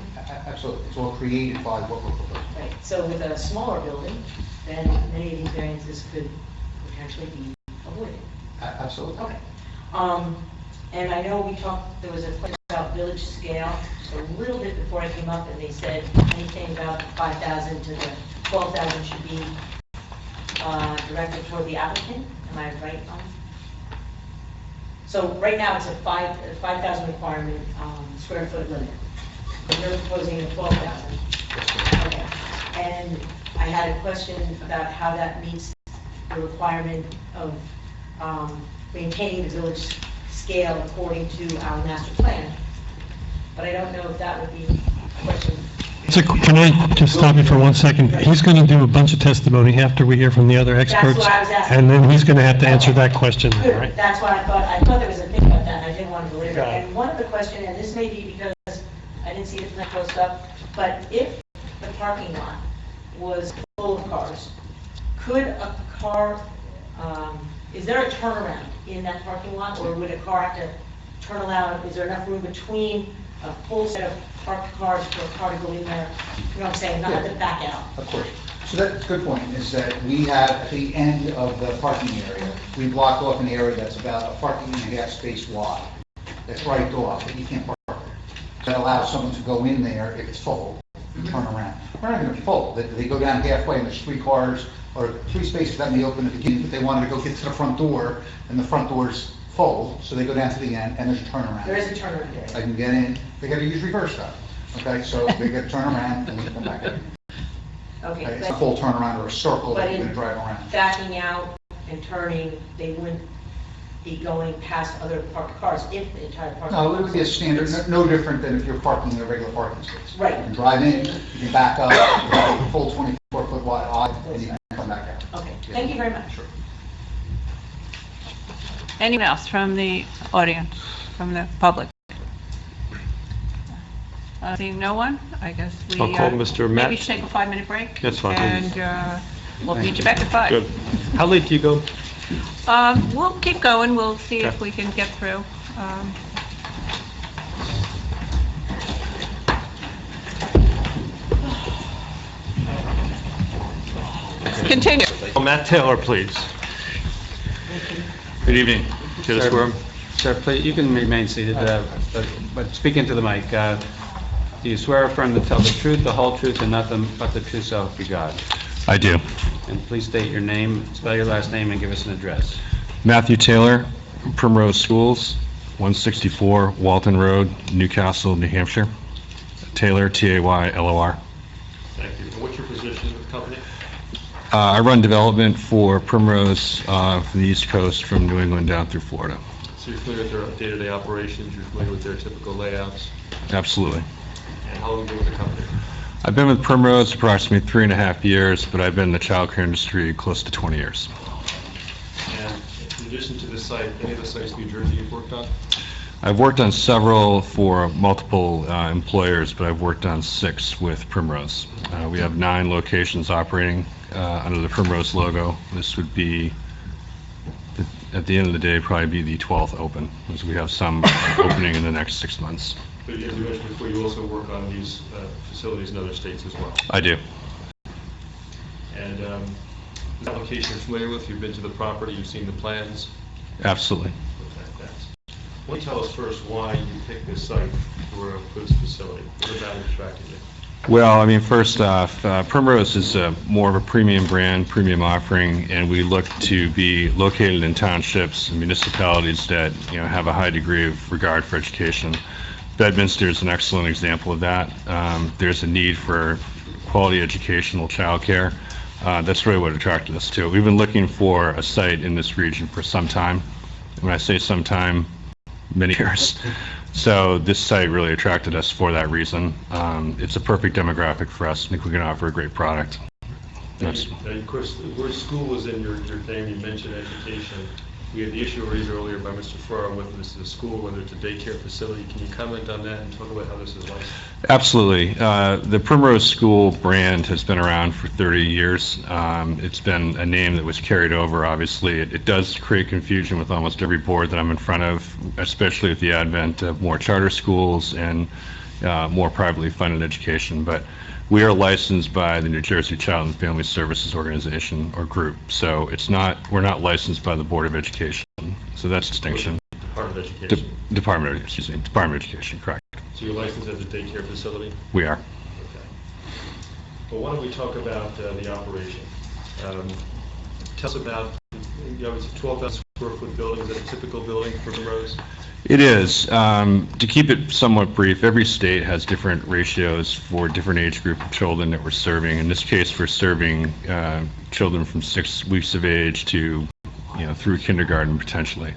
Absolutely, it's all created by what we're proposing. Right, so with a smaller building, then many of these variances could potentially be avoided. Absolutely. Okay. And I know we talked, there was a question about village scale, a little bit before I came up, and they said anything about the 5,000 to the 12,000 should be directed toward the applicant. Am I right on? So right now, it's a 5,000 requirement, square foot limit. And you're proposing a 12,000. Okay. And I had a question about how that meets the requirement of maintaining the village scale according to our master plan. But I don't know if that would be a question. So can I just stop you for 1 second? He's going to do a bunch of testimony after we hear from the other experts. what I was asking. And then he's going to have to answer that question, Good, right? that's why I thought there was a thing about that, and I didn't want to belabor it. Got it. And one of the question, and this may be because I didn't see the plan close up, but if the parking lot was full of cars, could a car, is there a turnaround in that parking lot, or would a car have to turn around? Is there enough room between a full set of parked cars for a car to go in there? You know what I'm saying, not have to back out? Of course. So that's a good point, is that we have, at the end of the parking area, we blocked off an area that's about a parking and a half space wide. That's right off, but you can't park there. That allows someone to go in there if it's full, and turn around. We're not going to be full. They go down halfway and there's 3 cars, or 3 spaces that may open at the beginning, but they wanted to go get to the front door, and the front door's full, so they go down to the end, and there's a turnaround. There is a turnaround there. I can get in, they gotta use reverse though, okay, so they gotta turn around and then come back in. Okay, It's a full turnaround or a circle that but you're in gonna drive around. backing out and turning, they wouldn't be going past other parked cars if the entire parking lot. No, it would be a standard, no different than if you're parking in a regular parking space. Right. You can drive in, you can back up, you have a full 24-foot wide aisle, and you can come back out. Okay, thank you very much. Sure. Anyone else from the audience, from the public? Seeing no one, I guess we... I'll call Mr. Matt. Maybe take a 5-minute break? That's fine. And we'll meet you back at 5. Good. How late do you go? We'll keep going, we'll see if we can get through. Continue. Matt Taylor, please. Good evening. Chair to swear. Sir, please, you can remain seated, but speak into the mic. Do you swear or affirm to tell the truth, the whole truth, and nothing but the truth, so help you God? I do. And please state your name, spell your last name, and give us an address. Matthew Taylor, Primrose Schools, 164 Walton Road, Newcastle, New Hampshire. Taylor, Taylor. Thank you. What's your position with the company? I run development for Primrose from the East Coast, from New England down through Florida. So you're familiar with their day-to-day operations, you're familiar with their typical layouts, Absolutely. and how long have you been with the company? I've been with Primrose approximately 3.5 years, but I've been in the childcare industry close to 20 years. And in addition to this site, any of the sites in New Jersey you've worked on? I've worked on several for multiple employers, but I've worked on 6 with Primrose. We have 9 locations operating under the Primrose logo. This would be, at the end of the day, probably be the 12th open, as we have some opening in the next 6 months. But as you mentioned before, you also work on these facilities in other states as well. I do. And this application you're familiar with, you've been to the property, you've seen the plans. Absolutely. Okay, thanks. Why don't you tell us first why you picked this site for this facility? What about it attracted you? Well, I mean, first off, Primrose is more of a premium brand, premium offering, and we look to be located in townships and municipalities that, have a high degree of regard for education. Bedminster is an excellent example of that. There's a need for quality educational childcare. That's really what attracted us to it. We've been looking for a site in this region for some time. When I say some time, many years. So this site really attracted us for that reason. It's a perfect demographic for us. I think we can offer a great product. And of course, the word school was in your name, you mentioned education. We had the issue raised earlier by Mr. Farrar, whether this is a school, whether it's a daycare facility. Can you comment on that and talk about how this is licensed? Absolutely. The Primrose School brand has been around for 30 years. It's been a name that was carried over, obviously. It does create confusion with almost every board that I'm in front of, especially with the advent of more charter schools and more privately funded education. But we are licensed by the New Jersey Child and Family Services Organization or group. So we're not licensed by the Board of Education. So that's distinction. Department of Education. Department of Education, correct. So you're licensed as a daycare facility? We are. Okay. Well, why don't we talk about the operation? Tell us about, it's a 12,000 square foot building. Is that a typical building for Primrose? It is. To keep it somewhat brief, every state has different ratios for different age group of children that we're serving. In this case, we're serving children from 6 weeks of age to, through kindergarten potentially.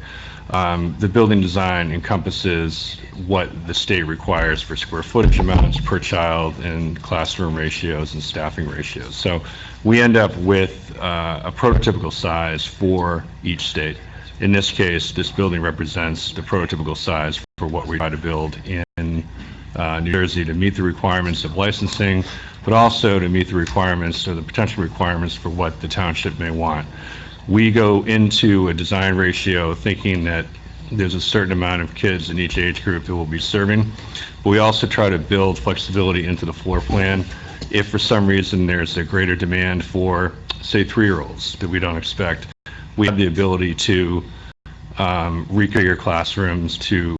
The building design encompasses what the state requires for square footage amounts per child and classroom ratios and staffing ratios. So we end up with a prototypical size for each state. In this case, this building represents the prototypical size for what we try to build in New Jersey to meet the requirements of licensing, but also to meet the requirements or the potential requirements for what the township may want. We go into a design ratio thinking that there's a certain amount of kids in each age group that we'll be serving, but we also try to build flexibility into the floor plan. If for some reason there's a greater demand for, say, 3-year-olds that we don't expect, we have the ability to reconfigure classrooms to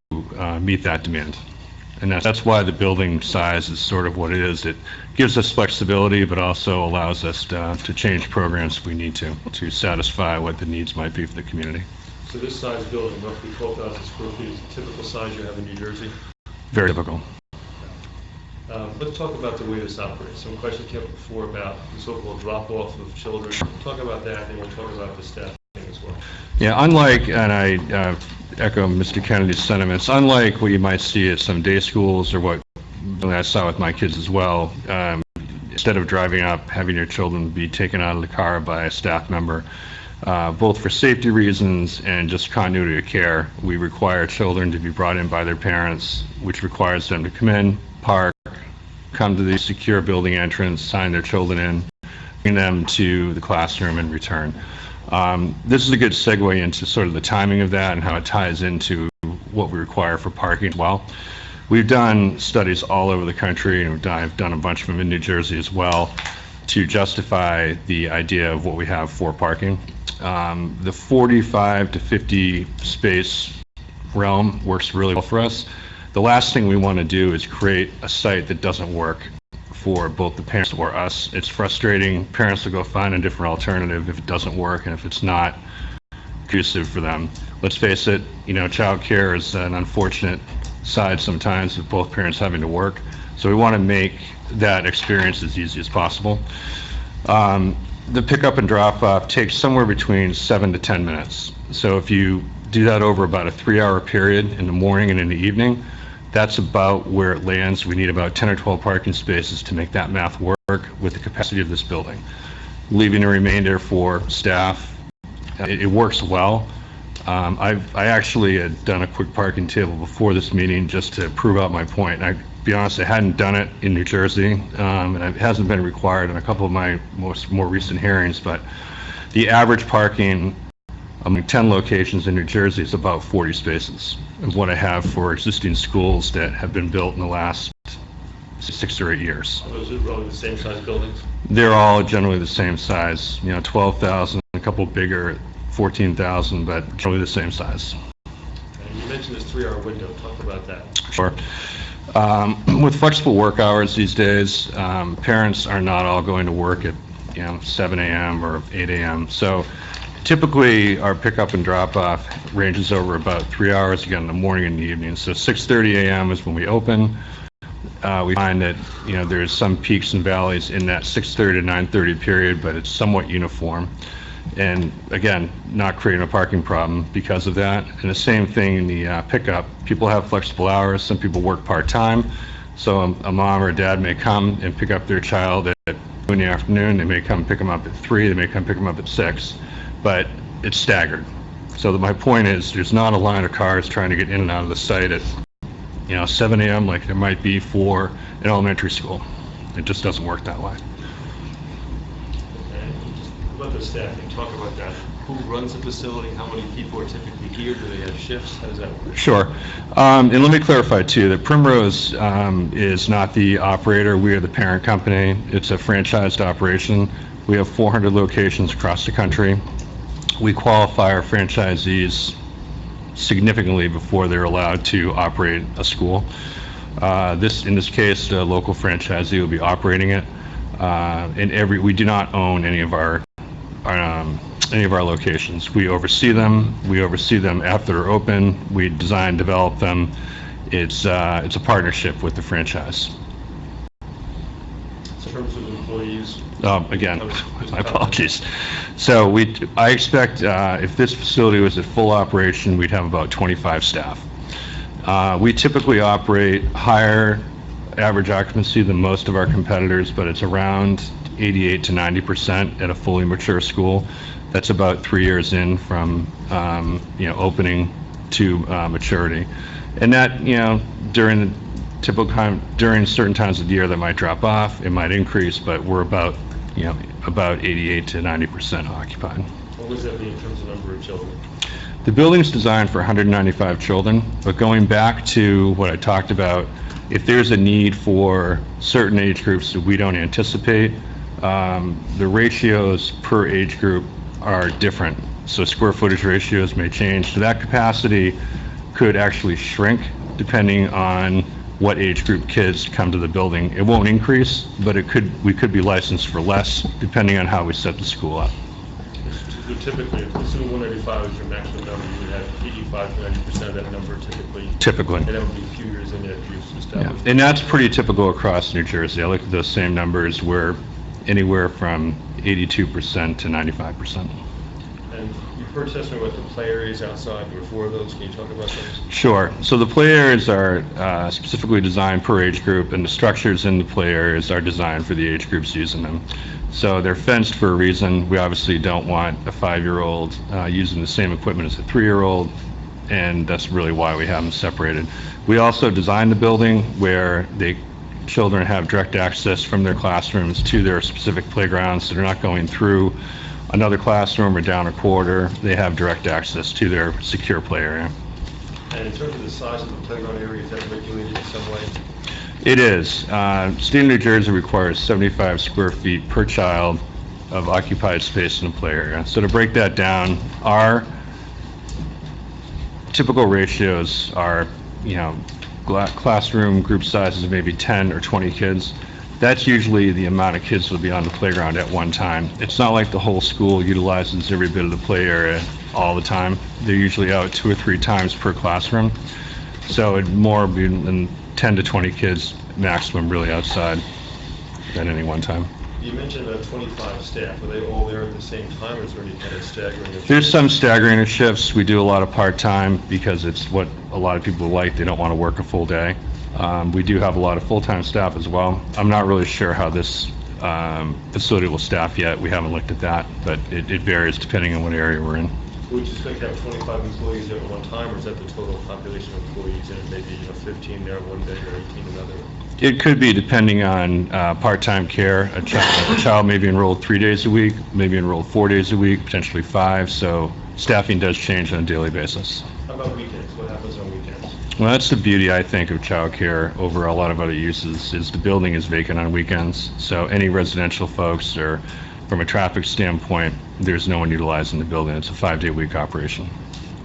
meet that demand. And that's why the building size is sort of what it is. It gives us flexibility, but also allows us to change programs if we need to satisfy what the needs might be for the community. So this size building, roughly 12,000 square feet, is the typical size you have in New Jersey? Very typical. Let's talk about the way this operates. Some questions came up before about the so-called drop-off of children. Talk about that, and we'll talk about the staffing as well. Yeah, unlike, and I echo Mr. Kennedy's sentiments, unlike what you might see at some day schools or what I saw with my kids as well, instead of driving up, having your children be taken out of the car by a staff member, both for safety reasons and just continuity of care, we require children to be brought in by their parents, which requires them to come in, park, come to the secure building entrance, sign their children in, bring them to the classroom and return. This is a good segue into sort of the timing of that and how it ties into what we require for parking as well. We've done studies all over the country, and I've done a bunch of them in New Jersey as well, to justify the idea of what we have for parking. The 45 to 50 space realm works really well for us. The last thing we want to do is create a site that doesn't work for both the parents or us. It's frustrating. Parents will go find a different alternative if it doesn't work and if it's not conducive for them. Let's face it, child care is an unfortunate side sometimes of both parents having to work. So we want to make that experience as easy as possible. The pickup and drop off takes somewhere between 7 to 10 minutes. So if you do that over about a 3-hour period in the morning and in the evening, that's about where it lands. We need about 10 or 12 parking spaces to make that math work with the capacity of this building. Leaving a remainder for staff, it works well. I actually had done a quick parking table before this meeting just to prove out my point. And to be honest, I hadn't done it in New Jersey, and it hasn't been required in a couple of my more recent hearings, but the average parking among 10 locations in New Jersey is about 40 spaces of what I have for existing schools that have been built in the last 6 or 8 years. Are those really the same size buildings? They're all generally the same size, 12,000, a couple bigger, 14,000, but generally the same size. And you mentioned this 3-hour window. Talk about that. Sure. With flexible work hours these days, parents are not all going to work at 7 a.m. or 8 a.m. So typically our pickup and drop off ranges over about 3 hours, again in the morning and the evening. So 6:30 a.m. is when we open. We find that there's some peaks and valleys in that 6:30 to 9:30 period, but it's somewhat uniform. And again, not creating a parking problem because of that. And the same thing in the pickup. People have flexible hours. Some people work part-time. So a mom or a dad may come and pick up their child at 2 in the afternoon. They may come pick them up at 3. They may come pick them up at 6. But it's staggered. So my point is, there's not a line of cars trying to get in and out of the site at, 7 a.m. like there might be for an elementary school. It just doesn't work that way. And just about the staffing, talk about that. Who runs the facility? How many people are typically here? Do they have shifts? How does that work? Sure. And let me clarify too, that Primrose is not the operator. We are the parent company. It's a franchised operation. We have 400 locations across the country. We qualify our franchisees significantly before they're allowed to operate a school. In this case, the local franchisee will be operating it. We do not own any of our locations. We oversee them. We oversee them after they're open. We design, develop them. It's a partnership with the franchise. In terms of employees? Again, my apologies. So I expect if this facility was at full operation, we'd have about 25 staff. We typically operate higher average occupancy than most of our competitors, but it's around 88 to 90% at a fully mature school. That's about 3 years in from opening to maturity. And that, during the typical time, during certain times of the year, that might drop off, it might increase, but we're about 88 to 90% occupied. What does that mean in terms of number of children? The building's designed for 195 children, but going back to what I talked about, if there's a need for certain age groups that we don't anticipate, the ratios per age group are different. So square footage ratios may change. So that capacity could actually shrink depending on what age group kids come to the building. It won't increase, but we could be licensed for less depending on how we set the school up. Typically, if assuming 195 is your maximum number, you would have 85 to 90% of that number typically. Typically. And that would be a few years in after you've established. Yeah. And that's pretty typical across New Jersey. I looked at those same numbers where anywhere from 82% to 95%. And you've heard testimony about the play areas outside. There were 4 of those. Can you talk about those? Sure. So the play areas are specifically designed per age group, and the structures in the play areas are designed for the age groups using them. So they're fenced for a reason. We obviously don't want a 5-year-old using the same equipment as a 3-year-old, and that's really why we have them separated. We also designed the building where children have direct access from their classrooms to their specific playgrounds, so they're not going through another classroom or down a corridor. They have direct access to their secure play area. And in terms of the size of the playground area, is that regulated in some way? It is. State of New Jersey requires 75 square feet per child of occupied space in the play area. So to break that down, our typical ratios are, classroom group sizes of maybe 10 or 20 kids. That's usually the amount of kids that will be on the playground at one time. It's not like the whole school utilizes every bit of the play area all the time. They're usually out 2 or 3 times per classroom. So it'd more be than 10 to 20 kids maximum really outside at any one time. You mentioned about 25 staff. Are they all there at the same time, or is there any kind of staggering? There's some staggering of shifts. We do a lot of part-time because it's what a lot of people like. They don't want to work a full day. We do have a lot of full-time staff as well. I'm not really sure how this facility will staff yet. We haven't looked at that, but it varies depending on what area we're in. Would you expect to have 25 employees there at one time, or is that the total population of employees, and maybe 15 there one day or 18 another? It could be depending on part-time care. A child may be enrolled 3 days a week, maybe enrolled 4 days a week, potentially 5, so staffing does change on a daily basis. How about weekends? What happens on weekends? Well, that's the beauty, I think, of childcare over a lot of other uses, is the building is vacant on weekends, so any residential folks or from a traffic standpoint, there's no one utilizing the building. It's a 5-day-a-week operation.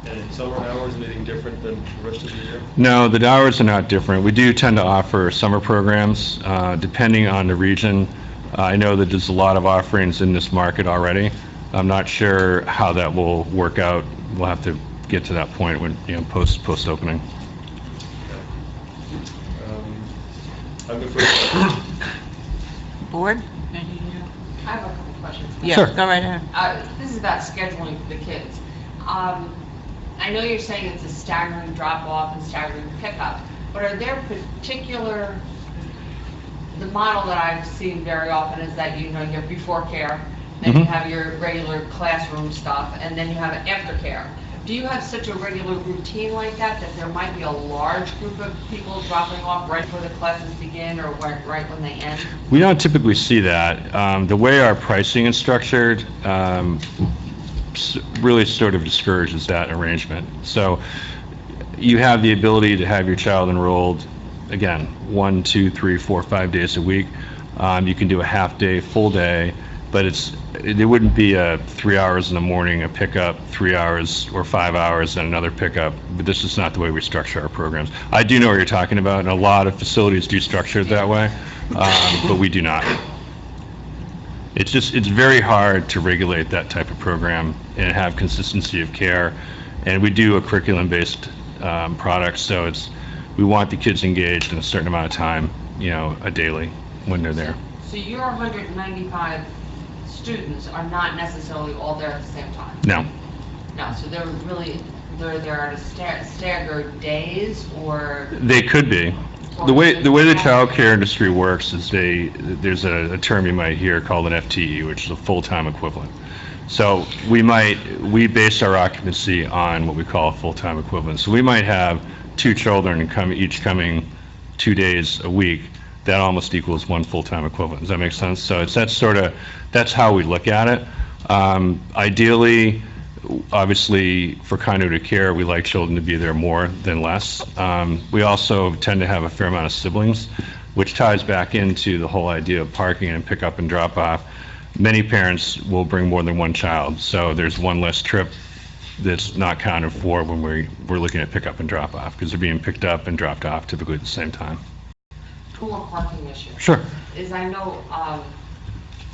And in summer hours, anything different than the rest of the year? No, the hours are not different. We do tend to offer summer programs, depending on the region. I know that there's a lot of offerings in this market already. I'm not sure how that will work out. We'll have to get to that point when, post-opening. I'm the first. Board? I have a couple questions. Yeah, Sure. go right ahead. This is about scheduling for the kids. I know you're saying it's a staggering drop-off and staggering pickup, but are there particular, the model that I've seen very often is that, you have before care, then you have your regular classroom stuff, and then you have aftercare. Do you have such a regular routine like that, that there might be a large group of people dropping off right before the classes begin or right when they end? We don't typically see that. The way our pricing is structured really sort of discourages that arrangement. So you have the ability to have your child enrolled, again, 1, 2, 3, 4, 5 days a week. You can do a half day, full day, but it wouldn't be a 3 hours in the morning, a pickup, 3 hours or 5 hours, and another pickup. But this is not the way we structure our programs. I do know what you're talking about, and a lot of facilities do structure it that way, but we do not. It's very hard to regulate that type of program and have consistency of care. And we do a curriculum-based product, so we want the kids engaged in a certain amount of time, a daily when they're there. So your 195 students are not necessarily all there at the same time? No. No, so they're there at staggered days, or? They could be. The way the child care industry works is there's a term you might hear called an FTE, which is a full-time equivalent. So we base our occupancy on what we call a full-time equivalent. So we might have 2 children each coming 2 days a week. That almost equals 1 full-time equivalent. Does that make sense? So that's how we look at it. Ideally, obviously, for continuity of care, we like children to be there more than less. We also tend to have a fair amount of siblings, which ties back into the whole idea of parking and pick up and drop off. Many parents will bring more than 1 child, so there's 1 less trip that's not counted for when we're looking at pick up and drop off, because they're being picked up and dropped off typically at the same time. Poor parking issue. Sure. I know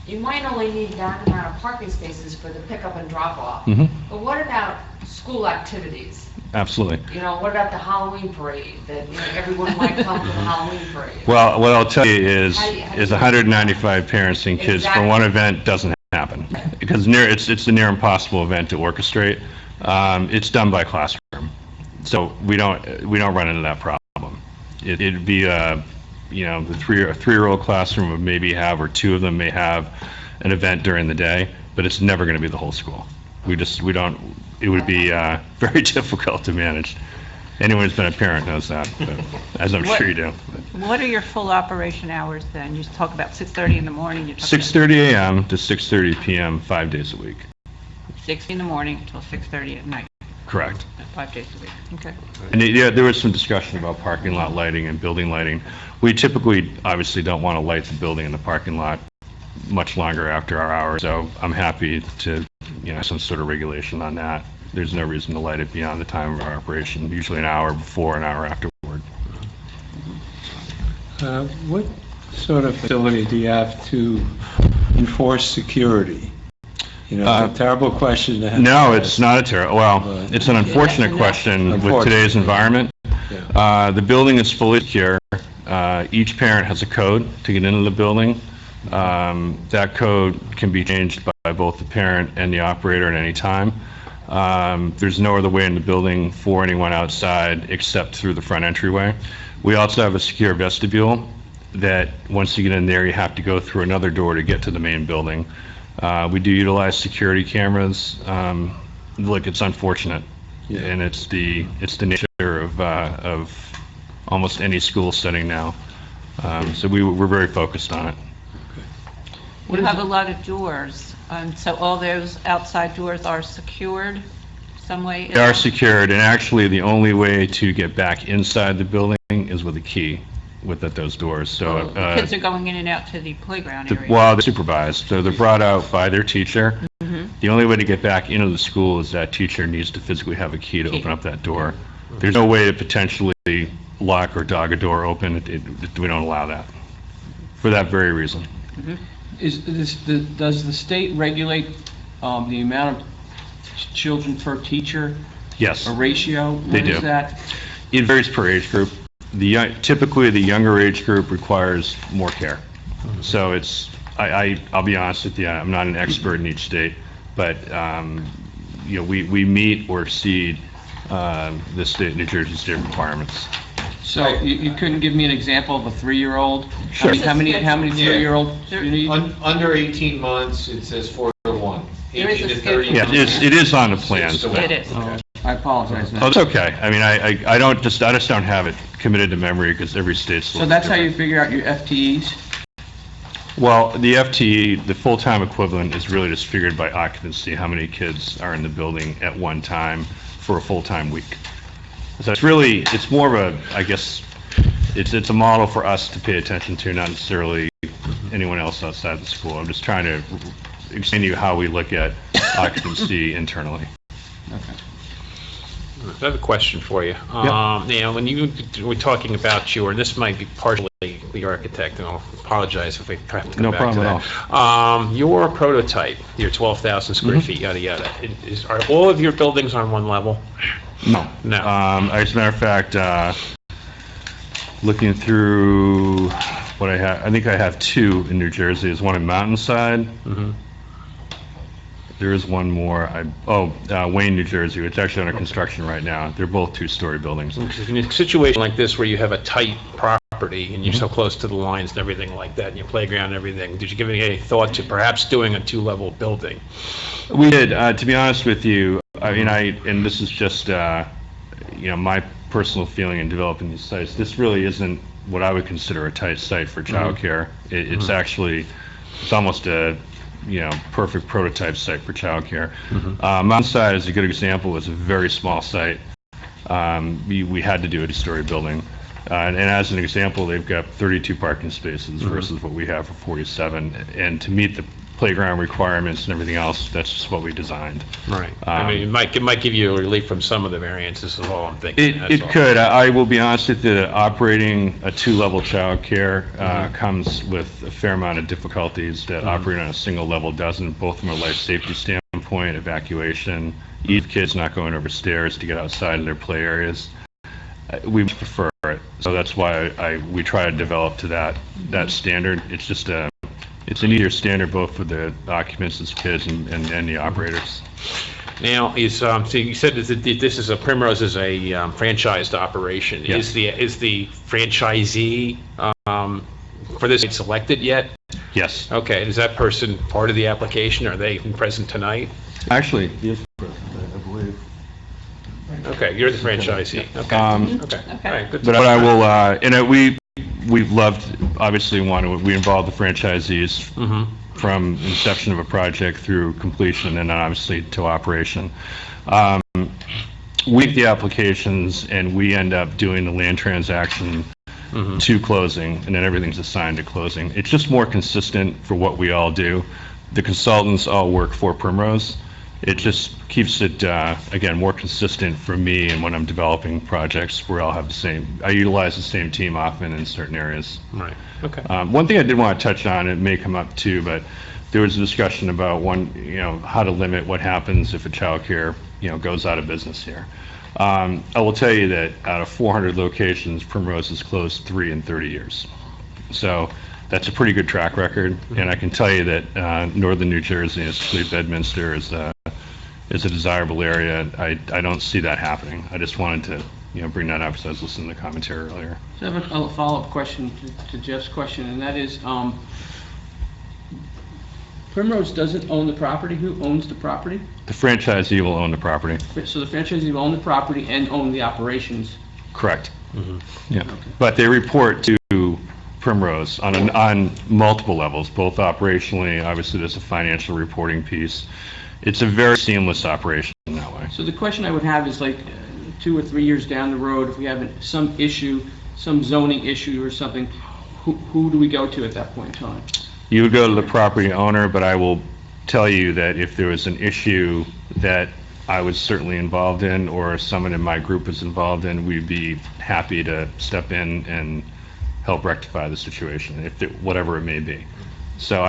you might only need that amount of parking spaces for the pickup and drop off. But what about school activities? Absolutely. What about the Halloween parade, that everyone might come to the Halloween parade? Well, what I'll tell you is 195 parents and kids for one event doesn't happen, because it's a near impossible event to orchestrate. It's done by classroom, so we don't run into that problem. It'd be the 3-year-old classroom would maybe have, or 2 of them may have an event during the day, but it's never going to be the whole school. It would be very difficult to manage. Anyone who's been a parent knows that, but, as I'm sure you do. What are your full operation hours then? You talk about 6:30 in the morning. 6:30 a.m. to 6:30 p.m. 5 days a week. 6 in the morning till 6:30 at night. Correct. 5 days a week. Okay. And there was some discussion about parking lot lighting and building lighting. We typically, obviously, don't want to light the building and the parking lot much longer after our hours, so I'm happy to, some sort of regulation on that. There's no reason to light it beyond the time of our operation, usually an hour before, an hour afterward. What sort of facility do you have to enforce security? It's a terrible question to have. No, it's not a terrible, it's an unfortunate question with today's environment. The building is fully secure. Each parent has a code to get into the building. That code can be changed by both the parent and the operator at any time. There's no other way in the building for anyone outside except through the front entryway. We also have a secure vestibule that once you get in there, you have to go through another door to get to the main building. We do utilize security cameras. Look, it's unfortunate, and it's the nature of almost any school setting now. So we're very focused on it. You have a lot of doors, so all those outside doors are secured some way? They are secured, and actually the only way to get back inside the building is with a key with those doors. So the kids are going in and out to the playground area? Well, they're supervised, so they're brought out by their teacher. The only way to get back into the school is that teacher needs to physically have a key to open up that door. There's no way to potentially lock or dog a door open. We don't allow that, for that very reason. Does the state regulate the amount of children per teacher? Yes. A ratio? They do. What is that? It varies per age group. Typically, the younger age group requires more care. So I'll be honest with you, I'm not an expert in each state, but we meet or exceed the state, New Jersey state requirements. So you couldn't give me an example of a 3-year-old? Sure. How many 3-year-olds do you need? Under 18 months, it says 4 to 1. 18 to 30. Yeah, it is on the plan. It is. All I apologize. Oh, it's okay. I mean, I just don't have it committed to memory because every state's. So that's how you figure out your FTEs? Well, the FTE, the full-time equivalent, is really just figured by occupancy, how many kids are in the building at one time for a full-time week. So it's more of a, I guess, it's a model for us to pay attention to, not necessarily anyone else outside the school. I'm just trying to explain to you how we look at occupancy internally. Okay. I have a question for you. When you were talking about this might be partially the architect, and I'll apologize if we have to come No back problem to at that. Your prototype, your 12,000 square feet, yada, yada, are all of your buildings on one level? No. No. As a matter of fact, looking through what I have, I think I have two in New Jersey. There's one in Mountainside. There is one more, Wayne, New Jersey, which is actually under construction right now. They're both two-story buildings. In a situation like this where you have a tight property and you're so close to the lines and everything like that, and your playground and everything, did you give any thought to perhaps doing a two-level building? We did. To be honest with you, I mean, and this is just, my personal feeling in developing these sites. This really isn't what I would consider a tight site for childcare. It's actually, it's almost a, perfect prototype site for childcare. Mountainside is a good example. It's a very small site. We had to do a two-story building. And as an example, they've got 32 parking spaces versus what we have for 47. And to meet the playground requirements and everything else, that's just what we designed. Right. I mean, it might give you a relief from some of the variances is all I'm thinking. It could. I will be honest with you, operating a two-level childcare comes with a fair amount of difficulties that operating on a single level doesn't, both from a life safety standpoint, evacuation, each kid's not going over stairs to get outside of their play areas. We prefer it. So that's why we try to develop to that standard. It's just it's an easier standard both for the occupants as kids and the operators. Now, so you said that Primrose is a franchised operation. Yeah. Is the franchisee for this selected yet? Yes. Okay. Is that person part of the application? Are they present tonight? Actually, yes, I believe. Okay, you're the franchisee. Okay. Okay. All right, good. But I will, we've loved, obviously, we involve the franchisees from inception of a project through completion and then obviously to operation. We get the applications and we end up doing the land transaction to closing, and then everything's assigned to closing. It's just more consistent for what we all do. The consultants all work for Primrose. It just keeps it, again, more consistent for me and when I'm developing projects where I'll have I utilize the same team often in certain areas. Right, okay. One thing I did want to touch on, it may come up too, but there was a discussion about how to limit what happens if a childcare, goes out of business here. I will tell you that out of 400 locations, Primrose has closed 3 in 30 years. So that's a pretty good track record, and I can tell you that northern New Jersey, especially Bedminster, is a desirable area. I don't see that happening. I just wanted to bring that up because I was listening to the commentary earlier. So I have a follow-up question to Jeff's question, and that is, Primrose doesn't own the property. Who owns the property? The franchisee will own the property. So the franchisee will own the property and own the operations? Correct. Yeah. Okay. But they report to Primrose on multiple levels, both operationally, obviously there's a financial reporting piece. It's a very seamless operation in that way. So the question I would have is 2 or 3 years down the road, if we have some issue, some zoning issue or something, who do we go to at that point in time? You would go to the property owner, but I will tell you that if there was an issue that I was certainly involved in or someone in my group was involved in, we'd be happy to step in and help rectify the situation, whatever it may be. So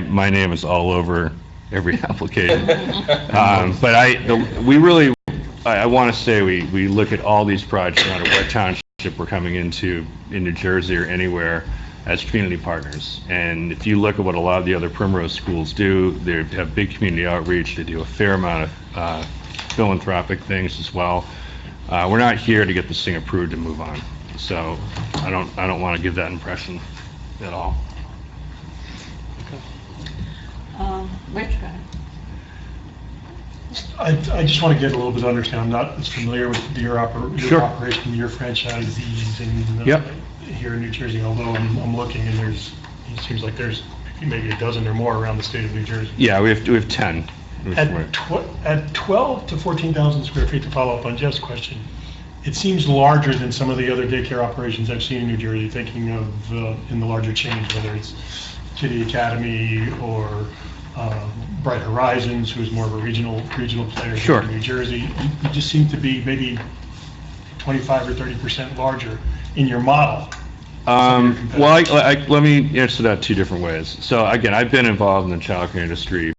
my name is all over every application. But I want to say we look at all these projects, no matter what township we're coming into in New Jersey or anywhere, as community partners. And if you look at what a lot of the other Primrose schools do, they have big community outreach. They do a fair amount of philanthropic things as well. We're not here to get this thing approved and move on. So I don't want to give that impression at all. Rich, go ahead. I just want to get a little bit of understanding. I'm not as familiar with your Sure. operation, your franchisees in Yep. here in New Jersey, although I'm looking and it seems like there's maybe a dozen or more around the state of New Jersey. Yeah, we have 10. At 12 to 14,000 square feet, to follow up on Jeff's question, it seems larger than some of the other daycare operations I've seen in New Jersey, thinking of in the larger chains, whether it's Kitty Academy or Bright Horizons, who's more of a regional player here in New Jersey. You just seem to be maybe 25 or 30% larger in your model. Well, let me answer that two different ways. So again, I've been involved in the childcare industry,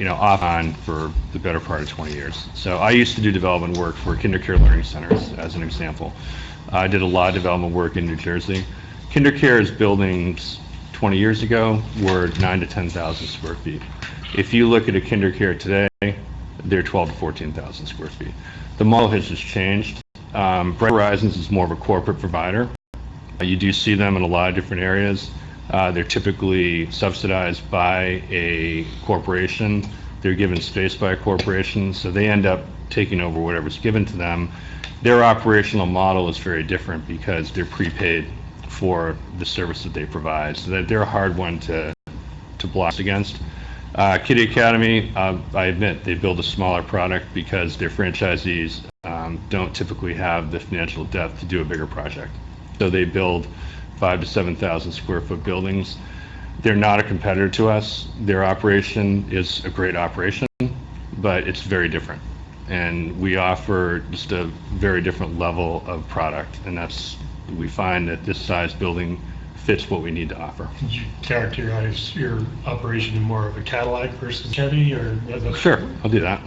off and on for the better part of 20 years. So I used to do development work for KinderCare Learning Centers, as an example. I did a lot of development work in New Jersey. KinderCare's buildings 20 years ago were 9,000 to 10,000 square feet. If you look at a KinderCare today, they're 12,000 to 14,000 square feet. The model has just changed. Bright Horizons is more of a corporate provider. You do see them in a lot of different areas. They're typically subsidized by a corporation. They're given space by a corporation, so they end up taking over whatever's given to them. Their operational model is very different because they're prepaid for the service that they provide, so that they're a hard one to block against. Kitty Academy, I admit, they build a smaller product because their franchisees don't typically have the financial depth to do a bigger project. So they build 5,000 to 7,000 square foot buildings. They're not a competitor to us. Their operation is a great operation, but it's very different. And we offer just a very different level of product, and we find that this size building fits what we need to offer. Could you characterize your operation in more of a Cadillac versus Chevy, or? Sure, I'll do that.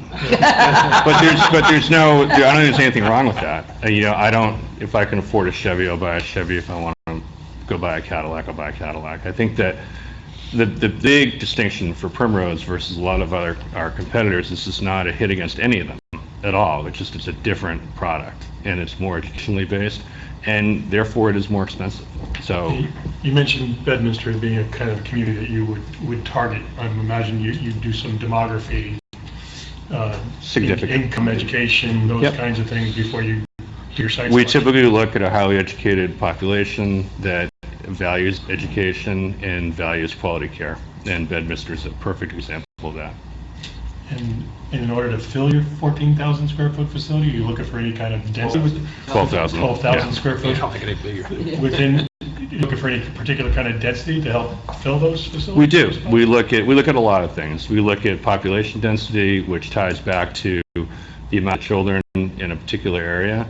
but there's no, I don't think there's anything wrong with that. If I can afford a Chevy, I'll buy a Chevy. If I want to go buy a Cadillac, I'll buy a Cadillac. I think that the big distinction for Primrose versus a lot of our competitors is it's not a hit against any of them at all. It's a different product, and it's more educationally based, and therefore it is more expensive. So you mentioned Bedminster being a kind of community that you would target. I imagine you do some demography, significant income, education, those kinds of things before you do your site. We typically look at a highly educated population that values education and values quality care, and Bedminster is a perfect example of that. And in order to fill your 14,000 square foot facility, you looking for any kind of density? 12,000. 12,000 square foot? I don't think it's bigger. Within, you looking for any particular kind of density to help fill those facilities? We do. We look at a lot of things. We look at population density, which ties back to the amount of children in a particular area.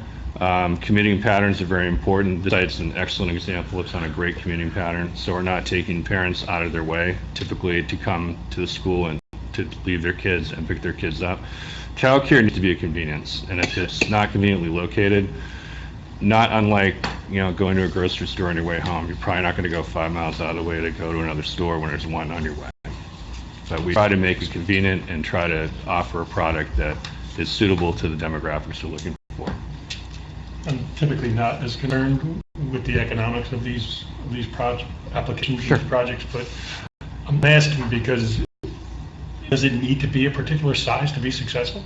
Commuting patterns are very important. This site's an excellent example. It's on a great commuting pattern, so we're not taking parents out of their way, typically, to come to the school and to leave their kids and pick their kids up. Childcare needs to be a convenience, and if it's not conveniently located, not unlike going to a grocery store on your way home, you're probably not going to go 5 miles out of the way to go to another store when there's one on your way. But we try to make it convenient and try to offer a product that is suitable to the demographics we're looking for. I'm typically not as concerned with the economics of these applications, these projects, but I'm asking because does it need to be a particular size to be successful?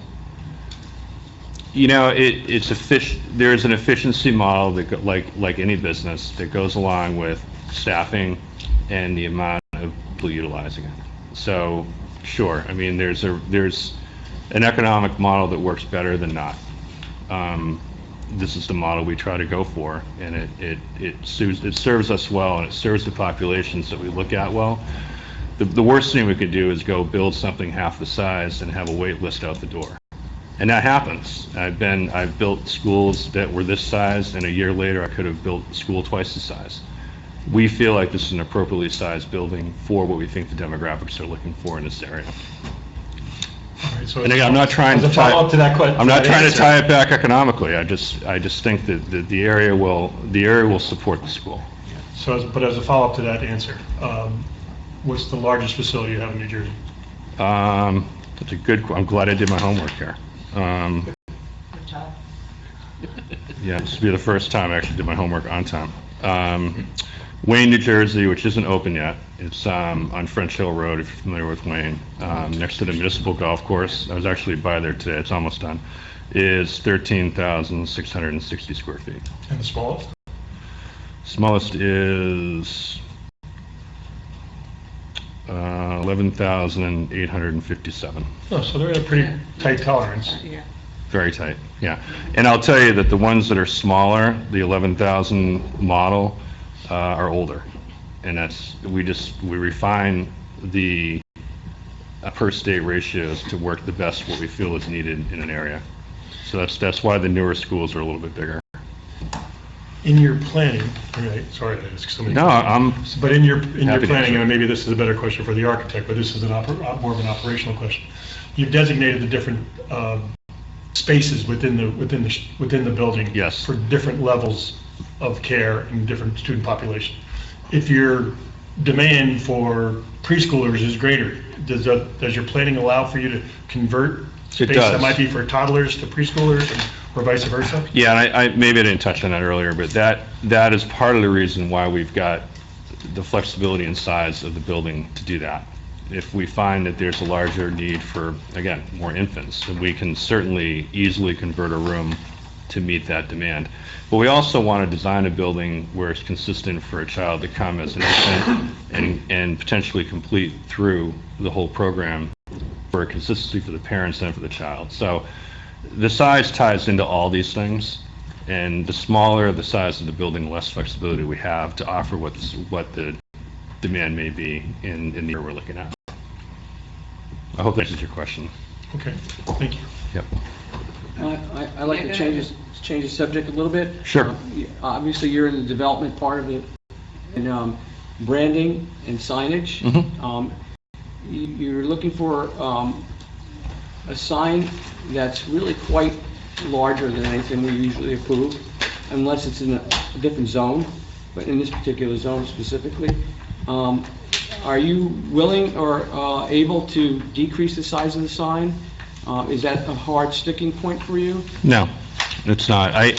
There's an efficiency model that, like any business, that goes along with staffing and the amount of people utilizing it. So, sure, there's an economic model that works better than not. This is the model we try to go for, and it serves us well, and it serves the populations that we look at well. The worst thing we could do is go build something half the size and have a wait list out the door. And that happens. I've built schools that were this size, and a year later I could have built a school twice the size. We feel like this is an appropriately sized building for what we think the demographics are looking for in this area. Right, so And again, I'm not trying to tie it back economically. I just think that the area will support the school. But as a follow-up to that answer, what's the largest facility you have in New Jersey? That's a good. I'm glad I did my homework here. Yeah, this will be the first time I actually did my homework on time. Wayne, New Jersey, which isn't open yet. It's on French Hill Road, if you're familiar with Wayne, next to the municipal golf course. I was actually by there today. It's almost done. Is 13,660 square feet. And the smallest? Smallest is 11,857. Oh, so they're at a pretty tight tolerance. Very tight, yeah. And I'll tell you that the ones that are smaller, the 11,000 model, are older. And that's, we refine the per state ratios to work the best what we feel is needed in an area. So that's why the newer schools are a little bit bigger. In your planning, right, sorry to ask so many No, questions. But in your happy to planning, answer. and maybe this is a better question for the architect, but this is more of an operational question. You've designated the different spaces within the building. Yes. For different levels of care and different student population. If your demand for preschoolers is greater, does your planning allow for you to convert space does. that might be for toddlers to preschoolers, or vice versa? Yeah, and I maybe I didn't touch on that earlier, but that is part of the reason why we've got the flexibility and size of the building to do that. If we find that there's a larger need for, again, more infants, then we can certainly easily convert a room to meet that demand. But we also want to design a building where it's consistent for a child to come as an infant and potentially complete through the whole program for a consistency for the parents and for the child. So the size ties into all these things, and the smaller the size of the building, the less flexibility we have to offer what the demand may be in the year we're looking at. I hope that answers your question. Okay, thank you. Yep. I'd like to change the subject a little bit. Sure. Obviously, you're in the development part of it, and branding and signage. You're looking for a sign that's really quite larger than anything we usually approve, unless it's in a different zone, but in this particular zone specifically. Are you willing or able to decrease the size of the sign? Is that a hard sticking point for you? No, it's not. I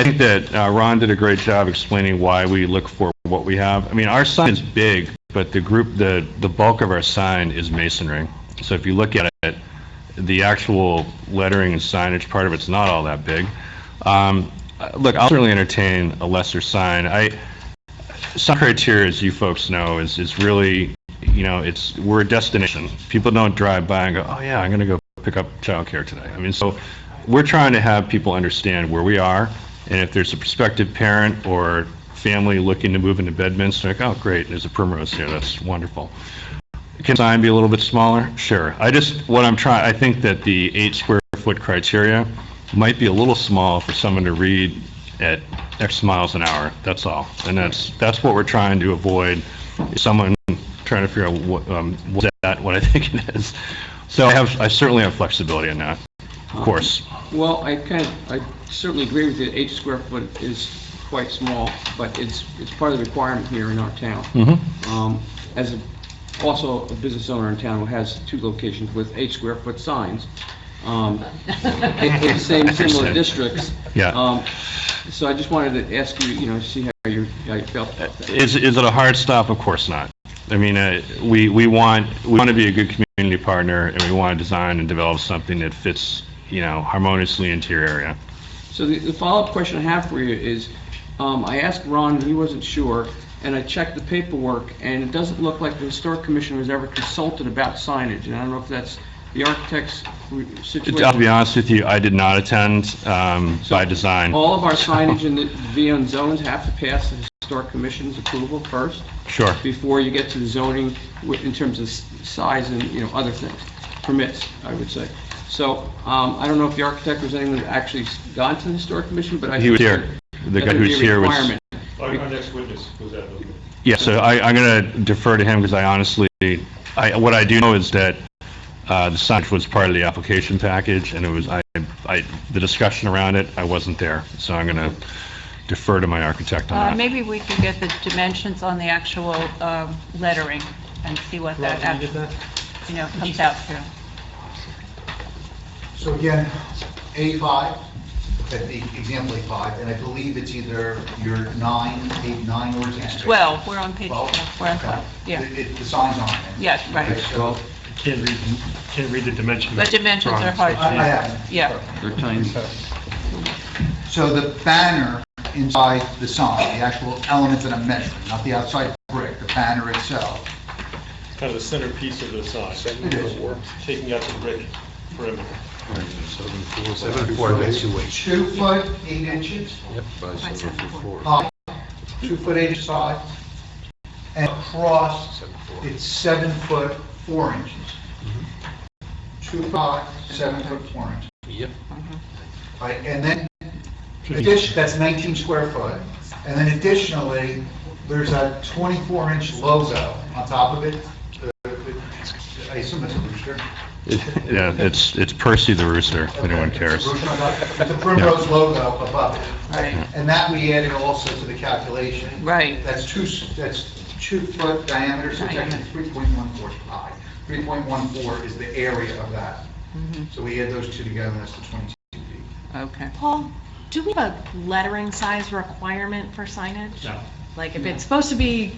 think that Ron did a great job explaining why we look for what we have. I mean, our sign is big, but the bulk of our sign is masonry. So if you look at it, the actual lettering and signage part of it's not all that big. Look, I'll certainly entertain a lesser sign. Some criteria, as you folks know, is really, we're a destination. People don't drive by and go, oh yeah, I'm going to go pick up childcare today. I mean, so we're trying to have people understand where we are, and if there's a prospective parent or family looking to move into Bedminster, like, oh great, there's a Primrose here, that's wonderful. Can the sign be a little bit smaller? Sure. I think that the 8 square foot criteria might be a little small for someone to read at X miles an hour, that's all. And that's what we're trying to avoid, someone trying to figure out what I think it is. So I certainly have flexibility in that, of course. Well, I certainly agree with you. 8 square foot is quite small, but it's part of the requirement here in our town. As also a business owner in town who has 2 locations with 8 square foot signs, in similar districts. Yeah. So I just wanted to ask you, see how you felt about that. Is it a hard stop? Of course not. I mean, we want to be a good community partner, and we want to design and develop something that fits, harmoniously into your area. So the follow-up question I have for you is, I asked Ron, he wasn't sure, and I checked the paperwork, and it doesn't look like the Historic Commission was ever consulted about signage, and I don't know if that's the architect's situation. I'll be honest with you, I did not attend by design. All of our signage in the VN zones have to pass the Historic Commission's approval first. Sure. Before you get to the zoning in terms of size and, other things, permits, I would say. So, I don't know if the architect was anyone that actually gone to the Historic Commission, but I... He was here. The guy who was here was... Our next witness was that. Yeah, so I'm going to defer to him because I honestly, what I do know is that the signage was part of the application package, and it was, the discussion around it, I wasn't there. So I'm going to defer to my architect on that. Maybe we can get the dimensions on the actual lettering and see what that actually, comes out to. So again, A5, at the example 5, and I believe it's either your 9, 8, 9, or it's 12, we're on page 12? 12, we're on 12, yeah. The sign's on it. Yes, right. Okay, so- Can't read the dimensions. The dimensions are hard to, I have. yeah. They're tiny. So the banner inside the sign, the actual element that I'm measuring, not the outside brick, the banner itself. It's kind of the centerpiece of the sign. It is. Taking out the brick perimeter. 2 foot 8 inches. High, 2 foot 8 inches high. And across, it's 7 foot 4 inches. 2 foot high, 7 foot 4 inches. Yep. Right, and then, that's 19 square foot. And then additionally, there's a 24-inch logo on top of it. I assume it's a rooster. Yeah, it's Percy the Rooster, if anyone cares. With the Primrose logo above it. Right. And that we added also to the calculation. Right. That's 2 foot diameter, so it's actually 3.14 high. 3.14 is the area of that. So we add those two together, and that's the 22 feet. Okay. Paul, do we have a lettering size requirement for signage? No. Like if it's supposed to be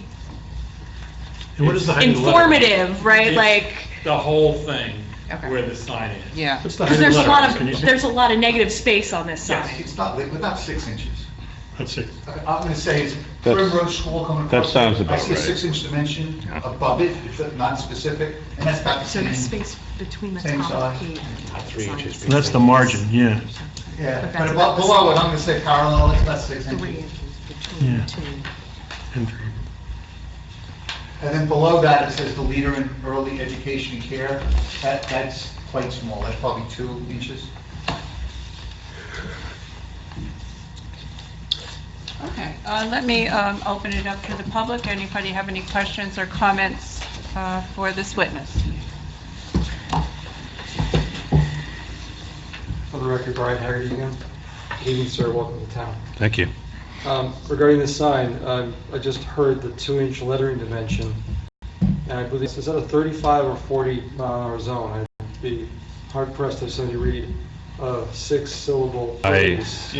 And what is the height of the letter? informative, right? It's Like, The whole thing, Okay. where the sign is. Yeah. What's the because height of there's the a lot letter? Can you of, see? there's a lot of negative space on this Yes. sign. It's not, without 6 inches. Let's see. I'm going to say it's That's- Primrose School coming that across. sounds I about see a right. 6-inch dimension Yeah. above it, it's not specific, and that's about the So the same. space between the Same top size. page. and the 3 sign inches. is That's the margin, yeah. Yeah, But but that's above, about the below it, same. I'm going to say parallel, it's about 6 Three inches. inches between Yeah. the two. And And then below that, it says the leader in early education and care. That's quite small, that's probably 2 inches. Okay, let me open it up to the public. Anybody have any questions or comments for this witness? For the record, Brian Haggerty again. Good evening, sir, welcome to town. Thank you. Regarding the sign, I just heard the 2-inch lettering dimension, and I believe, is that a 35 or 40 mile an hour zone? I'd be hard pressed to have somebody read a 6-syllable phrase.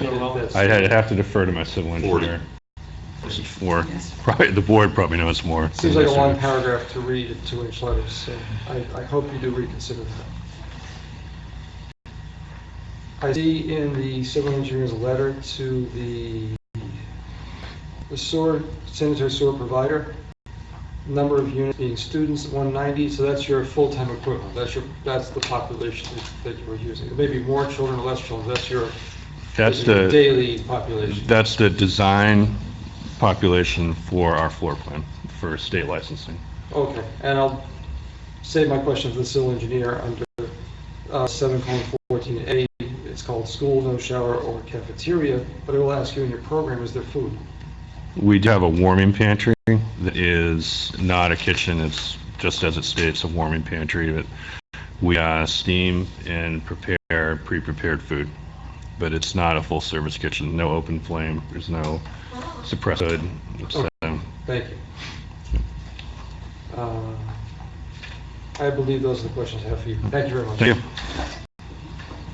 I'd have to defer to my civil engineer. This is 4. Probably, the board probably knows more. Seems like a long paragraph to read in 2-inch letters, so I hope you do reconsider that. I see in the civil engineer's letter to the sewer, sanitary sewer provider, number of units being students, 190, so that's your full-time equivalent. That's the population that you were using. It may be more children or less children, that's your daily population. That's the design population for our floor plan, for state licensing. Okay, and I'll save my question for the civil engineer under 7:14A. It's called school, no shower, or cafeteria, but I will ask you in your program, is there food? We do have a warming pantry that is not a kitchen, it's just as it states, a warming pantry, but we steam and prepare pre-prepared food, but it's not a full-service kitchen, no open flame, there's no suppressed hood. Thank you. I believe those are the questions I have for you. Thank you very much. Thank you.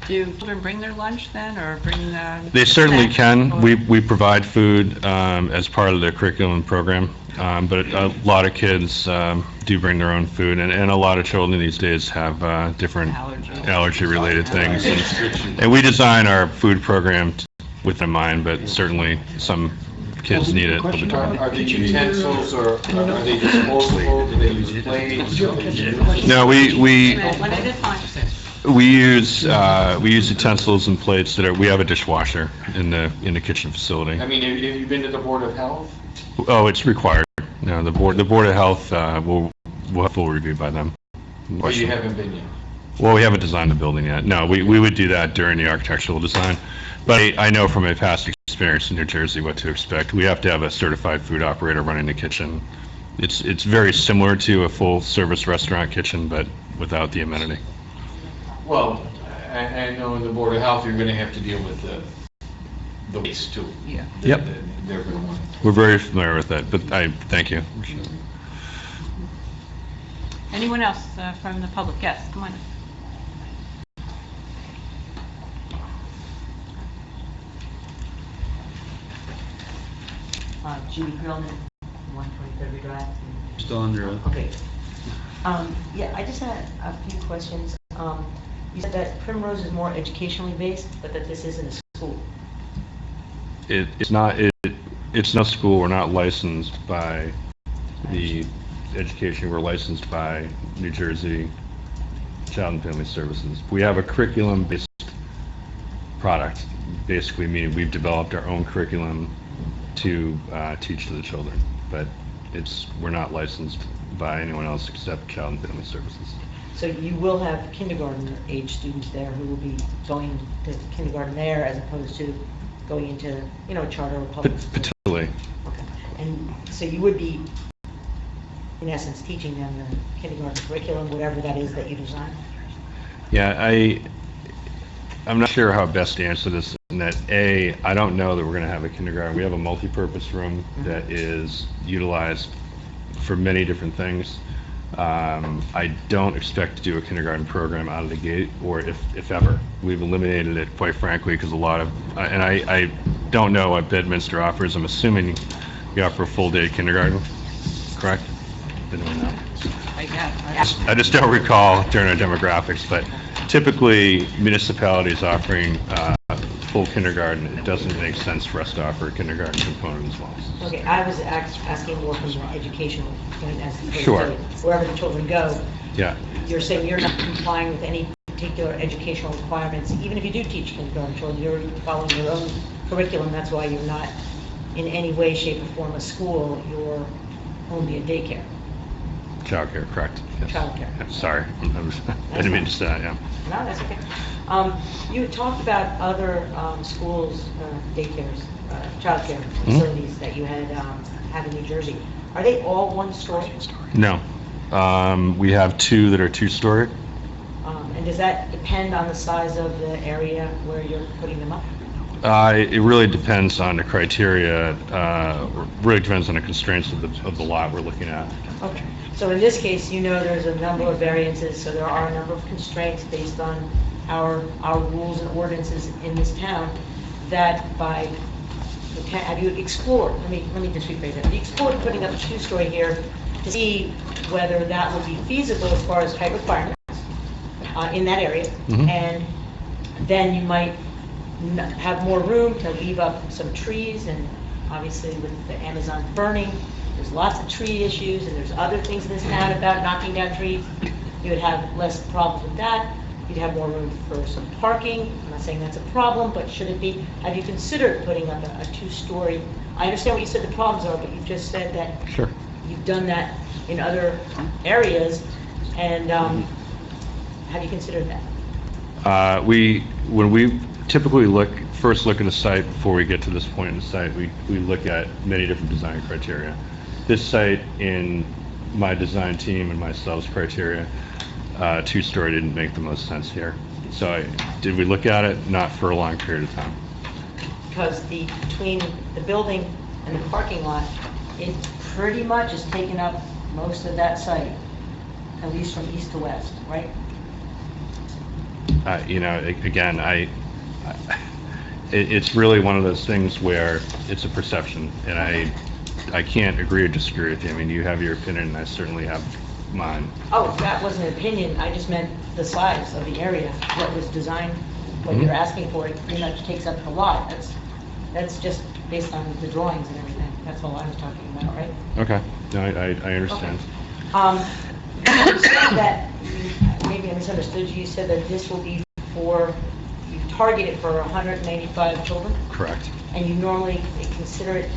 Do children bring their lunch then, or bring They certainly snacks? can. Or- We provide food as part of their curriculum program, but a lot of kids do bring their own food, and a lot of children these days have different allergy-related things. And we design our food program with in mind, but certainly some kids need it all the time. Are they utensils or are they disposable? Do they use plates? No, we One at a time. we use utensils and plates we have a dishwasher in the kitchen facility. I mean, have you been to the Board of Health? Oh, it's required. No, the Board of Health will have full review by them. Or you haven't been yet? Well, we haven't designed the building yet. No, we would do that during the architectural design. But I know from my past experience in New Jersey what to expect. We have to have a certified food operator running the kitchen. It's very similar to a full-service restaurant kitchen, but without the amenity. Well, I know in the Board of Health, you're going to have to deal with the waste too. Yeah. Yep. They're going to want. We're very familiar with that, but thank you. Anyone else from the public? Yes, come on. Judy Grillman, 123rd Drive. Still under oath. Okay. Yeah, I just had a few questions. You said that Primrose is more educationally based, but that this isn't a school. It's not school. We're not licensed by the education. We're licensed by New Jersey Child and Family Services. We have a curriculum-based product, basically meaning we've developed our own curriculum to teach to the children, but we're not licensed by anyone else except Child and Family Services. So you will have kindergarten age students there who will be going to kindergarten there as opposed to going into, a charter or public school? Potentially. Okay. And so you would be, in essence, teaching them the kindergarten curriculum, whatever that is that you design? Yeah, I'm not sure how best to answer this, in that I don't know that we're going to have a kindergarten. We have a multi-purpose room that is utilized for many different things. I don't expect to do a kindergarten program out of the gate, or if ever. We've eliminated it, quite frankly, because a lot of, and I don't know what Bedminster offers. I'm assuming you offer a full-day kindergarten, correct? Anyone know? I just don't recall during our demographics, but typically municipalities offering full kindergarten, it doesn't make sense for us to offer a kindergarten component as well. Okay, I was asking more from an educational point as opposed Sure. to wherever the children go. Yeah. You're saying you're not complying with any particular educational requirements, even if you do teach kindergarten children, you're following your own curriculum, that's why you're not in any way, shape, or form a school, you're only a daycare. Childcare, correct. Yes. Childcare. Yeah, sorry, I didn't mean to say that, yeah. No, that's okay. You had talked about other schools, daycares, childcare facilities that you had in New Jersey. Are they all one story? No. We have two that are two-story. And does that depend on the size of the area where you're putting them up? It really depends on the criteria, really depends on the constraints of the lot we're looking at. Okay. So in this case, there's a number of variances, so there are a number of constraints based on our rules and ordinances in this town that have you explored, let me just rephrase that, have you explored putting up a two-story here to see whether that would be feasible as far as height requirements in that area? And then you might have more room to leave up some trees, and obviously with the Amazon burning, there's lots of tree issues, and there's other things in this town about knocking down trees. You would have less problems with that. You'd have more room for some parking. I'm not saying that's a problem, but should it be? Have you considered putting up a two-story? I understand what you said the problems are, but you just said that Sure. you've done that in other areas, and have you considered that? When we typically first look at a site before we get to this point in the site, we look at many different design criteria. This site, in my design team and myself's criteria, two-story didn't make the most sense here. So did we look at it? Not for a long period of time. Because between the building and the parking lot, it pretty much has taken up most of that site, at least from east to west, right? Again, it's really one of those things where it's a perception, and I can't agree or disagree with you. I mean, you have your opinion, and I certainly have mine. Oh, that wasn't an opinion, I just meant the size of the area, what was designed, what you're asking for, it pretty much takes up the lot. That's just based on the drawings and everything, that's all I was talking about, right? Okay, no, I understand. You said that, maybe I misunderstood you, you said that this will be you target it for 185 children? Correct. And you normally consider it,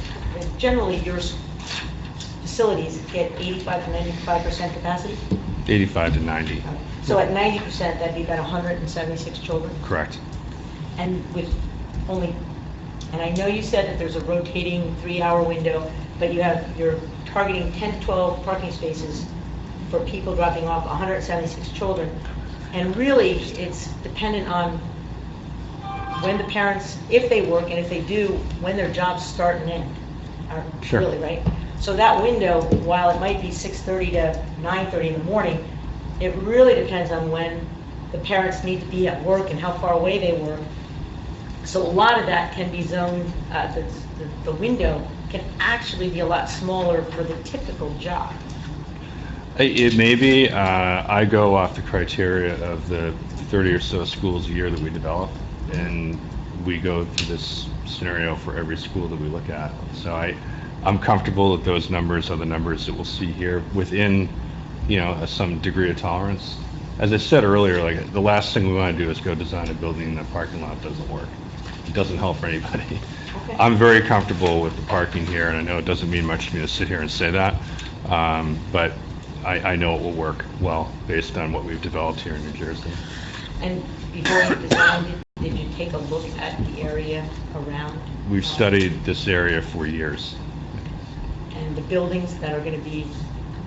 generally your facilities get 85 to 95% capacity? 85 to 90. So at 90%, that'd be about 176 children? Correct. And and I know you said that there's a rotating 3-hour window, but you're targeting 10 to 12 parking spaces for people dropping off 176 children. And really, it's dependent on when the parents, if they work, and if they do, when their jobs start and end. Sure. Really, right? So that window, while it might be 6:30 to 9:30 in the morning, it really depends on when the parents need to be at work and how far away they work. So a lot of that can be zoned, the window can actually be a lot smaller for the typical job. It may be. I go off the criteria of the 30 or so schools a year that we develop, and we go through this scenario for every school that we look at. So I'm comfortable that those numbers are the numbers that we'll see here within, some degree of tolerance. As I said earlier, like, the last thing we want to do is go design a building and the parking lot doesn't work. It doesn't help for anybody. I'm very comfortable with the parking here, and I know it doesn't mean much to me to sit here and say that, but I know it will work well based on what we've developed here in New Jersey. And before you designed it, did you take a look at the area around? We've studied this area for years. And the buildings that are going to be,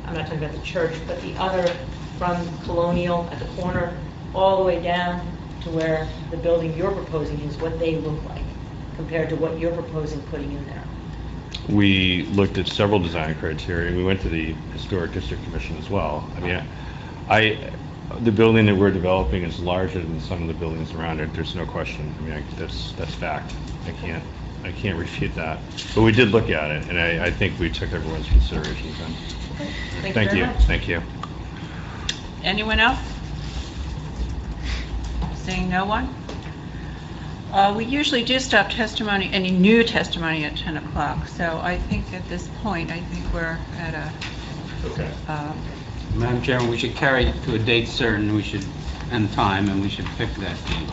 I'm not talking about the church, but the other from Colonial at the corner, all the way down to where the building you're proposing is, what they look like compared to what you're proposing putting in there. We looked at several design criteria. We went to the Historic District Commission as well. I mean, the building that we're developing is larger than some of the buildings around it. There's no question. I mean, that's fact. I can't refute that. But we did look at it, and I think we took everyone's considerations in. Thank you very much. Thank you. Anyone else? Seeing no one? We usually do stop testimony, any new testimony at 10 o'clock, so I think at this point, we're at a... Okay. Madam Chairman, we should carry it to a date certain, and time, and we should pick that date.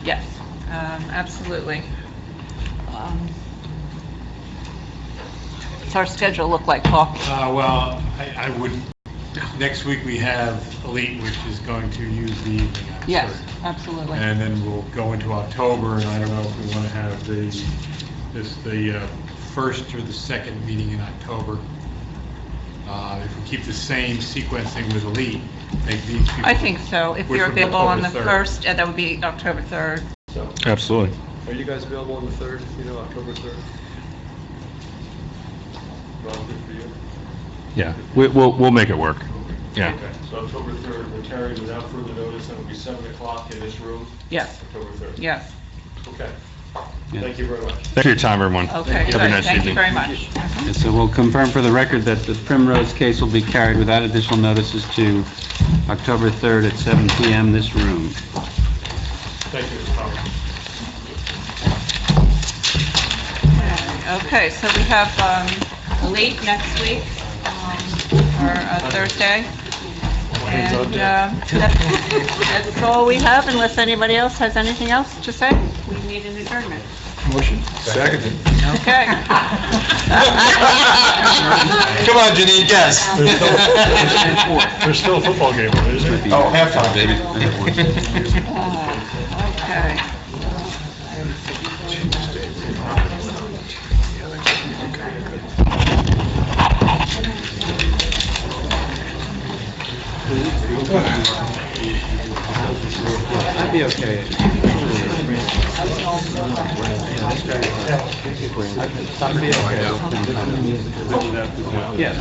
Yes, absolutely. What's our schedule look like, Paul? Well, I would, next week we have Elite, which is going to use the evening. I'm Yes, certain. absolutely. And then we'll go into October, and I don't know if we want to have the first or the second meeting in October. If we keep the same sequencing with Elite, make these people... I think so. If which you're would be available on the October 1st, that would be October 3rd. Absolutely. Are you guys available on the 3rd, October 3rd? Rob, good for you? Yeah, we'll make it work. Yeah. Okay, so October 3rd, we're carried without further notice, and it'll be 7 o'clock in this room? Yes. October 3rd? Yes. Okay. Thank you very much. Thanks for your time, everyone. Okay, Have good. a nice Thank evening. you very much. Yes, so we'll confirm for the record that the Primrose case will be carried without additional notices to October 3rd at 7 p.m. this room. Thank you, Mr. Thomas. Okay, so we have Elite next week, or Thursday. And that's all we have, unless anybody else has anything else to say. We need an adjournment. Motion. Seconded. Okay. Come on, Janine, guess. There's still a football game, isn't there? Oh, halftime, baby. Okay. I'd be okay. I'd be okay. Yeah.